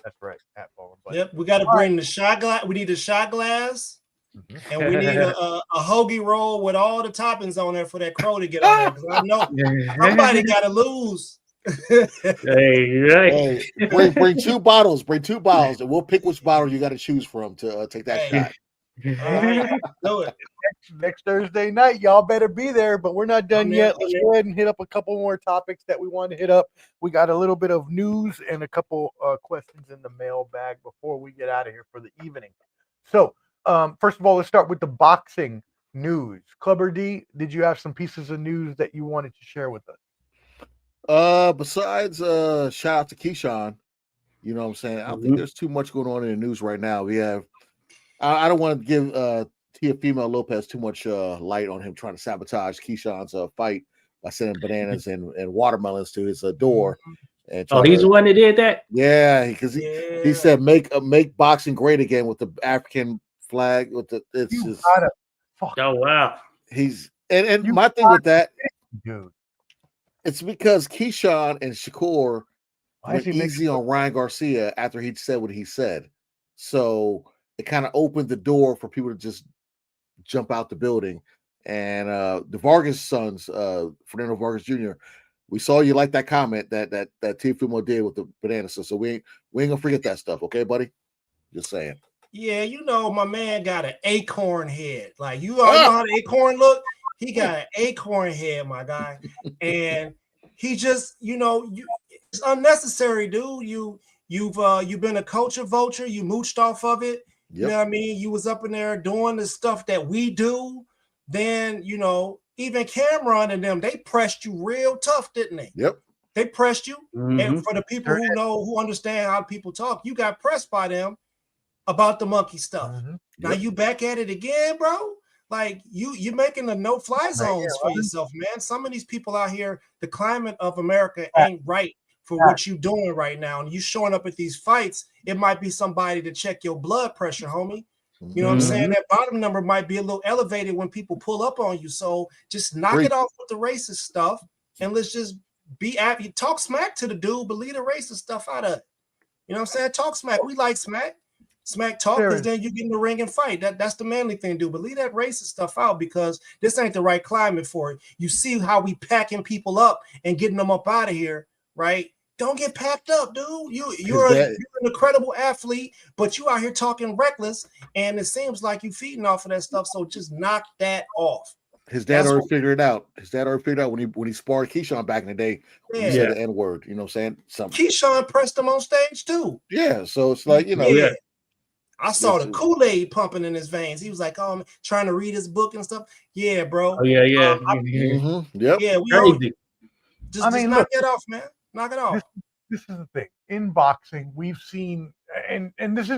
That's right. At ball and buzz. Yep, we got to bring the shot glass. We need a shot glass, and we need a hoagie roll with all the toppings on there for that crow to get on there. Because I know somebody got to lose. Hey, bring 2 bottles. Bring 2 bottles, and we'll pick which bottle you got to choose from to take that shot. Do it. Next Thursday night, y'all better be there, but we're not done yet. Let's go ahead and hit up a couple more topics that we want to hit up. We got a little bit of news and a couple questions in the mailbag before we get out of here for the evening. So, first of all, let's start with the boxing news. Clubber D, did you have some pieces of news that you wanted to share with us? Besides, shout out to Keyshawn. You know what I'm saying? I don't think there's too much going on in the news right now. We have. I don't want to give Teofimo Lopez too much light on him trying to sabotage Keyshawn's fight by sending bananas and watermelons to his door. And he's the one that did that? Yeah, because he said make boxing great again with the African flag. With the oh wow. He's and my thing with that, dude. It's because Keyshawn and Shakur Why is went he making easy on Ryan Garcia after he said what he said. So it kind of opened the door for people to just jump out the building. And the Vargas sons, Fernando Vargas Jr., we saw you like that comment that Teofimo did with the banana. So we ain't gonna forget that stuff, okay, buddy? Just saying. Yeah, you know, my man got an acorn head. Like you all know how the acorn look. He got an acorn head, my guy, and he just, you know, it's unnecessary, dude. You've been a culture vulture. You mooched off of it. You know what I mean? You was up in there doing the stuff that we do. Then, you know, even Cameron and them, they pressed you real tough, didn't they? Yep. They pressed you. And for the people who understand how people talk, you got pressed by them about the monkey stuff. Now you back at it again, bro. Like you're making the no-fly zones for yourself, man. Some of these people out here, the climate of America ain't right for what you doing right now. And you showing up at these fights, it might be somebody to check your blood pressure, homie. You know what I'm saying? That bottom number might be a little elevated when people pull up on you. So just knock it off with the racist stuff, and let's just be at you. Talk smack to the dude, but leave the racist stuff out of it. You know what I'm saying? Talk smack. We like smack. Smack talk, because then you get in the ring and fight. That's the manly thing to do. But leave that racist stuff out, because this ain't the right climate for it. You see how we packing people up and getting them up out of here, right? Don't get packed up, dude. You're an incredible athlete, but you out here talking reckless, and it seems like you feeding off of that stuff. So just knock that off. His dad already figured it out. His dad already figured out when he sparred Keyshawn back in the day. When he said the N-word. You know what I'm saying? Keyshawn pressed him on stage too. Yeah, so it's like, you know. I saw the Kool-Aid pumping in his veins. He was like, "Oh, I'm trying to read his book and stuff." Yeah, bro. Oh yeah. Yeah, we all, just knock it off, man. Knock it off. This is the thing. In boxing, we've seen, and this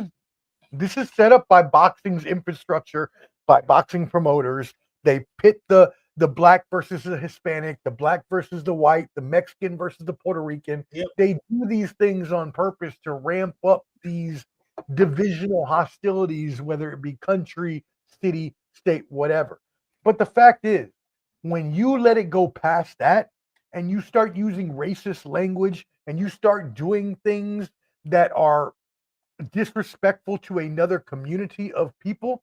is set up by boxing's infrastructure, by boxing promoters. They pit the black versus the Hispanic, the black versus the white, the Mexican versus the Puerto Rican. They do these things on purpose to ramp up these divisional hostilities, whether it be country, city, state, whatever. But the fact is, when you let it go past that and you start using racist language and you start doing things that are disrespectful to another community of people,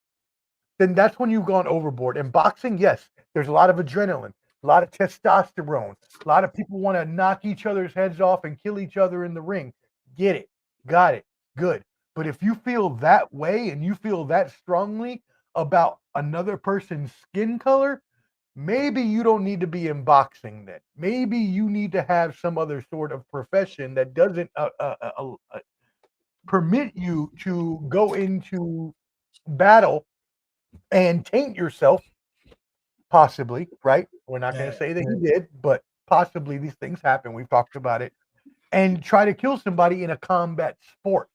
then that's when you've gone overboard. In boxing, yes, there's a lot of adrenaline, a lot of testosterone, a lot of people want to knock each other's heads off and kill each other in the ring. Get it, got it, good. But if you feel that way and you feel that strongly about another person's skin color, maybe you don't need to be in boxing then. Maybe you need to have some other sort of profession that doesn't permit you to go into battle and taint yourself, possibly, right? We're not going to say that he did, but possibly these things happen. We've talked about it. And try to kill somebody in a combat sport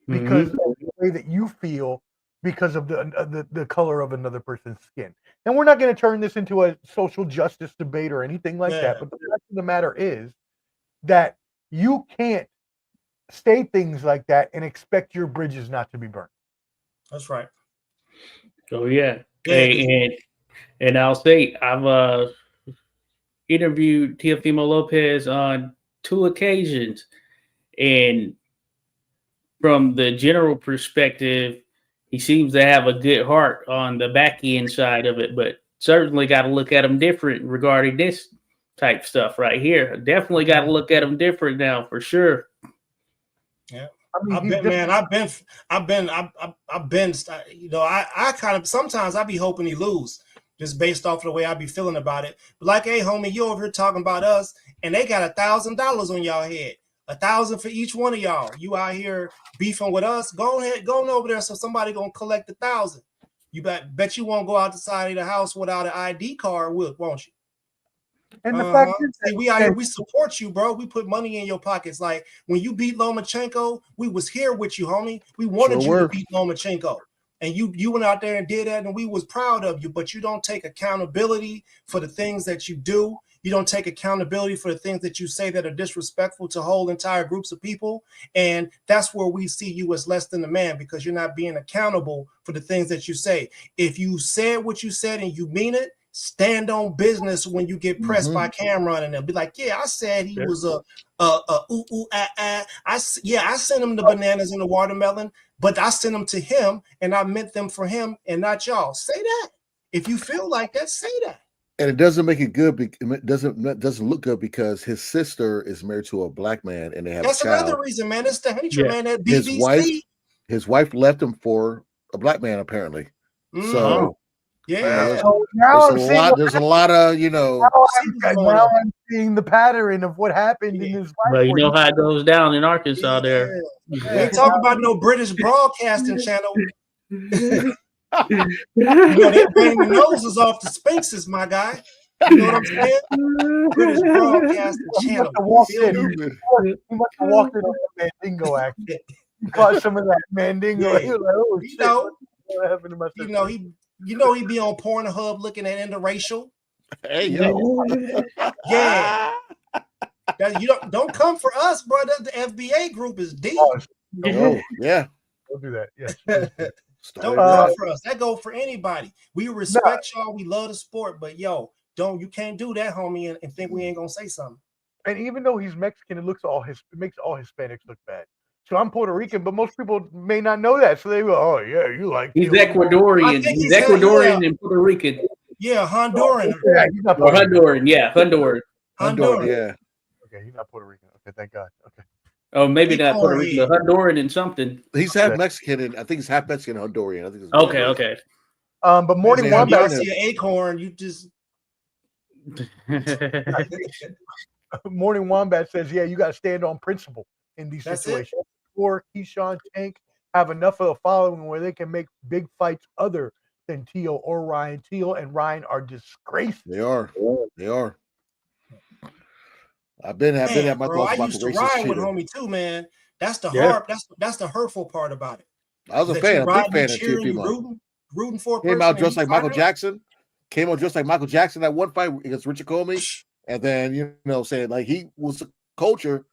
because of the way that you feel because of the color of another person's skin. And we're not going to turn this into a social justice debate or anything like that. But the fact of the matter is that you can't say things like that and expect your bridges not to be burned. That's right. Oh yeah. Hey, and I'll say I've interviewed Teofimo Lopez on 2 occasions, and from the general perspective, he seems to have a good heart on the back end side of it, but certainly got to look at him different regarding this type stuff right here. Definitely got to look at him different now for sure. Yeah. I've been, you know, I kind of, sometimes I be hoping he lose just based off of the way I be feeling about it. But like, hey, homie, you over here talking about us and they got $1,000 on y'all head, 1,000 for each one of y'all. You out here beefing with us, go ahead, go on over there. So somebody going to collect 1,000. You bet you won't go out the side of the house without an ID card, won't you? And the fact is, see, we out here, we support you, bro. We put money in your pockets. Like when you beat Lomachenko, we was here with you, homie. We wanted you to beat Lomachenko. And you went out there and did that, and we was proud of you, but you don't take accountability for the things that you do. You don't take accountability for the things that you say that are disrespectful to whole entire groups of people. And that's where we see you as less than a man, because you're not being accountable for the things that you say. If you said what you said and you mean it, stand on business when you get pressed by Cameron and them. Be like, yeah, I said he was a ooh ooh ah ah. I sent him the bananas and the watermelon, but I sent them to him and I meant them for him and not y'all. Say that. If you feel like that, say that. And it doesn't make it good. It doesn't look good because his sister is married to a black man and they have That's a child. another reason, man. It's the hatred, man. That BBC. His wife left him for a black man, apparently. So yeah. So now there's a lot of, you know. Now I'm seeing the pattern of what happened in his life. Well, you know how it goes down in Arkansas there. We ain't talking about no British broadcasting channel. You know, they bang the noses off the Sphinxes, my guy. You know what I'm saying? British broadcasting channel. He must have walked in on the Mandingo act. He caught some of that Mandingo. He was like, oh, shit. You know he be on Pornhub looking at interracial. Hey yo. Yeah. You don't come for us, brother. The FBA group is deep. Oh yeah. Don't do that. Yeah. Don't come for us. That go for anybody. We respect y'all. We love the sport, but you can't do that, homie, and think we ain't gonna say something. And even though he's Mexican, it makes all Hispanics look bad. So I'm Puerto Rican, but most people may not know that. So they go, "Oh yeah, you like." He's Ecuadorian. He's Ecuadorian and Puerto Rican. Yeah, Honduran. Honduran. Yeah, Honduran. Honduran. Yeah. Okay, he's not Puerto Rican. Okay, thank God. Okay. Oh, maybe not Puerto Rican, but Honduran and something. He's half Mexican, and I think he's half Mexican and Honduran. I think. Okay. But Morning Wombat see an acorn. You just. Morning Wombat says, "Yeah, you got to stand on principle in these situations." Or Keyshawn Tank have enough of a following where they can make big fights other than Teal or Ryan. Teal and Ryan are disgraceful. They are. I've been at my thoughts about I used to ride with homie too, man. That's the that's the hurtful part about it. I was a fan. I'm a big fan of TFP. Rooting for a came out dressed like Michael Jackson. Came out dressed like Michael Jackson that one fight against Richard Comey, and then saying like he was the culture.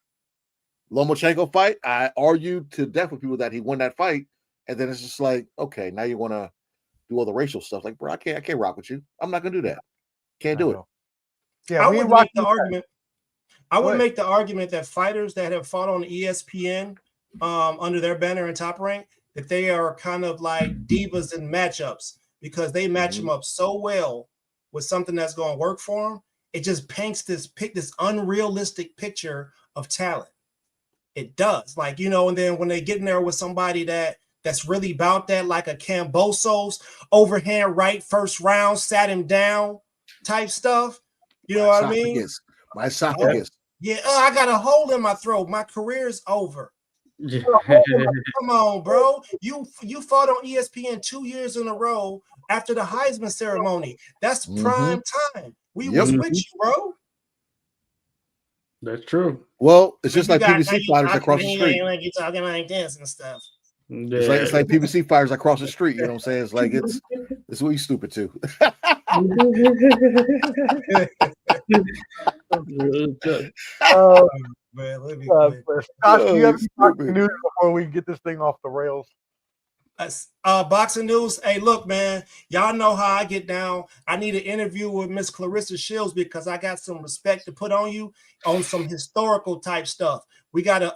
Lomachenko fight, I argued to death with people that he won that fight, and then it's just like, okay, now you want to do all the racial stuff. Like, bro, I can't rock with you. I'm not gonna do that. Can't do it. Yeah, I would make the argument. I would make the argument that fighters that have fought on ESPN under their banner in Top Rank, that they are kind of like divas in matchups because they match them up so well with something that's going to work for them. It just paints this unrealistic picture of talent. It does, and then when they get in there with somebody that's really about that, like a Cambosos, overhand right first round, sat him down type stuff. You know what I mean? My esophagus. Yeah, I got a hole in my throat. My career's over. Come on, bro. You fought on ESPN 2 years in a row after the Heisman ceremony. That's prime time. We was with you, bro. That's true. Well, it's just like PBC fighters across the street. Like you talking like this and stuff. It's like PBC fighters across the street. You know what I'm saying? It's like it's what you stupid too. Josh, you have boxing news before we get this thing off the rails. Boxing news. Hey, look, man, y'all know how I get down. I need an interview with Miss Clarissa Shields because I got some respect to put on you on some historical type stuff. We gotta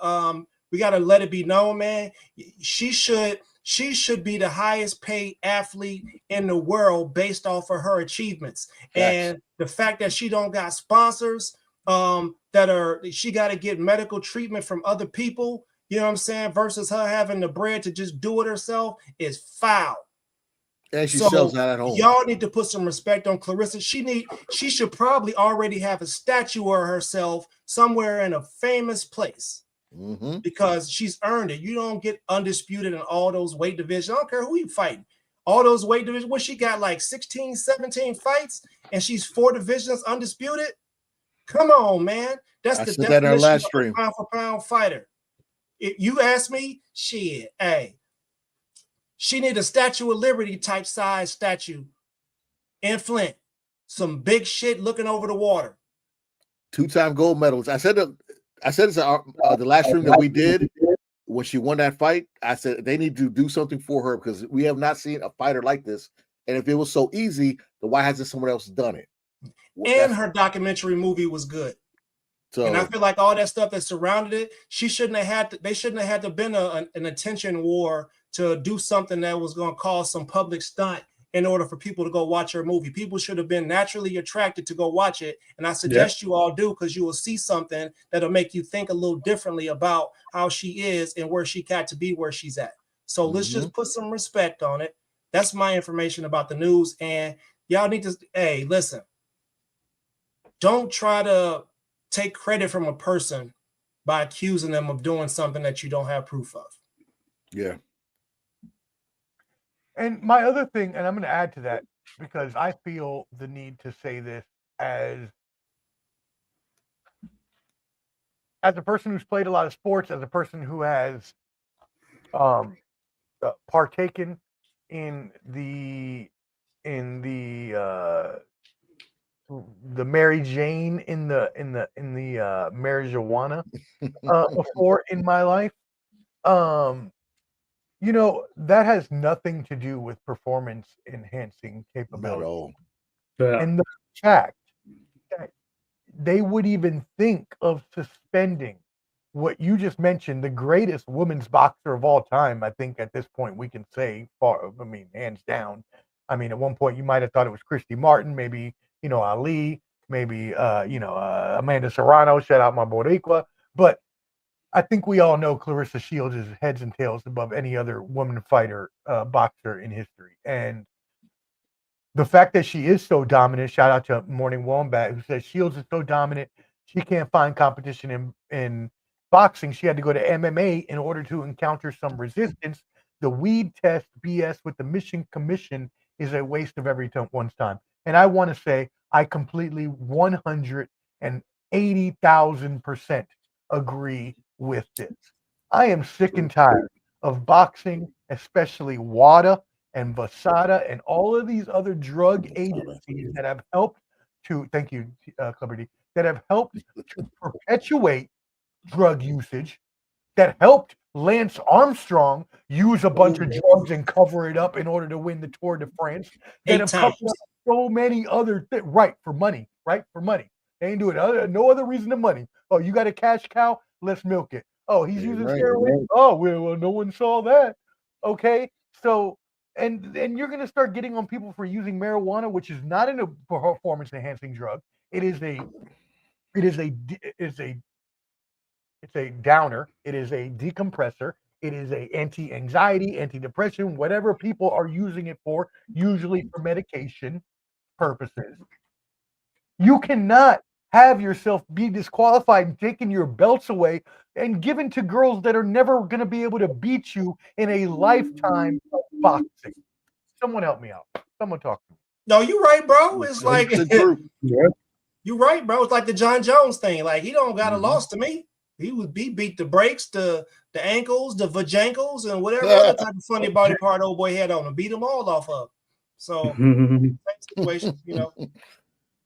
let it be known, man. She should be the highest paid athlete in the world based off of her achievements. And the fact that she don't got sponsors, she got to get medical treatment from other people. You know what I'm saying? Versus her having the bread to just do it herself is foul. And she sells that at home. Y'all need to put some respect on Clarissa. She should probably already have a statue of herself somewhere in a famous place because she's earned it. You don't get undisputed in all those weight divisions. I don't care who you fighting. All those weight divisions. What she got like 16, 17 fights and she's 4 divisions undisputed. Come on, man. That's the definition of a pound for pound fighter. If you ask me, shit, hey, she need a Statue of Liberty type size statue in Flint. Some big shit looking over the water. 2-time gold medals. I said it's the last stream that we did when she won that fight. I said they need to do something for her because we have not seen a fighter like this. And if it was so easy, then why hasn't someone else done it? And her documentary movie was good. So, and I feel like all that stuff that surrounded it, they shouldn't have had to been an attention war to do something that was going to cause some public stunt in order for people to go watch her movie. People should have been naturally attracted to go watch it. And I suggest you all do, because you will see something that'll make you think a little differently about how she is and where she got to be where she's at. So let's just put some respect on it. That's my information about the news. And y'all need to, hey, listen, don't try to take credit from a person by accusing them of doing something that you don't have proof of. Yeah. And my other thing, and I'm going to add to that because I feel the need to say this as a person who's played a lot of sports, as a person who has partaken in the Mary Jane in the marijuana before in my life. You know, that has nothing to do with performance enhancing capability. Not at all. Yeah. And the fact that they would even think of suspending what you just mentioned, the greatest women's boxer of all time, I think at this point we can say, hands down. I mean, at one point you might have thought it was Christy Martin, maybe, Ali, maybe, Amanda Serrano, shout out my Boricua. But I think we all know Clarissa Shields is heads and tails above any other woman fighter boxer in history. And the fact that she is so dominant, shout out to Morning Wombat, who says Shields is so dominant, she can't find competition in boxing. She had to go to MMA in order to encounter some resistance. The weed test BS with the Mission Commission is a waste of everyone's time. And I want to say I completely 180,000% agree with this. I am sick and tired of boxing, especially WADA and VASADA and all of these other drug agencies that have helped to, thank you, Clubber D, that have helped to perpetuate drug usage, that helped Lance Armstrong use a bunch of drugs and cover it up in order to win the Tour de France, that have covered up so many other things, right, for money. They ain't doing it. No other reason than money. Oh, you got a cash cow? Let's milk it. Oh, he's using steroids? Right. Oh, well, no one saw that. Okay, so, and you're going to start getting on people for using marijuana, which is not a performance-enhancing drug. It's a downer. It is a decompressor. It is a anti-anxiety, anti-depression, whatever people are using it for, usually for medication purposes. You cannot have yourself be disqualified and taking your belts away and given to girls that are never going to be able to beat you in a lifetime of boxing. Someone help me out. Someone talk to me. No, you're right, bro. It's like you're right, bro. It's like the John Jones thing. Like, he don't got a loss to me. He beat the brakes, the ankles, the vajankles, and whatever other type of funny body part old boy had on him. Beat them all off of. So, same situation,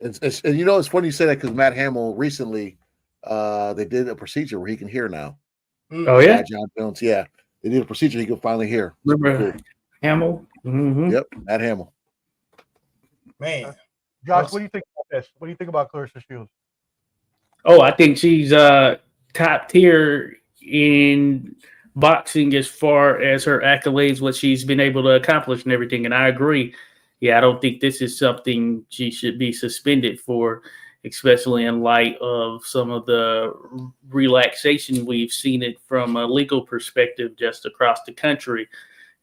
And it's funny you say that because Matt Hamill recently, they did a procedure where he can hear now. Oh yeah, John Jones. Yeah, they did a procedure he could finally hear. Remember Hamill? Mm-hmm. Yep, Matt Hamill. Man, Josh, what do you think about this? What do you think about Clarissa Shields? Oh, I think she's top tier in boxing as far as her accolades, what she's been able to accomplish and everything. And I agree. Yeah, I don't think this is something she should be suspended for, especially in light of some of the relaxation we've seen it from a legal perspective just across the country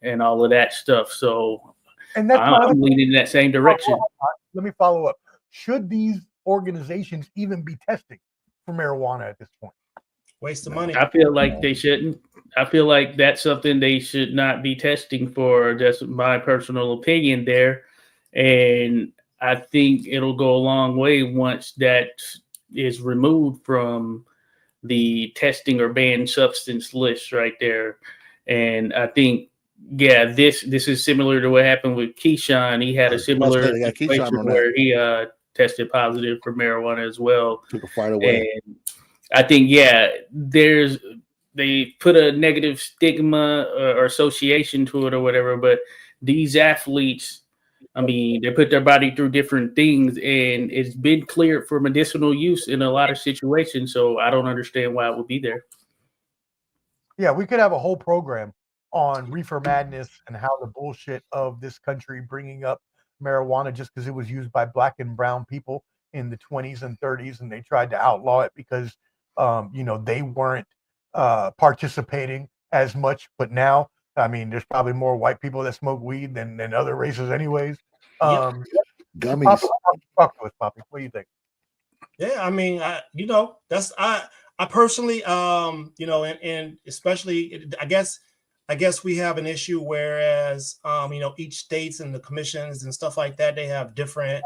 and all of that stuff. So and that's I'm leaning in that same direction. Let me follow up. Should these organizations even be testing for marijuana at this point? Waste of money. I feel like they shouldn't. I feel like that's something they should not be testing for. Just my personal opinion there. And I think it'll go a long way once that is removed from the testing or banned substance list right there. And I think, yeah, this is similar to what happened with Keyshawn. He had a similar situation where he tested positive for marijuana as well. Took a fight away. And I think, yeah, they put a negative stigma or association to it or whatever, but these athletes I mean, they put their body through different things, and it's been cleared for medicinal use in a lot of situations. So I don't understand why it would be there. Yeah, we could have a whole program on reefer madness and how the bullshit of this country bringing up marijuana just because it was used by black and brown people in the 20s and 30s, and they tried to outlaw it because they weren't participating as much. But now, I mean, there's probably more white people that smoke weed than other races, anyways. Gummies. Talk to us, Poppy. What do you think? Yeah, I mean, I personally, and especially, I guess we have an issue. Whereas, each states and the commissions and stuff like that, they have different.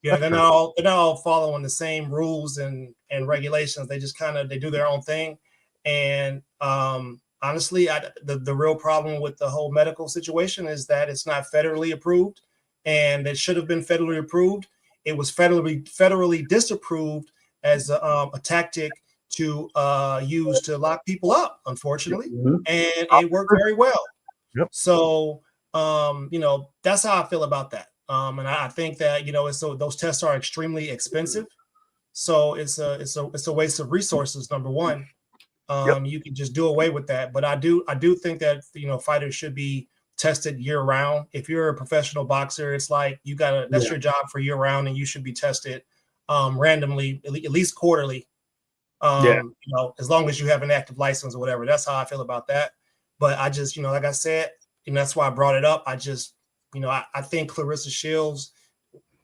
They're not all following the same rules and regulations. They just they do their own thing. And honestly, the real problem with the whole medical situation is that it's not federally approved, and it should have been federally approved. It was federally disapproved as a tactic to use to lock people up, unfortunately, and it worked very well. Yep. So, that's how I feel about that. And I think that those tests are extremely expensive. So it's a waste of resources. Number one, you can just do away with that. But I do think that fighters should be tested year round. If you're a professional boxer, it's like that's your job for year round, and you should be tested randomly, at least quarterly. As long as you have an active license or whatever. That's how I feel about that. But I just, like I said, that's why I brought it up. I just, I think Clarissa Shields,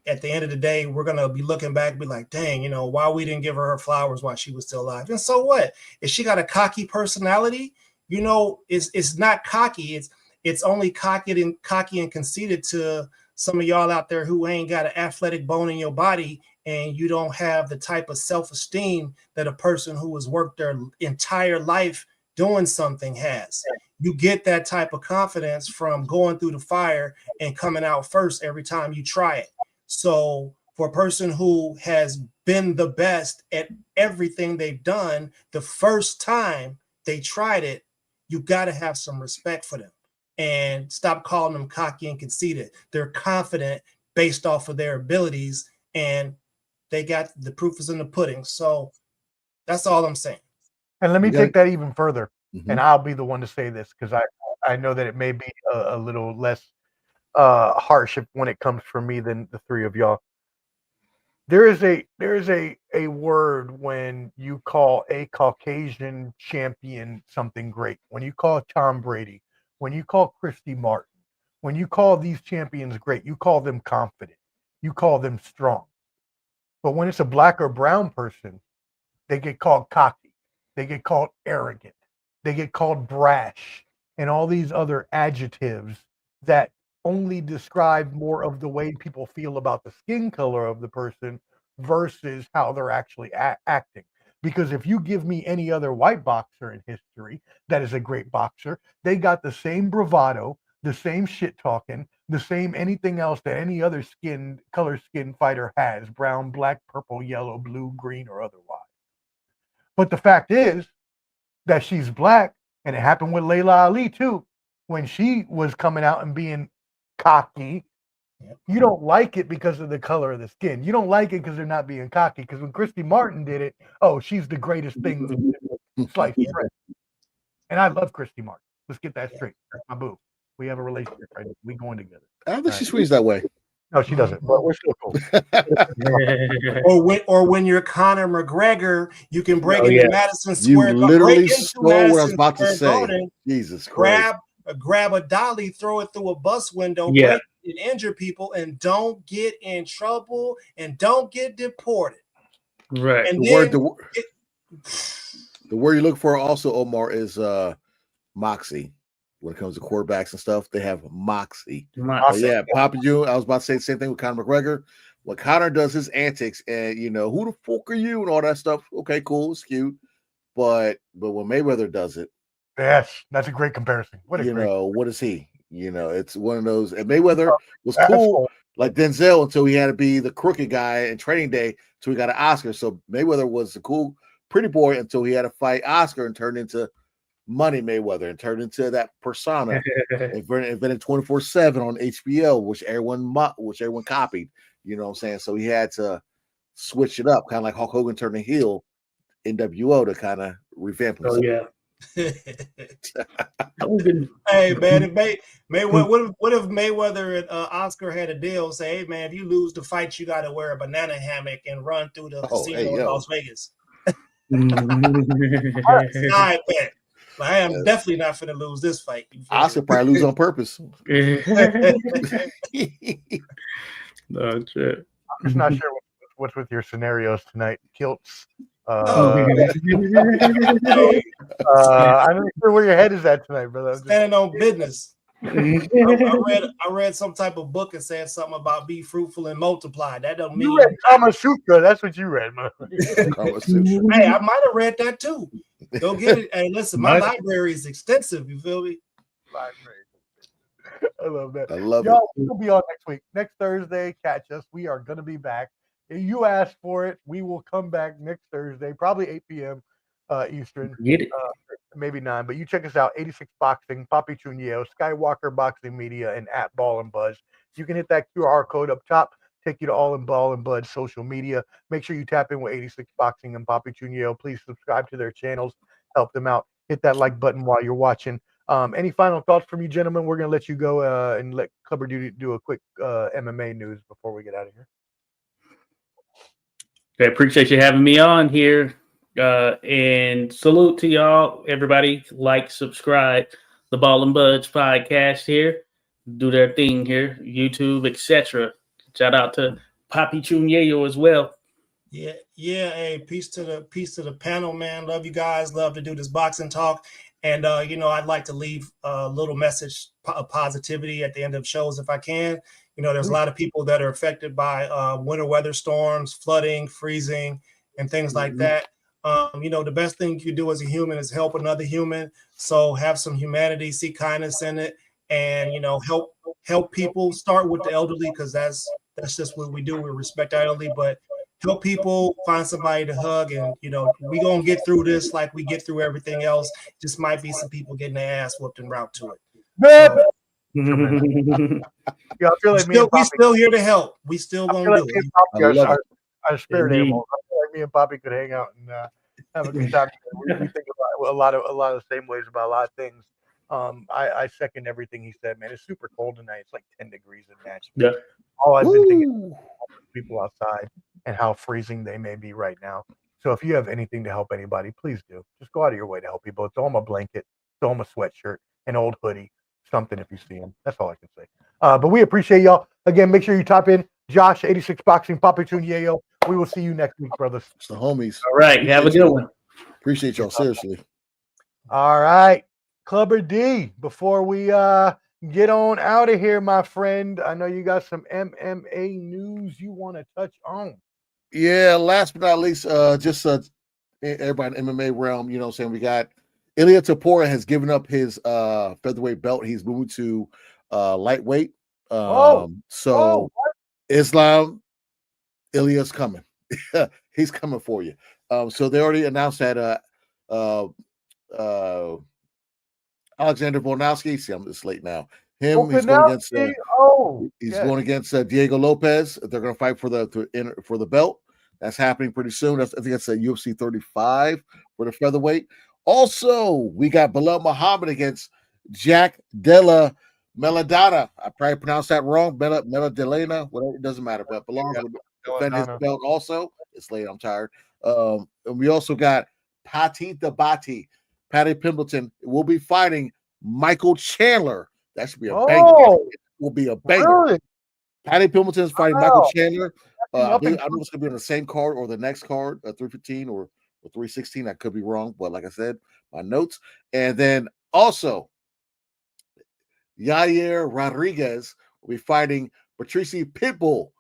at the end of the day, we're gonna be looking back and be like, dang, why we didn't give her flowers while she was still alive. And so what? If she got a cocky personality, it's not cocky. It's only cocky and conceited to some of y'all out there who ain't got an athletic bone in your body, and you don't have the type of self-esteem that a person who has worked their entire life doing something has. You get that type of confidence from going through the fire and coming out first every time you try it. So for a person who has been the best at everything they've done, the first time they tried it, you got to have some respect for them. And stop calling them cocky and conceited. They're confident based off of their abilities, and they got the proof is in the pudding. So that's all I'm saying. And let me take that even further, and I'll be the one to say this because I know that it may be a little less harsh when it comes from me than the three of y'all. There is a word when you call a Caucasian champion something great. When you call Tom Brady, when you call Christy Martin, when you call these champions great, you call them confident, you call them strong. But when it's a black or brown person, they get called cocky, they get called arrogant, they get called brash, and all these other adjectives that only describe more of the way people feel about the skin color of the person versus how they're actually acting. Because if you give me any other white boxer in history that is a great boxer, they got the same bravado, the same shit talking, the same anything else that any other skin fighter has, brown, black, purple, yellow, blue, green, or otherwise. But the fact is that she's black, and it happened with Layla Ali too. When she was coming out and being cocky, you don't like it because of the color of the skin. You don't like it because they're not being cocky. Because when Christy Martin did it, she's the greatest thing sliced bread. And I love Christy Martin. Let's get that straight. That's my boo. We have a relationship, right? We going together. I don't think she swings that way. No, she doesn't. But we're still cool. or when you're Conor McGregor, you can break into Madison Square. You literally stole what I was about to say. Garden, Jesus Christ. Grab a dolly, throw it through a bus window, break and injure people, and don't get in trouble and don't get deported. Right. And the word you look for also, Omar, is moxie. When it comes to quarterbacks and stuff, they have moxie. Papa June. I was about to say the same thing with Conor McGregor. When Conor does his antics and who the fuck are you and all that stuff, okay, cool, it's cute. But when Mayweather does it, yes, that's a great comparison. What is he? It's one of those. And Mayweather was cool, like Denzel, until he had to be the crooked guy in Training Day, until he got an Oscar. So Mayweather was the cool, pretty boy until he had to fight Oscar and turned into Money Mayweather and turned into that persona. Invented 24/7 on HBO, which everyone copied. You know what I'm saying? So he had to switch it up, kind of like Hulk Hogan turned the heel NWO to kind of revamp himself. Oh yeah. Hey man, Mayweather. What if Mayweather and Oscar had a deal? Say, hey man, if you lose the fight, you got to wear a banana hammock and run through the casino in Las Vegas. I bet. I am definitely not going to lose this fight. Oscar probably lose on purpose. No shit. I'm just not sure what's with your scenarios tonight. Kilts. Oh. I'm not sure where your head is at tonight, brother. Standing on business. I read some type of book and said something about be fruitful and multiply. That don't mean you read Kama Sutra. That's what you read, man. Hey, I might have read that too. Go get it. Hey, listen, my library is extensive. You feel me? I love that. I love Y'all, it. we'll be on next week. Next Thursday, catch us. We are going to be back. If you asked for it, we will come back next Thursday, probably 8 p.m. Eastern. Get it. Maybe 9. But you check us out, 86 Boxing, Papi Chunio, Skywalker Boxing Media, and at Ball and Buzz. You can hit that QR code up top, take you to all in Ball and Buzz social media. Make sure you tap in with 86 Boxing and Papi Chunio. Please subscribe to their channels. Help them out. Hit that like button while you're watching. Any final thoughts from you, gentlemen? We're going to let you go and let Clubber do a quick MMA news before we get out of here. I appreciate you having me on here. And salute to y'all, everybody. Like, subscribe, the Ball and Buds podcast here. Do their thing here, YouTube, etc. Shout out to Papi Chunio as well. Yeah. Hey, peace to the panel, man. Love you guys. Love to do this boxing talk. And I'd like to leave a little message of positivity at the end of shows if I can. There's a lot of people that are affected by winter weather storms, flooding, freezing, and things like that. The best thing you can do as a human is help another human. So have some humanity, see kindness in it, and help people. Start with the elderly because that's just what we do. We respect our elderly, but help people, find somebody to hug, and we gonna get through this like we get through everything else. Just might be some people getting their ass whooped en route to it. Yeah, I feel like we still here to help. We still gonna do it. Our spirit animals. I feel like me and Poppy could hang out and have a good time. We think about a lot of the same ways about a lot of things. I second everything he said, man. It's super cold tonight. It's like 10 degrees in Nashville. Yeah. All I've been thinking about people outside and how freezing they may be right now. So if you have anything to help anybody, please do. Just go out of your way to help people. Throw them a blanket, throw them a sweatshirt, an old hoodie, something if you see them. That's all I can say. But we appreciate y'all. Again, make sure you type in Josh, 86 Boxing, Papi Chunio. We will see you next week, brothers. It's the homies. All right. Have a good one. Appreciate y'all. Seriously. All right. Clubber D, before we get on out of here, my friend, I know you got some MMA news you want to touch on. Yeah, last but not least, everybody in the MMA realm, you know what I'm saying? We got Ilia Topuria has given up his featherweight belt. He's moving to lightweight. Islam, Ilia's coming. He's coming for you. So they already announced that Alexander Volkanovski, see, I'm just late now. He's going against Diego Lopez. They're going to fight for the belt. That's happening pretty soon. I think that's at UFC 35 for the featherweight. Also, we got Bilal Muhammad against Jack Della Maladona. I probably pronounced that wrong. Maladona, whatever, it doesn't matter. But Bilal will defend his belt also. It's late. I'm tired. And we also got Patty Pimbleton will be fighting Michael Chandler. That should be a banger. It will be a banger. Really? Patty Pimbleton is fighting Michael Chandler. I don't know if it's going to be on the same card or the next card, 315 or 316. I could be wrong, but like I said, my notes. And then also, Yair Rodriguez will be fighting Patrice Pitbull,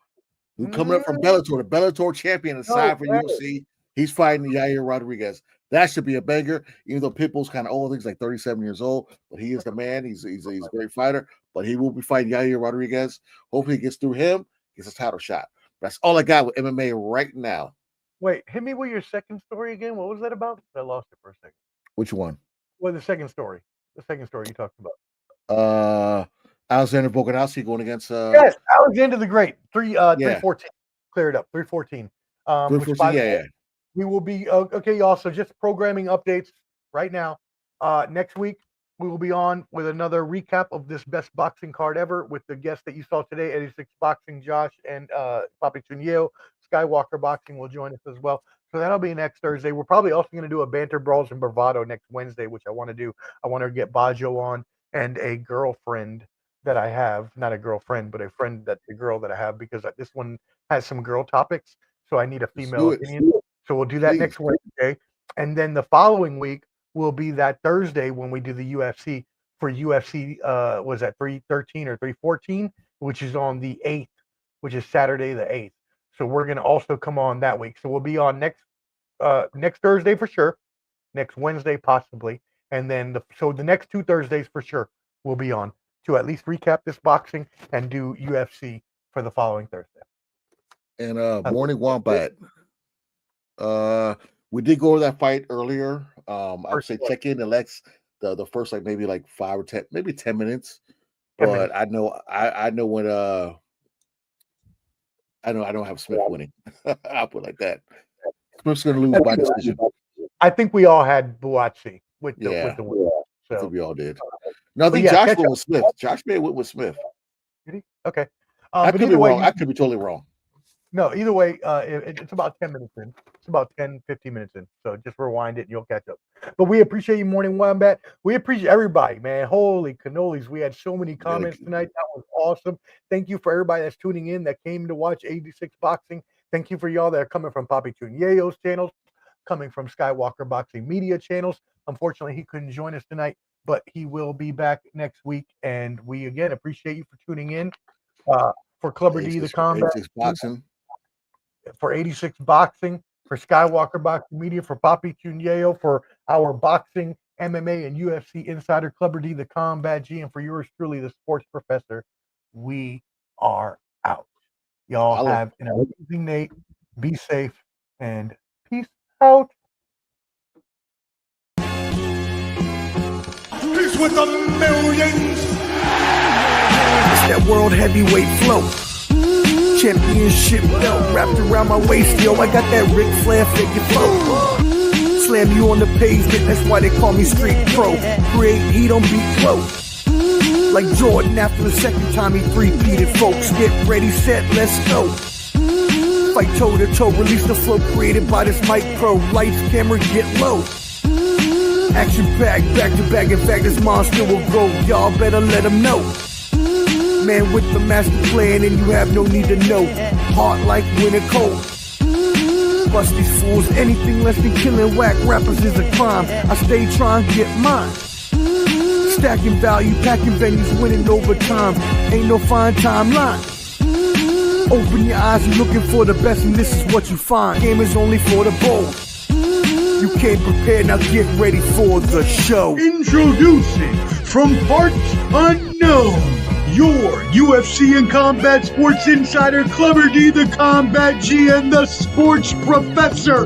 who's coming up from Bellator, the Bellator champion aside for UFC. He's fighting Yair Rodriguez. That should be a banger, even though Pitbull's kind of old. I think he's like 37 years old, but he is the man. He's a great fighter, but he will be fighting Yair Rodriguez. Hopefully he gets through him, gets a title shot. That's all I got with MMA right now. Wait, hit me with your second story again. What was that about? I lost it for a second. Which one? Well, the second story you talked about. Alexander Volkanovski going against yes, Alexander the Great. 314. Clear it up. 314. 314. We will be okay, y'all. So just programming updates right now. Next week we will be on with another recap of this best boxing card ever with the guests that you saw today, 86 Boxing, Josh and Papi Chunyo. Skywalker Boxing will join us as well. So that'll be next Thursday. We're probably also going to do a Banter Brawls and Bravado next Wednesday, which I want to do. I want to get Bajo on and a girlfriend that I have, not a girlfriend, but a friend that's a girl that I have, because this one has some girl topics. So I need a female opinion. So we'll do that next Wednesday. And then the following week will be that Thursday when we do the UFC for UFC, was that 313 or 314, which is on the 8th, which is Saturday the 8th. So we're going to also come on that week. So we'll be on next Thursday for sure, next Wednesday possibly, and then the next 2 Thursdays for sure we'll be on to at least recap this boxing and do UFC for the following Thursday. And Morning Wombat. We did go over that fight earlier. I would say check in the first maybe 5 or 10, maybe 10 minutes. But I know when I don't have Smith winning. I'll put it like that. Smith's going to lose by decision. I think we all had Buatsi with the win. So I think we all did. No, I think Josh went with Smith. Josh may have went with Smith. Did he? Okay. I could be wrong. I could be totally wrong. No, either way, it's about 10 minutes in. It's about 10, 15 minutes in. So just rewind it and you'll catch up. But we appreciate you, Morning Wombat. We appreciate everybody, man. Holy cannolis. We had so many comments tonight. That was awesome. Thank you for everybody that's tuning in that came to watch 86 Boxing. Thank you for y'all that are coming from Papi Chunyeo's channels, coming from Skywalker Boxing Media channels. Unfortunately, he couldn't join us tonight, but he will be back next week. And we, again, appreciate you for tuning in. For Clubber D, the Combat. 86 Boxing. For 86 Boxing, for Skywalker Boxing Media, for Papi Chunyeo, for our boxing, MMA, and UFC insider, Clubber D, the Combat G, and for yours truly, the Sports Professor. We are out. Y'all have an amazing night. Be safe and peace out. Peace with the millions. It's that world heavyweight flow. Championship belt wrapped around my waist, yo. I got that Ric Flair figure flow. Slam you on the pavement, that's why they call me Street Pro. Create heat on beat close. Like Jordan after the second time he three-peated, folks. Get ready, set, let's go. Fight toe to toe, release the flow created by this mic pro. Lights, camera, get low. Action packed, back to back. In fact, this monster will grow. Y'all better let him know. Man with the master plan, and you have no need to know. Hard like winter cold. Bust these fools, anything less than killing whack rappers is a crime. I stay trying to get mine. Stacking value, packing venues, winning over time. Ain't no fine timeline. Open your eyes, you're looking for the best, and this is what you find. Game is only for the bold. You came prepared, now get ready for the show. Introducing from parts unknown, your UFC and combat sports insider, Clubber D, the Combat G, and the Sports Professor.